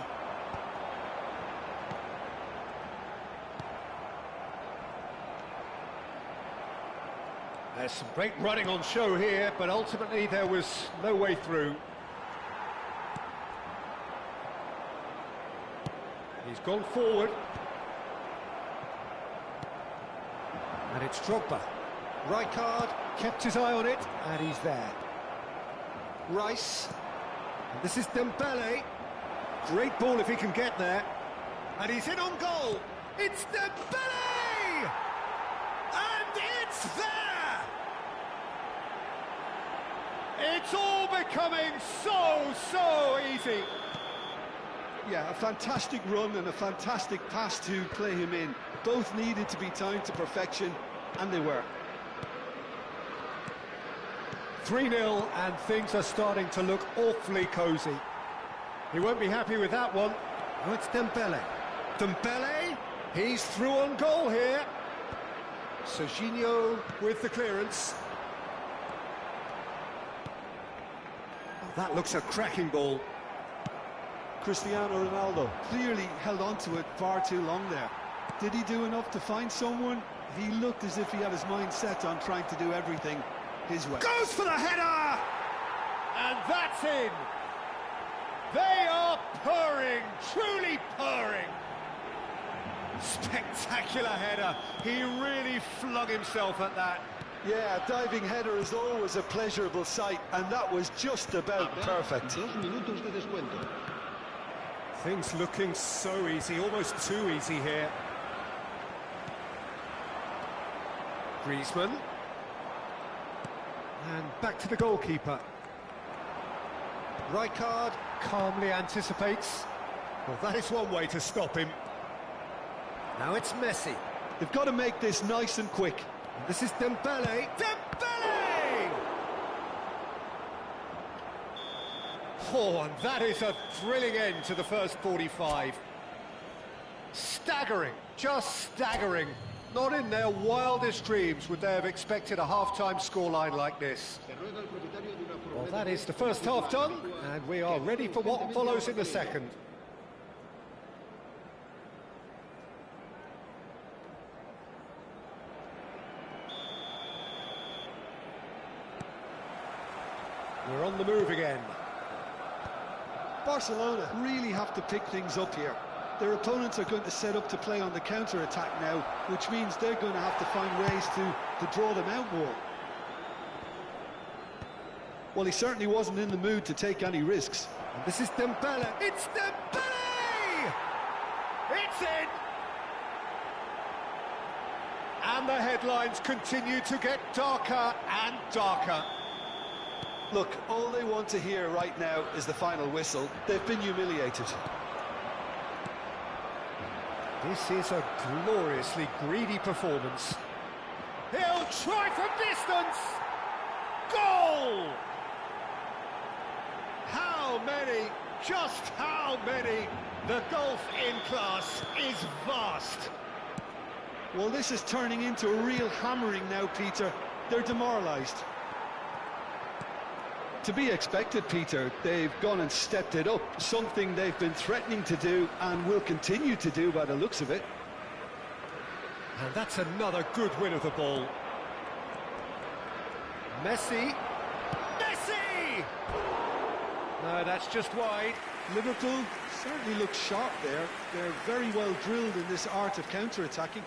There's some great running on show here, but ultimately there was no way through. He's gone forward. And it's Drogba. Rijkaard kept his eye on it, and he's there. Rice. And this is Dembele. Great ball if he can get there. And he's in on goal. It's Dembele! And it's there! It's all becoming so easy. Yeah, a fantastic run and a fantastic pass to play him in. Both needed to be timed to perfection, and they were. 3-0, and things are starting to look awfully cosy. He won't be happy with that one. Oh, it's Dembele. Dembele, he's through on goal here. Serginho with the clearance. Oh, that looks a cracking ball. Cristiano Ronaldo clearly held on to it far too long there. Did he do enough to find someone? He looked as if he had his mind set on trying to do everything his way. Goes for the header! And that's in. They are purring, truly purring. Spectacular header. He really flung himself at that. Yeah, a diving header is always a pleasurable sight, and that was just about perfect. 2 minutos de descuento. Things looking so easy, almost too easy here. Griezmann. And back to the goalkeeper. Rijkaard calmly anticipates. Well, that is one way to stop him. Now it's Messi. They've got to make this nice and quick. And this is Dembele. Dembele! Oh, and that is a thrilling end to the first 45. Staggering, just staggering. Not in their wildest dreams would they have expected a half-time scoreline like this. Well, that is the first half done, and we are ready for what follows in the second. We're on the move again. Barcelona really have to pick things up here. Their opponents are going to set up to play on the counter-attack now, which means they're going to have to find ways to draw them out more. Well, he certainly wasn't in the mood to take any risks. And this is Dembele. It's Dembele! It's in! And the headlines continue to get darker and darker. Look, all they want to hear right now is the final whistle. They've been humiliated. This is a gloriously greedy performance. He'll try from distance! Goal! How many, just how many? The gulf in class is vast. Well, this is turning into a real hammering now, Peter. They're demoralised. To be expected, Peter. They've gone and stepped it up, something they've been threatening to do and will continue to do by the looks of it. And that's another good win of the ball. Messi. Messi! No, that's just wide. Liverpool certainly look sharp there. They're very well drilled in this art of counter-attacking.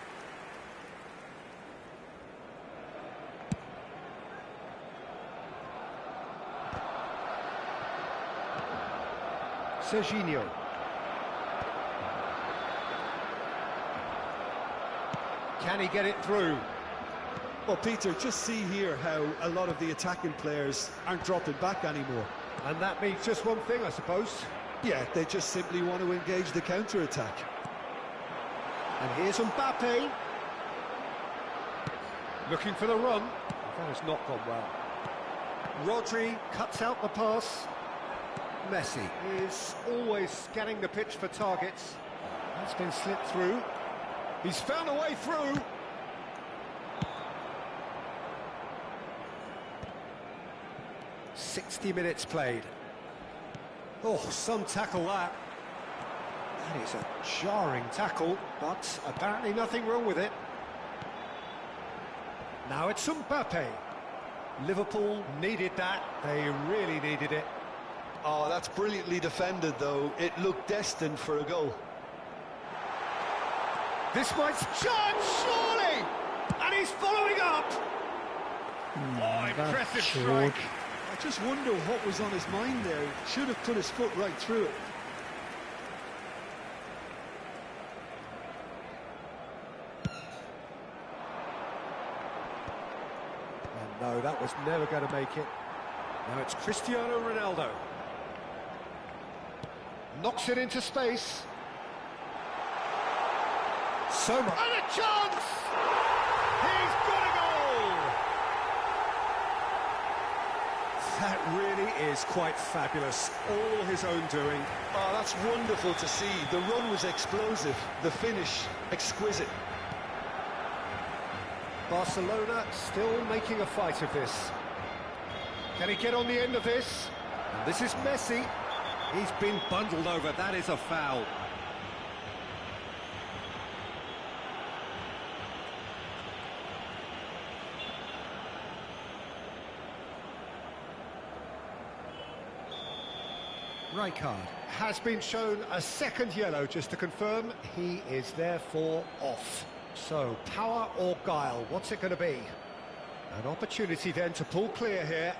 Serginho. Can he get it through? Well, Peter, just see here how a lot of the attacking players aren't dropping back anymore. And that means just one thing, I suppose. Yeah, they just simply want to engage the counter-attack. And here's Mbappe. Looking for the run. That has not gone well. Rodri cuts out the pass. Messi is always scanning the pitch for targets. That's been slipped through. He's found a way through. "60 minutes played. Oh, some tackle that. That is a jarring tackle, but apparently nothing wrong with it. Now it's Mbappe. Liverpool needed that. They really needed it. Oh, that's brilliantly defended, though. It looked destined for a goal. This might chance, surely! And he's following up! Impressive strike. I just wonder what was on his mind there. Should have put his foot right through it. And no, that was never going to make it. Now it's Cristiano Ronaldo. Knocks it into space. So much. And a chance! He's got a goal! That really is quite fabulous. All his own doing. Oh, that's wonderful to see. The run was explosive. The finish, exquisite. Barcelona still making a fight of this. Can he get on the end of this? And this is Messi. He's been bundled over. That is a foul. Rijkaard has been shown a second yellow, just to confirm he is therefore off. So, power or guile, what's it going to be? An opportunity then to pull clear here.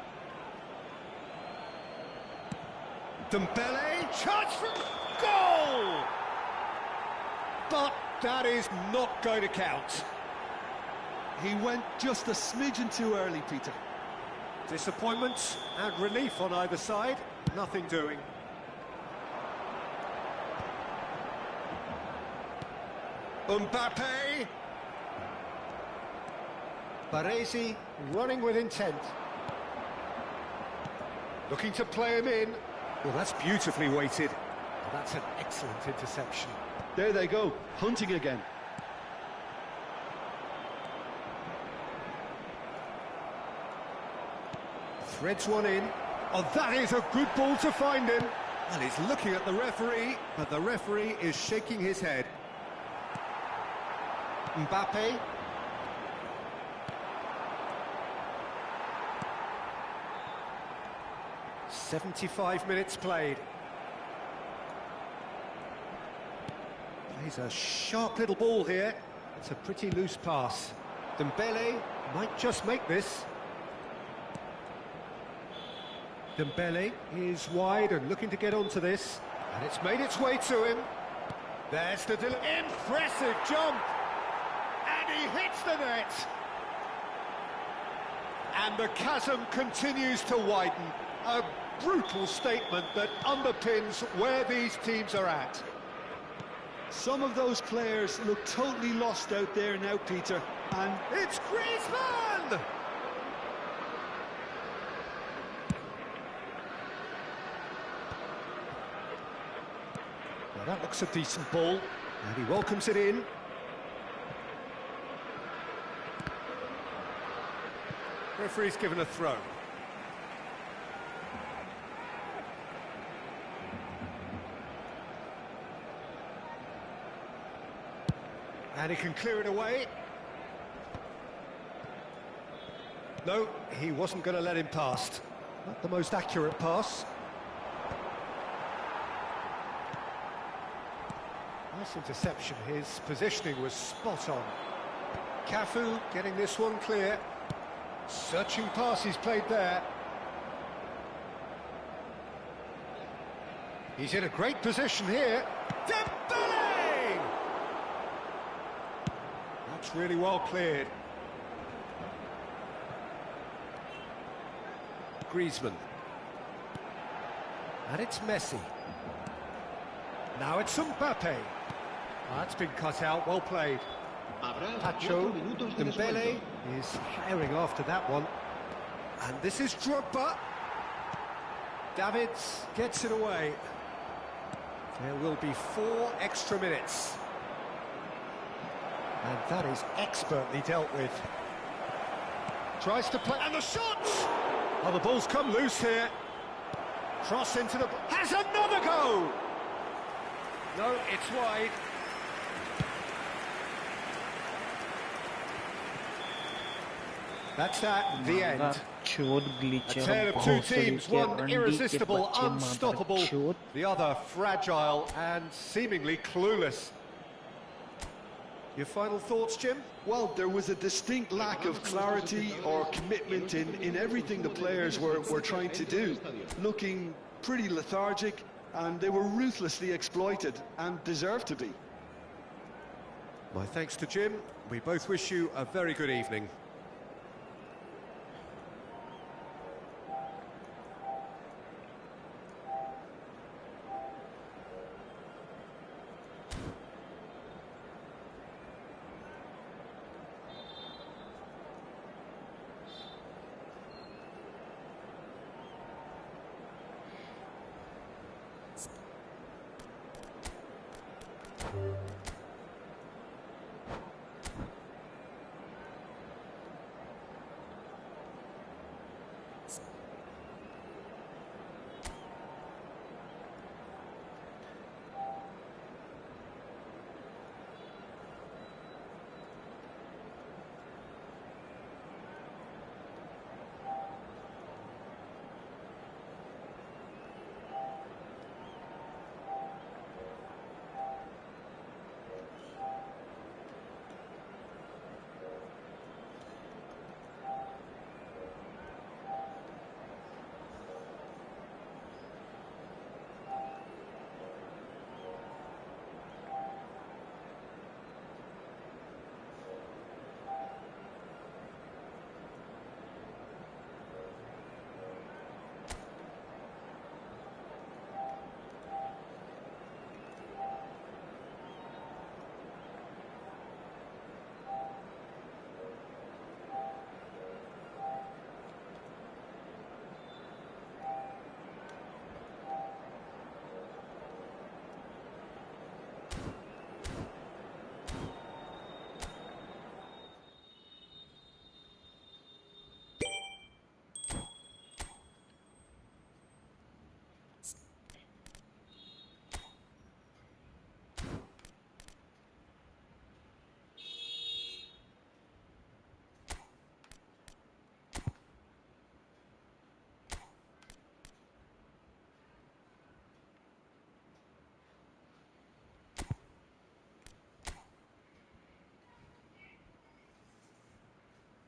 Dembele, chance for goal! But that is not going to count. He went just a smidgen too early, Peter. Disappointment and relief on either side, nothing doing. Mbappe. Baresi running with intent. Looking to play him in. Well, that's beautifully weighted. Well, that's an excellent interception. There they go, hunting again. Threads one in. Oh, that is a good ball to find him. And he's looking at the referee, but the referee is shaking his head. Mbappe. ...75 minutes played. He's a sharp little ball here. It's a pretty loose pass. Dembele might just make this. Dembele is wide and looking to get onto this. And it's made its way to him. There's the impressive jump. And he hits the net. And the chasm continues to widen. A brutal statement that underpins where these teams are at. Some of those players look totally lost out there now, Peter. And it's Griezmann! Well, that looks a decent ball, and he welcomes it in. Referee's given a throw. And he can clear it away. No, he wasn't going to let him pass. Not the most accurate pass. Nice interception. His positioning was spot on. Cafu getting this one clear. Searching pass he's played there. He's in a great position here. Dembele! That's really well cleared. Griezmann. And it's Messi. Now it's Mbappe. That's been cut out, well played. Pacho, Dembele is firing after that one. And this is Drogba. Davids gets it away. There will be 4 extra minutes. And that is expertly dealt with. Tries to play, and the shot! Oh, the ball's come loose here. Cross into the... has another go! No, it's wide. That's that, the end. A tale of two teams, one irresistible, unstoppable, the other fragile and seemingly clueless. Your final thoughts, Jim? well, there was a distinct lack of clarity or commitment in everything the players were trying to do. Looking pretty lethargic, and they were ruthlessly exploited and deserved to be. My thanks to Jim. We both wish you a very good evening.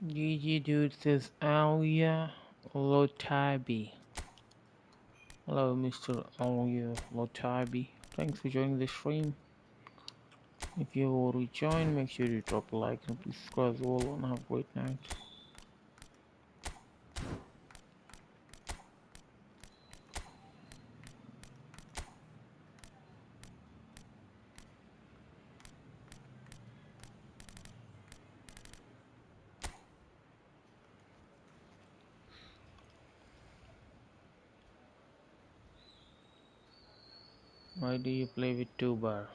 GG dude says Alia Lotabi. Hello Mr. Alia Lotabi. Thanks for joining the stream. If you have already joined, make sure you drop a like and please subscribe as well, and have a great night. Why do you play with 2-bar?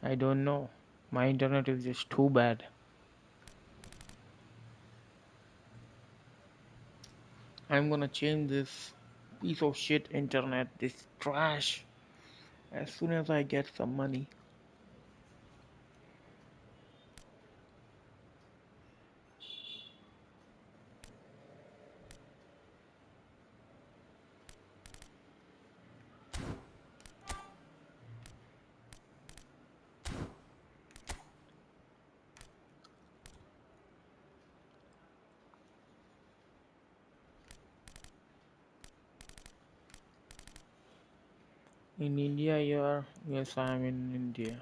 I don't know. My internet is just too bad. I'm gonna change this piece of shit internet, this trash, as soon as I get some money. In India you are? Yes, I am in India.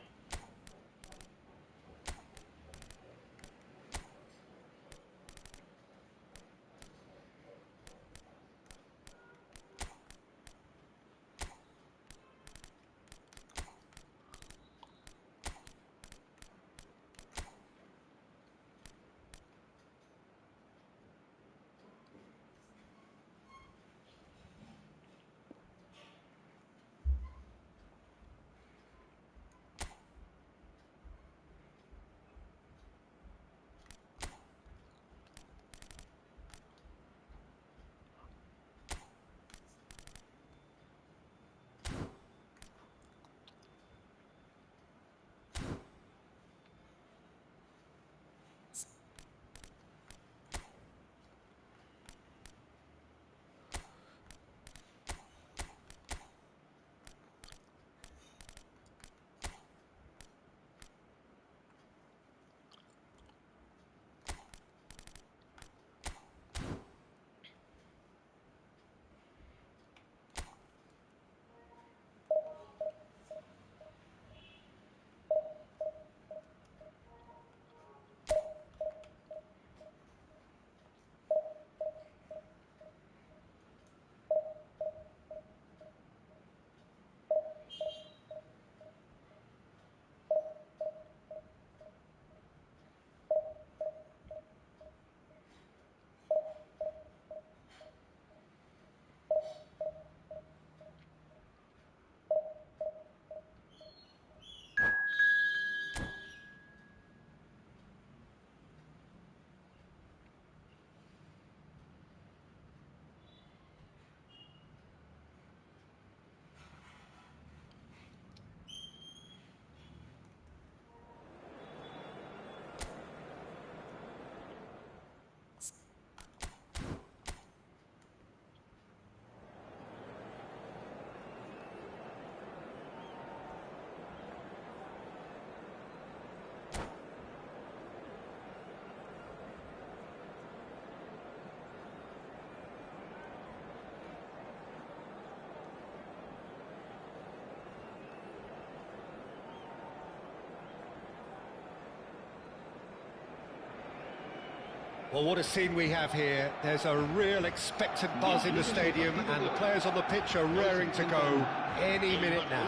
Well, what a scene we have here. There's a real expectant buzz in the stadium, and the players on the pitch are raring to go any minute now.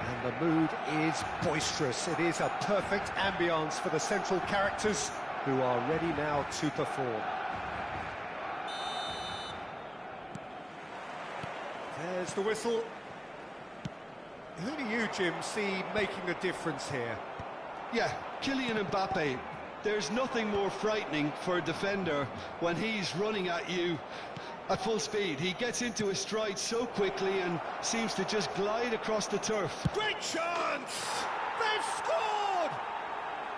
And the mood is boisterous. It is a perfect ambience for the central characters who are ready now to perform. There's the whistle. Who do you, Jim, see making a difference here? Yeah, Kylian Mbappe. There's nothing more frightening for a defender when he's running at you at full speed. He gets into his stride so quickly and seems to just glide across the turf. Great chance! They've scored!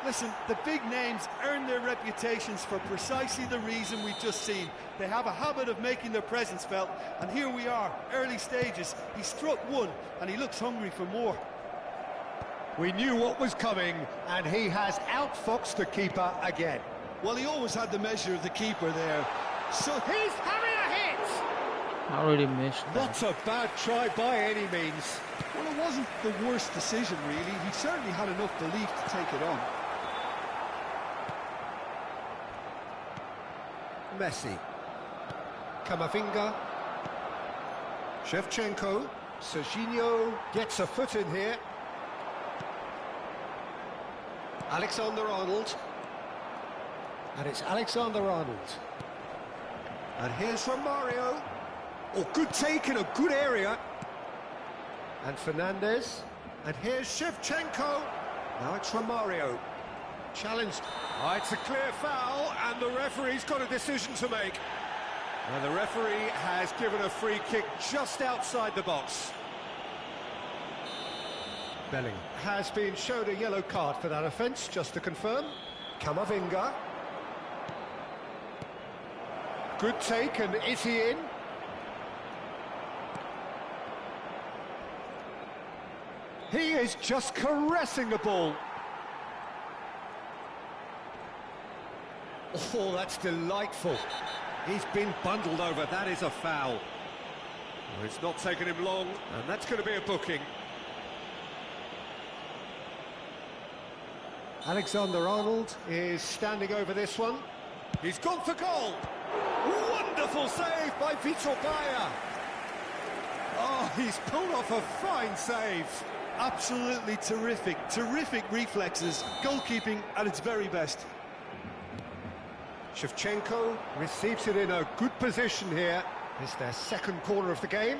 Listen, the big names earn their reputations for precisely the reason we've just seen. They have a habit of making their presence felt, and here we are, early stages. He struck one, and he looks hungry for more. We knew what was coming, and he has outfoxed the keeper again. Well, he always had the measure of the keeper there. So He's having a hit! I already missed that. Not a bad try by any means. Well, it wasn't the worst decision, really. He certainly had enough belief to take it on. Messi. Camavinga. Shevchenko. Serginho gets a foot in here. Alexander-Arnold. And it's Alexander-Arnold. And here's Romario. Oh, good take in a good area. And Fernandez. And here's Shevchenko. Now it's Romario. Challenged. Oh, it's a clear foul, and the referee's got a decision to make. And the referee has given a free kick just outside the box. Bellingham has been shown a yellow card for that offence, just to confirm. Camavinga. Good take, and is he in? He is just caressing the ball. Oh, that's delightful. He's been bundled over. That is a foul. Well, it's not taken him long, and that's going to be a booking. Alexander-Arnold is standing over this one. He's gone for goal. Wonderful save by Vitor Baia. Oh, he's pulled off a fine save. Absolutely terrific, terrific reflexes. Goalkeeping at its very best. Shevchenko receives it in a good position here. It's their second corner of the game.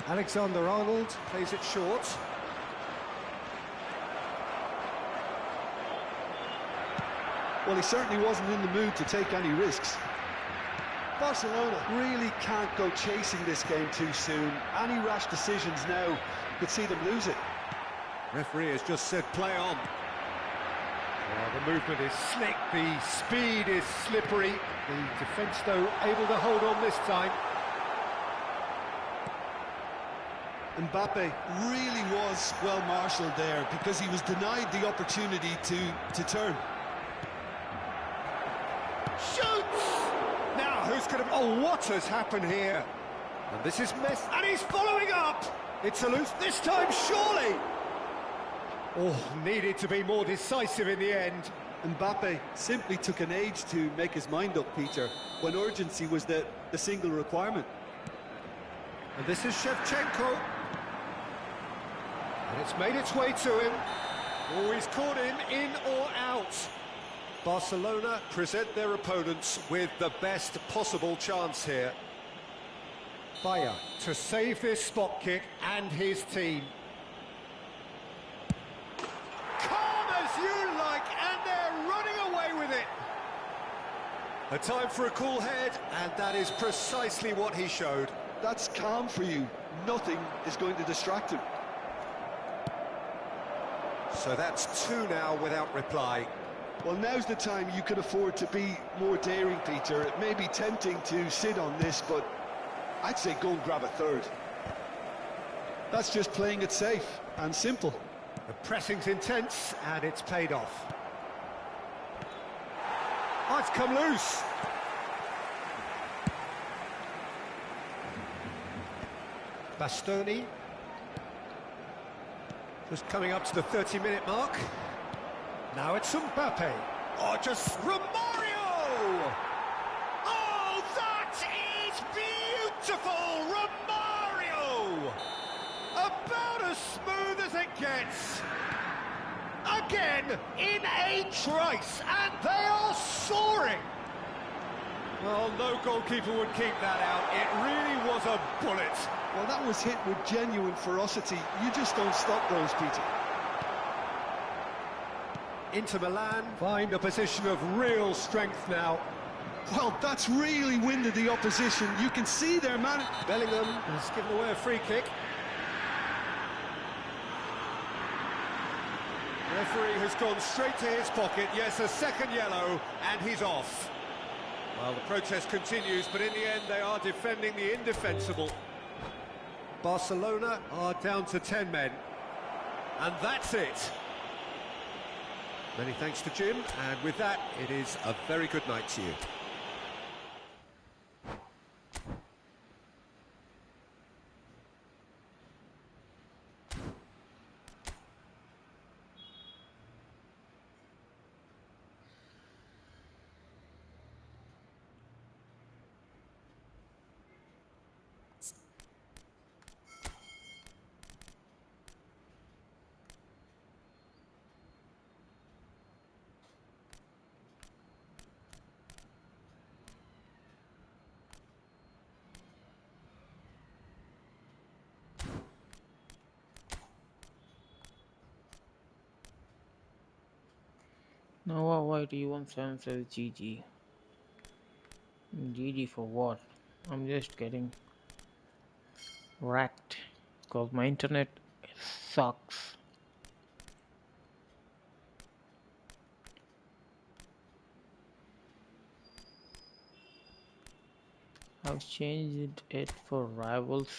Alexander-Arnold plays it short. Well, he certainly wasn't in the mood to take any risks. Barcelona really can't go chasing this game too soon. Any rash decisions now could see them lose it. Referee has just said play on. Well, the movement is slick, the speed is slippery. The defence, though, able to hold on this time. Mbappe really was well marshalled there because he was denied the opportunity to turn. Shoots! Now, who's going to... Oh, what has happened here? And this is Messi, and he's following up! It's a loose this time, surely! Oh, needed to be more decisive in the end. Mbappe simply took an age to make his mind up, Peter, when urgency was the single requirement. And this is Shevchenko. And it's made its way to him. Oh, he's caught him in or out. Barcelona present their opponents with the best possible chance here. Baia to save this spot kick and his team. As you like, and they're running away with it. A time for a cool head, and that is precisely what he showed. That's calm for you. Nothing is going to distract him. So that's two now without reply. Well, now's the time you can afford to be more daring, Peter. It may be tempting to sit on this, but I'd say go and grab a third. That's just playing it safe and simple. The pressing's intense, and it's paid off. Oh, it's come loose. Bastoni. Just coming up to the 30-minute mark. Now it's Mbappe. Oh, just Romario! Oh, that is beautiful! Romario! About as smooth as it gets. Again, in a trice, and they are soaring. Well, no goalkeeper would keep that out. It really was a bullet. Well, that was hit with genuine ferocity. You just don't stop those, Peter. Inter Milan find a position of real strength now. Well, that's really winded the opposition. You can see their man... Bellingham has given away a free kick. Referee has gone straight to his pocket. Yes, a second yellow, and he's off. Well, the protest continues, but in the end they are defending the indefensible. Barcelona are down to 10 men. And that's it. Many thanks to Jim, and with that, it is a very good night to you. Now why do you want to says GG? GG for what? I'm just getting wrecked because my internet sucks. I've changed it for rivals.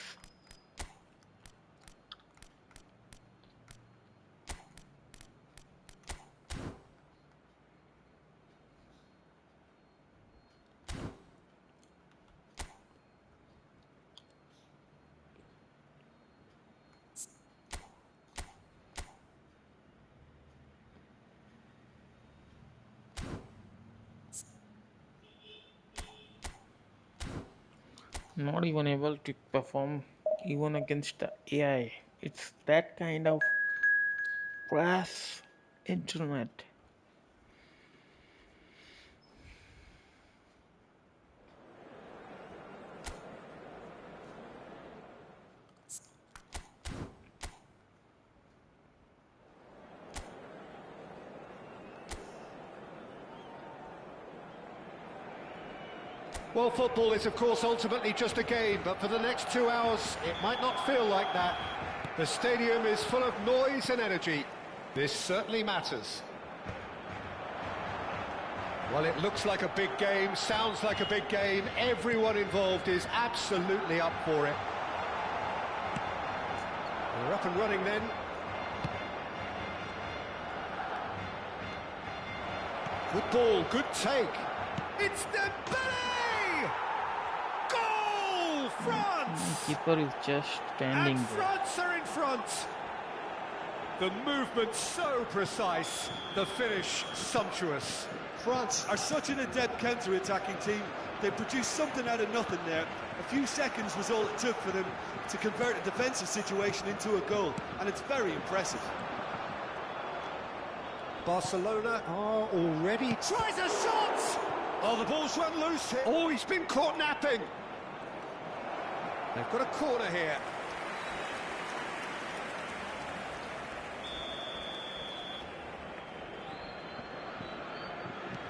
Not even able to perform even against the AI. It's that kind of crass internet. Well, football is, of course, ultimately just a game, but for the next 2 hours, it might not feel like that. The stadium is full of noise and energy. This certainly matters. Well, it looks like a big game, sounds like a big game. Everyone involved is absolutely up for it. We're up and running then. Good ball, good take. It's Dembele! Goal! France! The keeper is just standing and there. France are in front. The movement so precise, the finish sumptuous. France are such an adept counter-attacking team. They produced something out of nothing there. A few seconds was all it took for them to convert a defensive situation into a goal, and it's very impressive. Barcelona are already... Tries a shot! Oh, the ball's run loose here. Oh, he's been caught napping. They've got a corner here.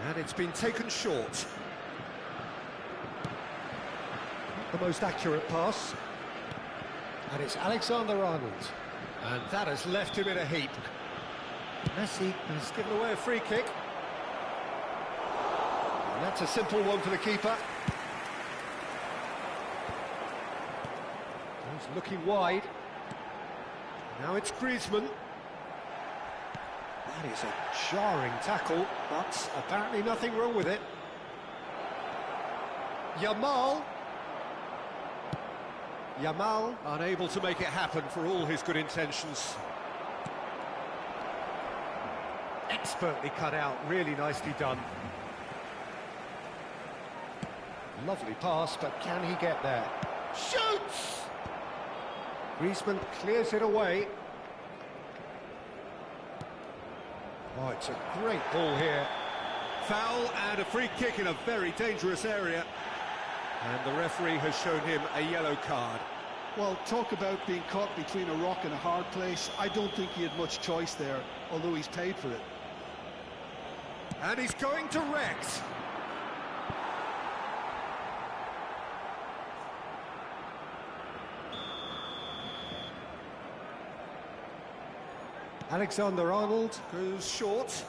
And it's been taken short. Not the most accurate pass. And it's Alexander-Arnold. And that has left him in a heap. Messi has given away a free kick. And that's a simple one for the keeper. He's looking wide. Now it's Griezmann. That is a jarring tackle, but apparently nothing wrong with it. Yamal unable to make it happen for all his good intentions. Expertly cut out, really nicely done. Lovely pass, but can he get there? Shoots! Griezmann clears it away. Oh, it's a great ball here. Foul and a free kick in a very dangerous area. And the referee has shown him a yellow card. Well, talk about being caught between a rock and a hard place. I don't think he had much choice there, although he's paid for it. And he's going direct. Alexander-Arnold goes short.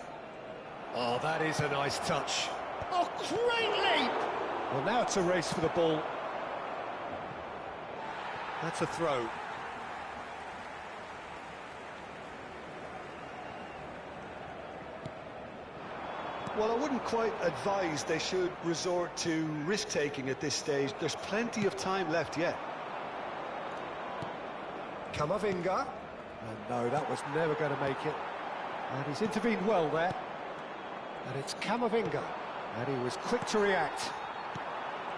Oh, that is a nice touch. Oh, great leap! Well, now it's a race for the ball. That's a throw. Well, I wouldn't quite advise they should resort to risk-taking at this stage. There's plenty of time left yet. Camavinga. And no, that was never going to make it. And he's intervened well there. And it's Camavinga. And he was quick to react.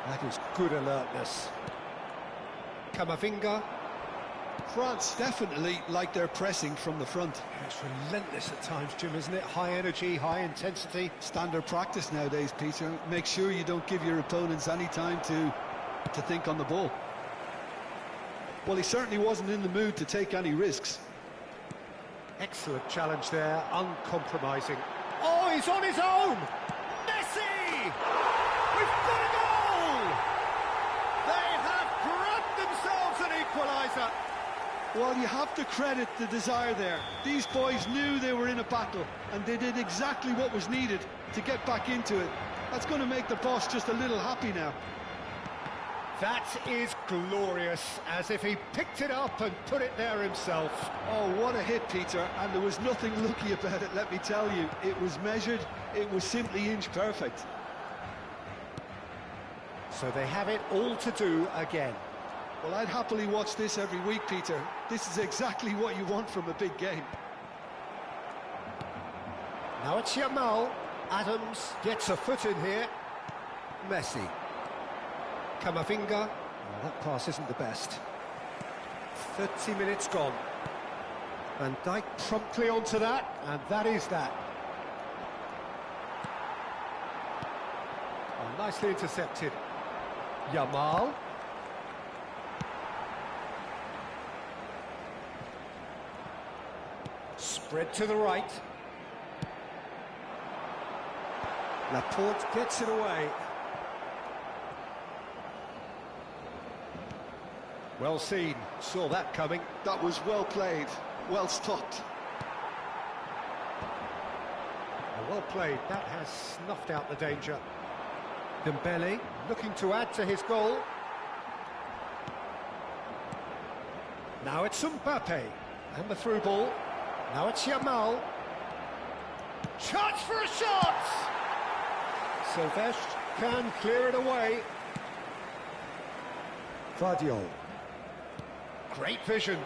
That is good alertness. Camavinga. France definitely like their pressing from the front. It's relentless at times, Jim, isn't it? High energy, high intensity. Standard practice nowadays, Peter. Make sure you don't give your opponents any time to think on the ball. Well, he certainly wasn't in the mood to take any risks. Excellent challenge there, uncompromising. Oh, he's on his own! Messi! We've got a goal! They have grabbed themselves an equaliser. Well, you have to credit the desire there. These boys knew they were in a battle, and they did exactly what was needed to get back into it. That's going to make the boss just a little happy now. That is glorious, as if he picked it up and put it there himself. Oh, what a hit, Peter, and there was nothing lucky about it, let me tell you. It was measured, it was simply inch perfect. So they have it all to do again. Well, I'd happily watch this every week, Peter. This is exactly what you want from a big game. Now it's Yamal. Adams gets a foot in here. Messi. Camavinga. Oh, that pass isn't the best. 30 minutes gone. Van Dijk promptly onto that, and that is that. Oh, nicely intercepted. Yamal. Spread to the right. Laporte gets it away. Well seen, saw that coming. That was well played, well stopped. Well played, that has snuffed out the danger. Dembele looking to add to his goal. Now it's Mbappe, and the through ball. Now it's Yamal. Chance for a shot! Silvestre can clear it away. Vardiol. Great vision.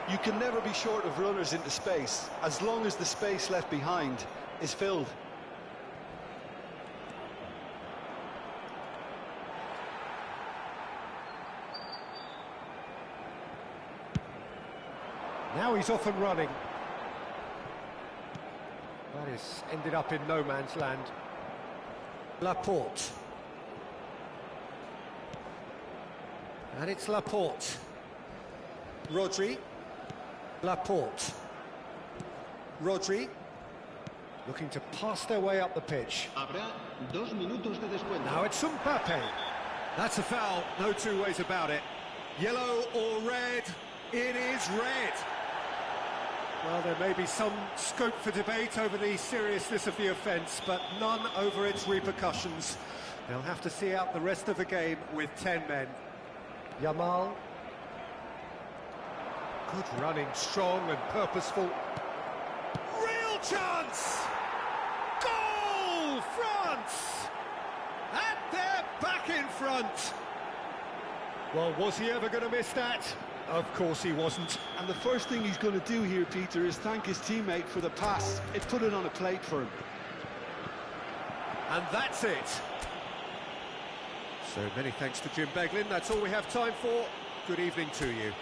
You can never be short of runners into space, as long as the space left behind is filled. Now he's off and running. That is ended up in no man's land. Laporte. And it's Laporte. Rodri. Laporte. Rodri. Looking to pass their way up the pitch. Habrá 2 minutos de descuento. Now it's Mbappe. That's a foul, no two ways about it. Yellow or red? It is red. Well, there may be some scope for debate over the seriousness of the offence, but none over its repercussions. They'll have to see out the rest of the game with 10 men. Yamal. Good running, strong and purposeful. Real chance! Goal, France! And they're back in front. Well, was he ever going to miss that? Of course he wasn't. And the first thing he's going to do here, Peter, is thank his teammate for the pass. It put it on a plate for him. And that's it. So many thanks to Jim Beglin. That's all we have time for. Good evening to you.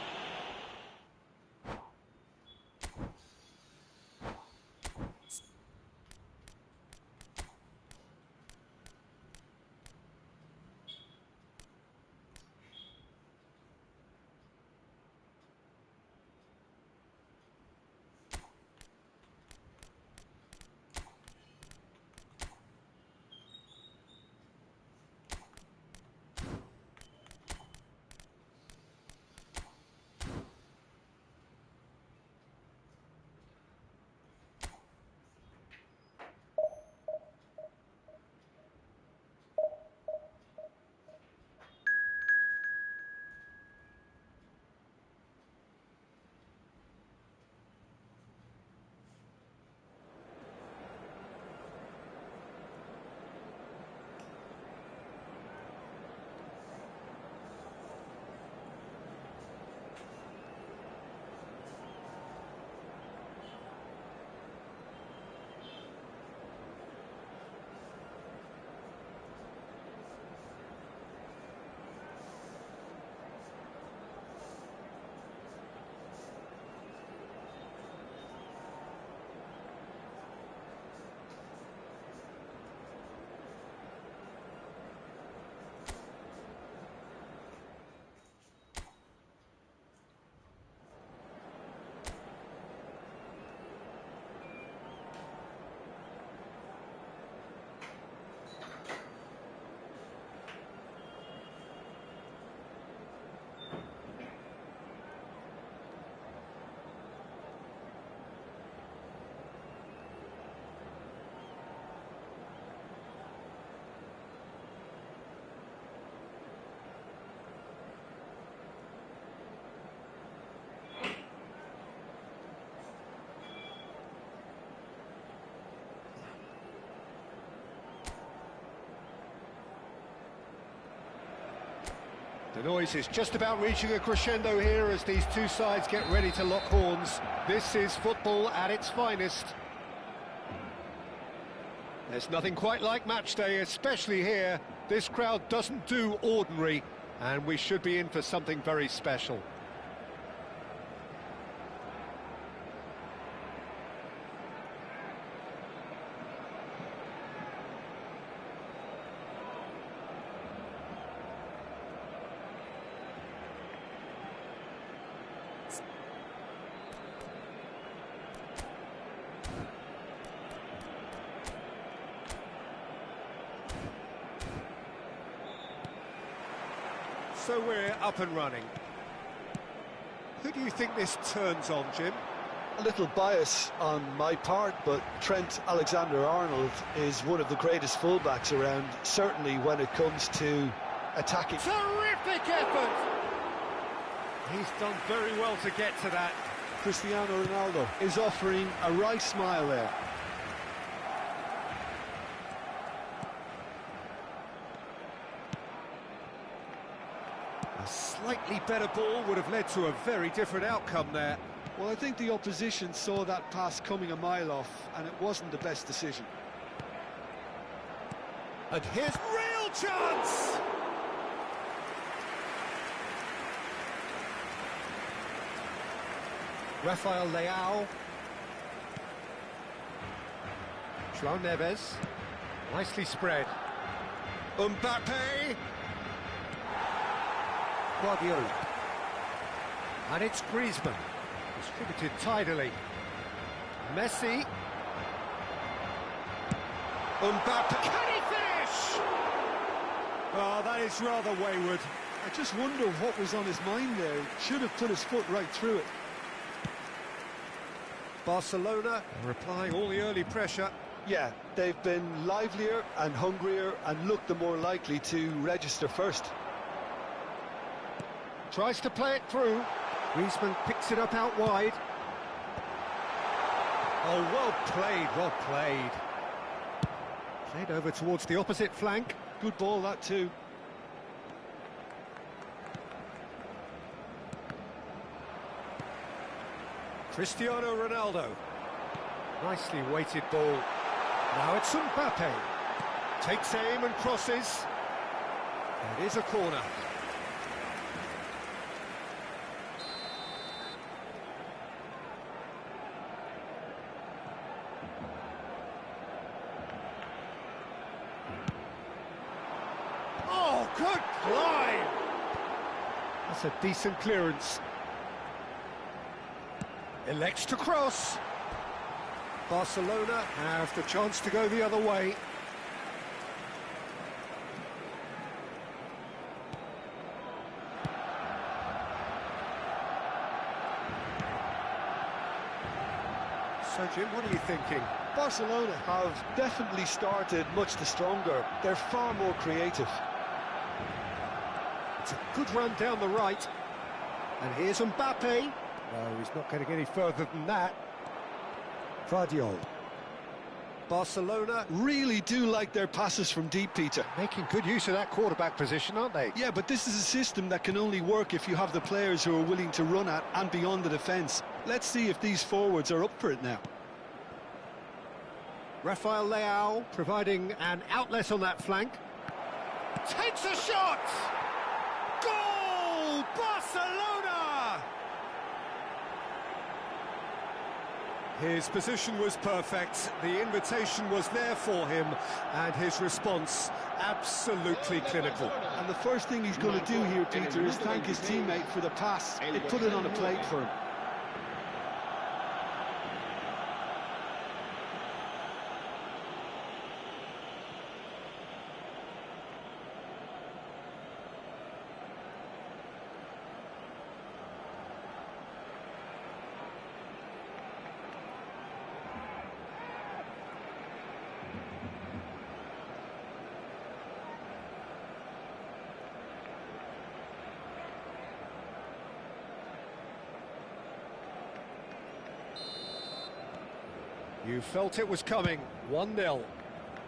The noise is just about reaching a crescendo here as these two sides get ready to lock horns. This is football at its finest. There's nothing quite like match day, especially here. This crowd doesn't do ordinary, and we should be in for something very special. So we're up and running. Who do you think this turns on, Jim? A little bias on my part, but Trent Alexander-Arnold is one of the greatest fullbacks around, certainly when it comes to attacking. Terrific effort! He's done very well to get to that. Cristiano Ronaldo is offering a right smile there. A slightly better ball would have led to a very different outcome there. Well, I think the opposition saw that pass coming a mile off, and it wasn't the best decision. And here's real chance! Rafael Leao. João Neves. Nicely spread. Mbappe. Guardiola. And it's Griezmann. Distributed tidily. Messi. Mbappe. Can he finish? Oh, that is rather wayward. I just wonder what was on his mind there. He should have put his foot right through it. Barcelona are applying all the early pressure. Yeah, they've been livelier and hungrier and looked the more likely to register first. Tries to play it through. Griezmann picks it up out wide. Oh, well played, well played. Played over towards the opposite flank. Good ball, that too. Cristiano Ronaldo. Nicely weighted ball. Now it's Mbappe. Takes aim and crosses. It is a corner. Oh, good climb! That's a decent clearance. Elects to cross. Barcelona have the chance to go the other way. So, Jim, what are you thinking? Barcelona have definitely started much the stronger. They're far more creative. It's a good run down the right. And here's Mbappe. No, he's not getting any further than that. Guardiola. Barcelona Really do like their passes from deep, Peter. making good use of that quarterback position, aren't they? Yeah, but this is a system that can only work if you have the players who are willing to run at and beyond the defence. Let's see if these forwards are up for it now. Rafael Leao providing an outlet on that flank. Takes a shot! Goal! Barcelona! His position was perfect, the invitation was there for him, and his response absolutely clinical. And the first thing he's going to do here, Peter, is thank his teammate for the pass. It put it on a plate for him. You felt it was coming, 1-0.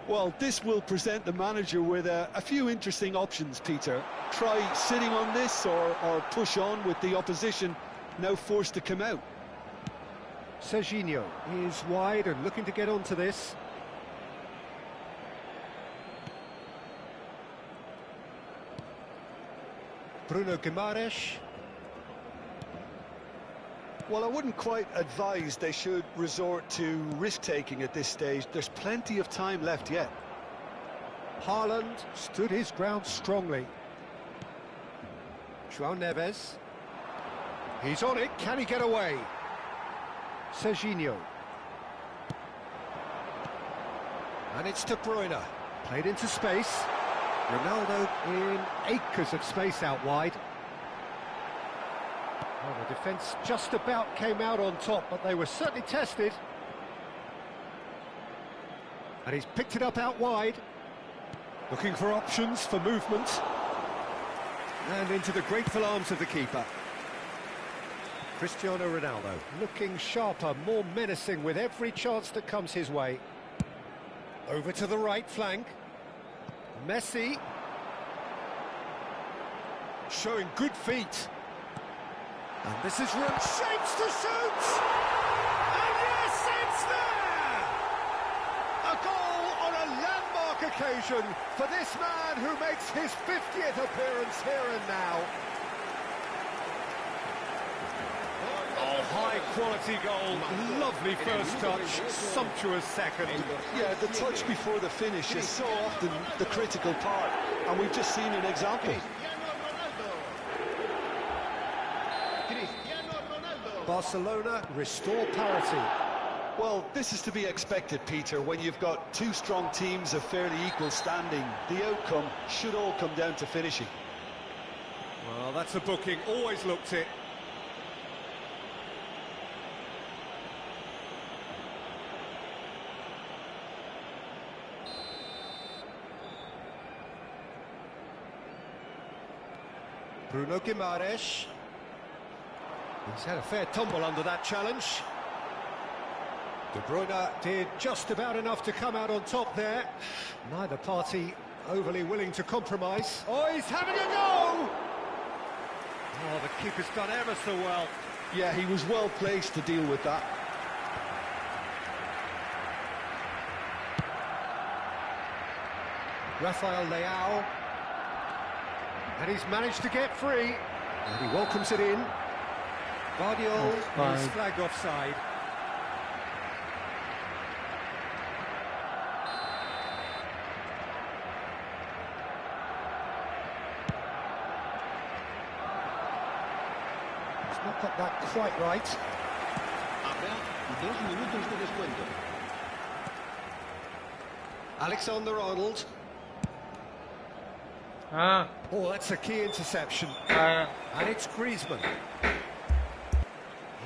Well, this will present the manager with a few interesting options, Peter. Try sitting on this or push on with the opposition now forced to come out. Serginho is wide and looking to get onto this. Bruno Guimaraes. Well, I wouldn't quite advise they should resort to risk-taking at this stage. There's plenty of time left yet. Haaland stood his ground strongly. João Neves. He's on it, can he get away? Serginho. And it's De Bruyne. Played into space. Ronaldo in acres of space out wide. Well, the defence just about came out on top, but they were certainly tested. And he's picked it up out wide. Looking for options for movement. And into the grateful arms of the keeper. Cristiano Ronaldo looking sharper, more menacing with every chance that comes his way. Over to the right flank. Messi. Showing good feet. And this is room shapes to shoot! And yes, it's there! A goal on a landmark occasion for this man who makes his 50th appearance here and now. Oh, high-quality goal, lovely first touch, sumptuous second. Yeah, the touch before the finish is so often the critical part, and we've just seen an example. Barcelona restore parity. Well, this is to be expected, Peter, when you've got two strong teams of fairly equal standing. The outcome should all come down to finishing. Well, that's a booking, always looked it. Bruno Guimaraes. He's had a fair tumble under that challenge. De Bruyne did just about enough to come out on top there. Neither party overly willing to compromise. Oh, he's having a go! Oh, the keeper's done ever so well. Yeah, he was well placed to deal with that. Rafael Leao. And he's managed to get free. And he welcomes it in. Guardiola is flagged offside. He's not got that quite right. Habrá 2 minutos de descuento. Alexander-Arnold. Oh, that's a key interception. And it's Griezmann.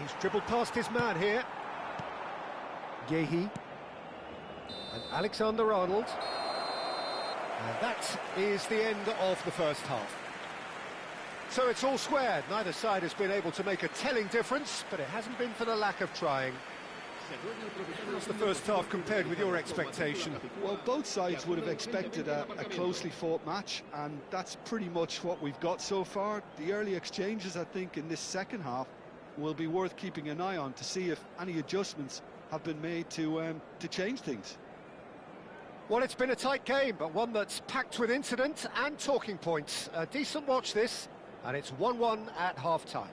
He's dribbled past his man here. Yehi. And Alexander-Arnold. And that is the end of the first half. So it's all squared. Neither side has been able to make a telling difference, but it hasn't been for the lack of trying. How's the first half compared with your expectation? Well, both sides would have expected a closely fought match, and that's pretty much what we've got so far. The early exchanges, I think, in this second half will be worth keeping an eye on to see if any adjustments have been made to change things. Well, it's been a tight game, but one that's packed with incident and talking points. A decent watch this, and it's 1-1 at half-time.